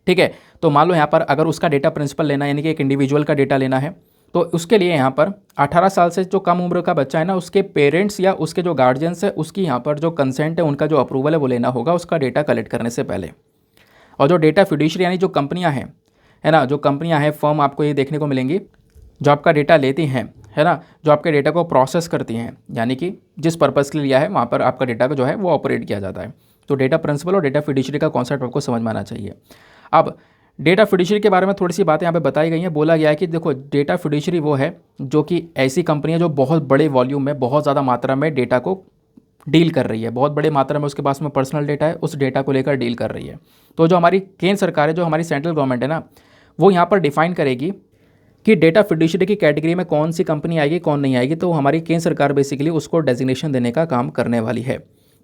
ठीक है। तो मान लो यहाँ पर अगर उसका डेटा प्रिंसिपल लेना है, यानी कि एक इंडिविजुअल का डेटा लेना है, तो उसके लिए यहाँ पर 18 साल से जो कम उम्र का बच्चा है ना, उसके पेरेंट्स या उसके जो गार्जियंस है, उसकी यहाँ पर जो कंसेंट है, उनका जो अप्रूवल है वो लेना होगा उसका डेटा कलेक्ट करने से पहले। और जो डेटा फिड्यूशरी यानी जो कंपनियाँ हैं, है ना, जो कंपनियाँ हैं, फर्म आपको ये देखने को मिलेंगी जो आपका डेटा लेती हैं, है ना, जो आपके डेटा को प्रोसेस करती हैं, यानी कि जिस पर्पज़ के लिए लिया है वहाँ पर आपका डेटा को जो है वो ऑपरेट किया जाता है। तो डेटा प्रिंसिपल और डेटा फिड्यूशरी का कॉन्सेप्ट आपको समझ में आना चाहिए। अब डेटा फिड्यूशरी के बारे में थोड़ी सी बातें यहाँ पे बताई गई हैं। बोला गया है कि देखो, डेटा फिड्यूशरी वो है जो कि ऐसी कंपनी है जो बहुत बड़े वॉल्यूम में, बहुत ज़्यादा मात्रा में डेटा को डील कर रही है, बहुत बड़े मात्रा में उसके पास में पर्सनल डेटा है, उस डेटा को लेकर डील कर रही है। तो जो हमारी केंद्र सरकार है, जो हमारी सेंट्रल गवर्नमेंट है ना, वो यहाँ पर डिफाइन करेगी कि डेटा फिड्यूशरी की कैटेगरी में कौन सी कंपनी आएगी, कौन नहीं आएगी। तो हमारी केंद्र सरकार बेसिकली उसको डेजिग्नेशन देने का काम करने वाली है।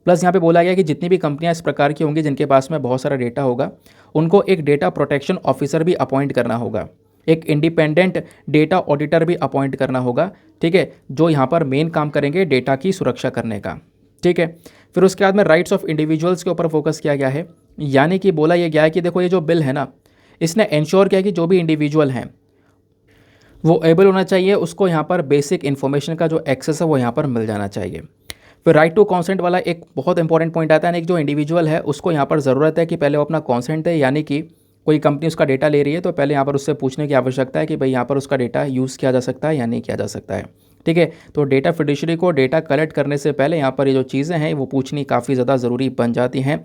प्लस यहाँ पे बोला गया कि जितनी भी कंपनियां इस प्रकार की होंगी जिनके पास में बहुत सारा डेटा होगा, उनको एक डेटा प्रोटेक्शन ऑफिसर भी अपॉइंट करना होगा, एक इंडिपेंडेंट डेटा ऑडिटर भी अपॉइंट करना होगा। ठीक है, जो यहाँ पर मेन काम करेंगे डेटा की सुरक्षा करने का। ठीक है। फिर उसके बाद में राइट्स ऑफ इंडिविजुअल्स के ऊपर फोकस किया गया है, यानी कि बोला यह गया है कि देखो, ये जो बिल है ना, इसने इंश्योर किया कि जो भी इंडिविजुअल हैं वो एबल होना चाहिए, उसको यहाँ पर बेसिक इन्फॉर्मेशन का जो एक्सेस है वो यहाँ पर मिल जाना चाहिए। फिर राइट टू कॉन्सेंट वाला एक बहुत इंपॉर्टेंट पॉइंट आता है, एक जो इंडिविजुअल है उसको यहाँ पर ज़रूरत है कि पहले वो अपना कॉन्सेंट दे, यानी कि कोई कंपनी उसका डेटा ले रही है तो पहले यहाँ पर उससे पूछने की आवश्यकता है कि भाई यहाँ पर उसका डेटा यूज़ किया जा सकता है या नहीं किया जा सकता है। ठीक है। तो डेटा फिड्यूशरी को डेटा कलेक्ट करने से पहले यहाँ पर ये जो चीज़ें हैं वो पूछनी काफ़ी ज़्यादा ज़रूरी बन जाती हैं।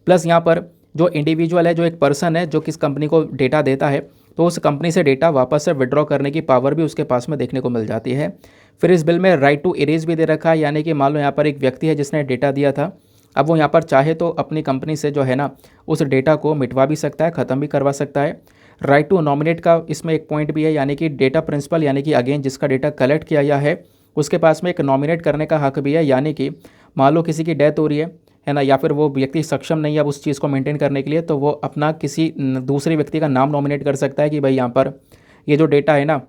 प्लस यहाँ पर जो इंडिविजुअल है, जो एक पर्सन है जो किस कंपनी को डेटा देता है, तो उस कंपनी से डेटा वापस से विड्रॉ करने की पावर भी उसके पास में देखने को मिल जाती है। फिर इस बिल में राइट टू इरेज भी दे रखा है, यानी कि मान लो यहाँ पर एक व्यक्ति है जिसने डेटा दिया था, अब वो यहाँ पर चाहे तो अपनी कंपनी से जो है ना उस डेटा को मिटवा भी सकता है, ख़त्म भी करवा सकता है। राइट टू नॉमिनेट का इसमें एक पॉइंट भी है, यानी कि डेटा प्रिंसिपल यानी कि अगेन जिसका डेटा कलेक्ट किया गया है उसके पास में एक नॉमिनेट करने का हक भी है, यानी कि मान लो किसी की डेथ हो रही है ना, या फिर वो व्यक्ति सक्षम नहीं है अब उस चीज़ को मेंटेन करने के लिए, तो वो अपना किसी दूसरे व्यक्ति का नाम नॉमिनेट कर सकता है कि भाई यहाँ पर ये जो डेटा है ना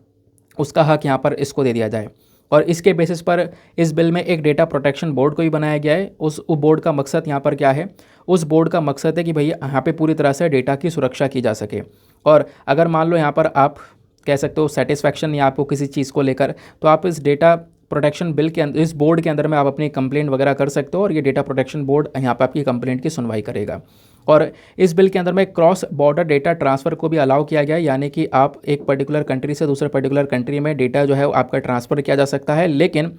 उसका हक यहाँ पर इसको दे दिया जाए। और इसके बेसिस पर इस बिल में एक डेटा प्रोटेक्शन बोर्ड को भी बनाया गया है। उस बोर्ड का मकसद यहाँ पर क्या है? उस बोर्ड का मकसद है कि भैया यहाँ पे पूरी तरह से डेटा की सुरक्षा की जा सके। और अगर मान लो यहाँ पर आप कह सकते हो सेटिस्फैक्शन या आपको किसी चीज़ को लेकर, तो आप इस डेटा प्रोटेक्शन बिल के अंदर, इस बोर्ड के अंदर में आप अपनी कंप्लेंट वगैरह कर सकते हो और ये डेटा प्रोटेक्शन बोर्ड यहाँ पर आपकी कंप्लेंट की सुनवाई करेगा। और इस बिल के अंदर में क्रॉस बॉर्डर डेटा ट्रांसफ़र को भी अलाउ किया गया है, यानी कि आप एक पर्टिकुलर कंट्री से दूसरे पर्टिकुलर कंट्री में डेटा जो है आपका ट्रांसफ़र किया जा सकता है, लेकिन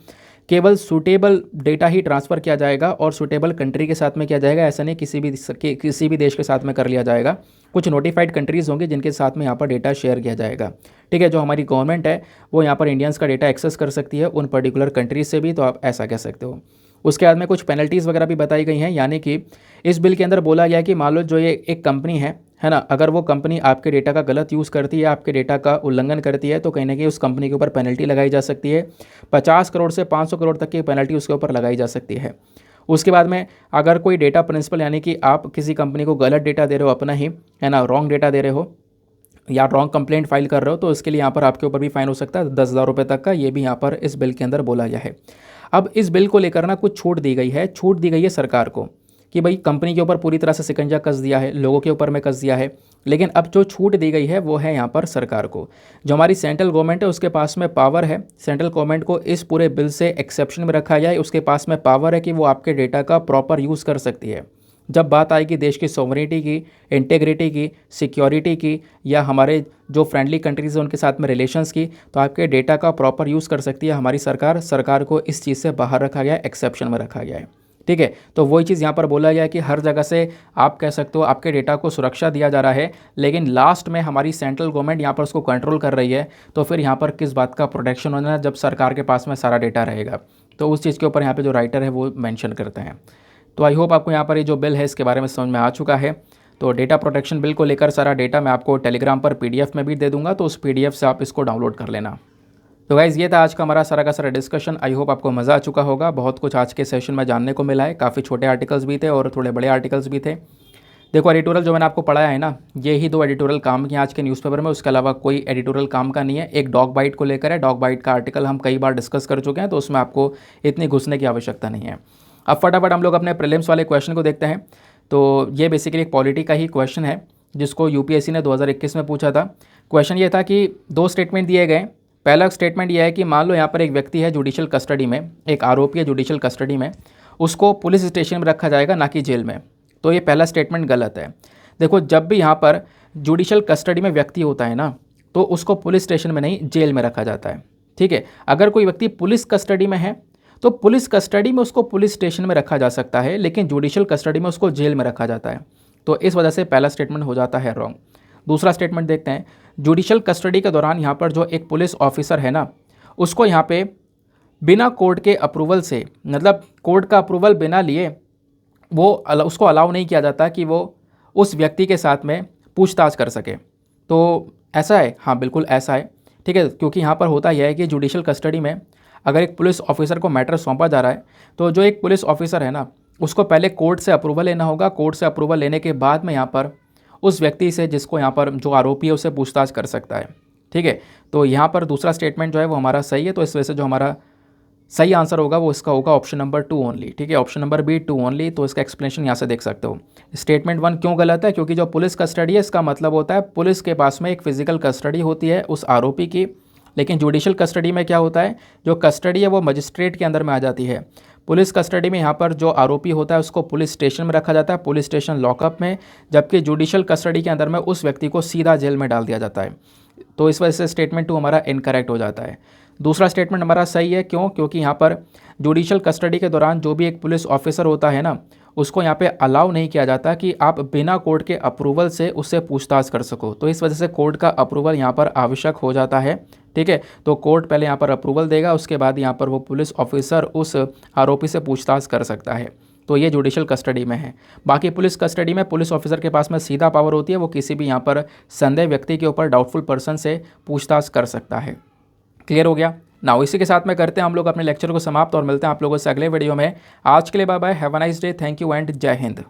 केवल सूटेबल डेटा ही ट्रांसफ़र किया जाएगा और सूटेबल कंट्री के साथ में किया जाएगा। ऐसा नहीं किसी भी देश के साथ में कर लिया जाएगा। कुछ नोटिफाइड कंट्रीज़ होंगे जिनके साथ में यहाँ पर डेटा शेयर किया जाएगा। ठीक है, जो हमारी गवर्नमेंट है वो यहाँ पर इंडियंस का डेटा एक्सेस कर सकती है उन पर्टिकुलर कंट्रीज से भी, तो आप ऐसा कह सकते हो। उसके बाद में कुछ पेनल्टीज़ वगैरह भी बताई गई हैं, यानी कि इस बिल के अंदर बोला गया कि मान लो जो ये एक कंपनी है ना, अगर वो कंपनी आपके डेटा का गलत यूज़ करती है, आपके डेटा का उल्लंघन करती है, तो कहीं ना कहीं उस कंपनी के ऊपर पेनल्टी लगाई जा सकती है। 50 करोड़ से 500 करोड़ तक की पेनल्टी उसके ऊपर लगाई जा सकती है। उसके बाद में अगर कोई डेटा प्रिंसिपल, यानी कि आप किसी कंपनी को गलत डेटा दे रहे हो अपना ही, है ना, रॉन्ग डेटा दे रहे हो या रॉन्ग कंप्लेंट फाइल कर रहे हो, तो इसके लिए यहाँ पर आपके ऊपर भी फाइन हो सकता है 10,000 रुपये तक का। ये भी यहाँ पर इस बिल के अंदर बोला गया है। अब इस बिल को लेकर ना कुछ छूट दी गई है। छूट दी गई है सरकार को कि भाई कंपनी के ऊपर पूरी तरह से शिकंजा कस दिया है, लोगों के ऊपर में कस दिया है, लेकिन अब जो छूट दी गई है वो है यहाँ पर सरकार को। जो हमारी सेंट्रल गवर्नमेंट है उसके पास में पावर है, सेंट्रल गवर्नमेंट को इस पूरे बिल से एक्सेप्शन में रखा गया है। उसके पास में पावर है कि वो आपके डेटा का प्रॉपर यूज़ कर सकती है। जब बात आएगी देश की सॉवरेनिटी की, इंटेग्रिटी की, सिक्योरिटी की, या हमारे जो फ्रेंडली कंट्रीज़ हैं उनके साथ में रिलेशंस की, तो आपके डेटा का प्रॉपर यूज़ कर सकती है हमारी सरकार। सरकार को इस चीज़ से बाहर रखा गया है, एक्सेप्शन में रखा गया है। ठीक है। तो वही चीज़ यहाँ पर बोला गया है कि हर जगह से आप कह सकते हो आपके डेटा को सुरक्षा दिया जा रहा है, लेकिन लास्ट में हमारी सेंट्रल गवर्नमेंट यहाँ पर उसको कंट्रोल कर रही है, तो फिर यहाँ पर किस बात का प्रोटेक्शन होना है जब सरकार के पास में सारा डेटा रहेगा। तो उस चीज़ के ऊपर यहाँ पे जो राइटर है वो मेंशन करते हैं। तो आई होप आपको यहाँ पर ये जो बिल है इसके बारे में समझ में आ चुका है। तो डेटा प्रोटेक्शन बिल को लेकर सारा डेटा मैं आपको टेलीग्राम पर PDF में भी दे दूंगा, तो उस PDF से आप इसको डाउनलोड कर लेना। तो गाइज़ ये था आज का हमारा सारा का सारा डिस्कशन। आई होप आपको मज़ा आ चुका होगा। बहुत कुछ आज के सेशन में जानने को मिला है, काफ़ी छोटे आर्टिकल्स भी थे और थोड़े बड़े आर्टिकल्स भी थे। देखो एडिटोरियल जो मैंने आपको पढ़ाया है ना, ये ही 2 एडिटोरियल काम किए आज के न्यूज़पेपर में, उसके अलावा कोई एडिटोरियल काम का नहीं है। एक डॉग बाइट को लेकर है, डॉग बाइट का आर्टिकल हम कई बार डिस्कस कर चुके हैं, तो उसमें आपको इतनी घुसने की आवश्यकता नहीं है। अब फटाफट हम लोग अपने प्रीलिम्स वाले क्वेश्चन को देखते हैं। तो ये बेसिकली एक पॉलिटी का ही क्वेश्चन है जिसको UPSC ने 2021 में पूछा था। क्वेश्चन ये था कि 2 स्टेटमेंट दिए गए। पहला स्टेटमेंट यह है कि मान लो यहाँ पर एक व्यक्ति है जुडिशियल कस्टडी में, एक आरोपी है जुडिशियल कस्टडी में, उसको पुलिस स्टेशन में रखा जाएगा ना कि जेल में। तो ये पहला स्टेटमेंट गलत है। देखो जब भी यहाँ पर जुडिशियल कस्टडी में व्यक्ति होता है ना, तो उसको पुलिस स्टेशन में नहीं जेल में रखा जाता है। ठीक है, अगर कोई व्यक्ति पुलिस कस्टडी में है तो पुलिस कस्टडी में उसको पुलिस स्टेशन में रखा जा सकता है, लेकिन जुडिशियल कस्टडी में उसको जेल में रखा जाता है। तो इस वजह से पहला स्टेटमेंट हो जाता है रॉन्ग। दूसरा स्टेटमेंट देखते हैं। जुडिशियल कस्टडी के दौरान यहाँ पर जो एक पुलिस ऑफिसर है ना, उसको यहाँ पे बिना कोर्ट के अप्रूवल से, मतलब कोर्ट का अप्रूवल बिना लिए वो उसको अलाउ नहीं किया जाता कि वो उस व्यक्ति के साथ में पूछताछ कर सके। तो ऐसा है, हाँ बिल्कुल ऐसा है। ठीक है, क्योंकि यहाँ पर होता यह है कि जुडिशियल कस्टडी में अगर एक पुलिस ऑफिसर को मैटर सौंपा जा रहा है, तो जो एक पुलिस ऑफिसर है ना, उसको पहले कोर्ट से अप्रूवल लेना होगा। कोर्ट से अप्रूवल लेने के बाद में यहाँ पर उस व्यक्ति से, जिसको यहाँ पर जो आरोपी है, उससे पूछताछ कर सकता है। ठीक है, तो यहाँ पर दूसरा स्टेटमेंट जो है वो हमारा सही है। तो इस वजह से जो हमारा सही आंसर होगा वो इसका होगा ऑप्शन नंबर 2 ओनली। ठीक है, ऑप्शन नंबर B 2 ओनली। तो इसका एक्सप्लेनेशन यहाँ से देख सकते हो। स्टेटमेंट 1 क्यों गलत है? क्योंकि जो पुलिस कस्टडी है इसका मतलब होता है पुलिस के पास में एक फिजिकल कस्टडी होती है उस आरोपी की, लेकिन जुडिशियल कस्टडी में क्या होता है, जो कस्टडी है वो मजिस्ट्रेट के अंदर में आ जाती है। पुलिस कस्टडी में यहाँ पर जो आरोपी होता है उसको पुलिस स्टेशन में रखा जाता है, पुलिस स्टेशन लॉकअप में, जबकि जुडिशियल कस्टडी के अंदर में उस व्यक्ति को सीधा जेल में डाल दिया जाता है। तो इस वजह से स्टेटमेंट 2 हमारा इनकरेक्ट हो जाता है। दूसरा स्टेटमेंट हमारा सही है। क्यों? क्योंकि यहाँ पर जुडिशियल कस्टडी के दौरान जो भी एक पुलिस ऑफिसर होता है ना, उसको यहाँ पे अलाउ नहीं किया जाता कि आप बिना कोर्ट के अप्रूवल से उससे पूछताछ कर सको। तो इस वजह से कोर्ट का अप्रूवल यहाँ पर आवश्यक हो जाता है। ठीक है, तो कोर्ट पहले यहाँ पर अप्रूवल देगा, उसके बाद यहाँ पर वो पुलिस ऑफिसर उस आरोपी से पूछताछ कर सकता है। तो ये जुडिशियल कस्टडी में है। बाकी पुलिस कस्टडी में पुलिस ऑफिसर के पास में सीधा पावर होती है, वो किसी भी यहाँ पर संदेह व्यक्ति के ऊपर, डाउटफुल पर्सन से पूछताछ कर सकता है। क्लियर हो गया ना? इसी के साथ में करते हैं हम लोग अपने लेक्चर को समाप्त और मिलते हैं आप लोगों से अगले वीडियो में। आज के लिए bye bye, have a nice day, thank you and जय हिंद।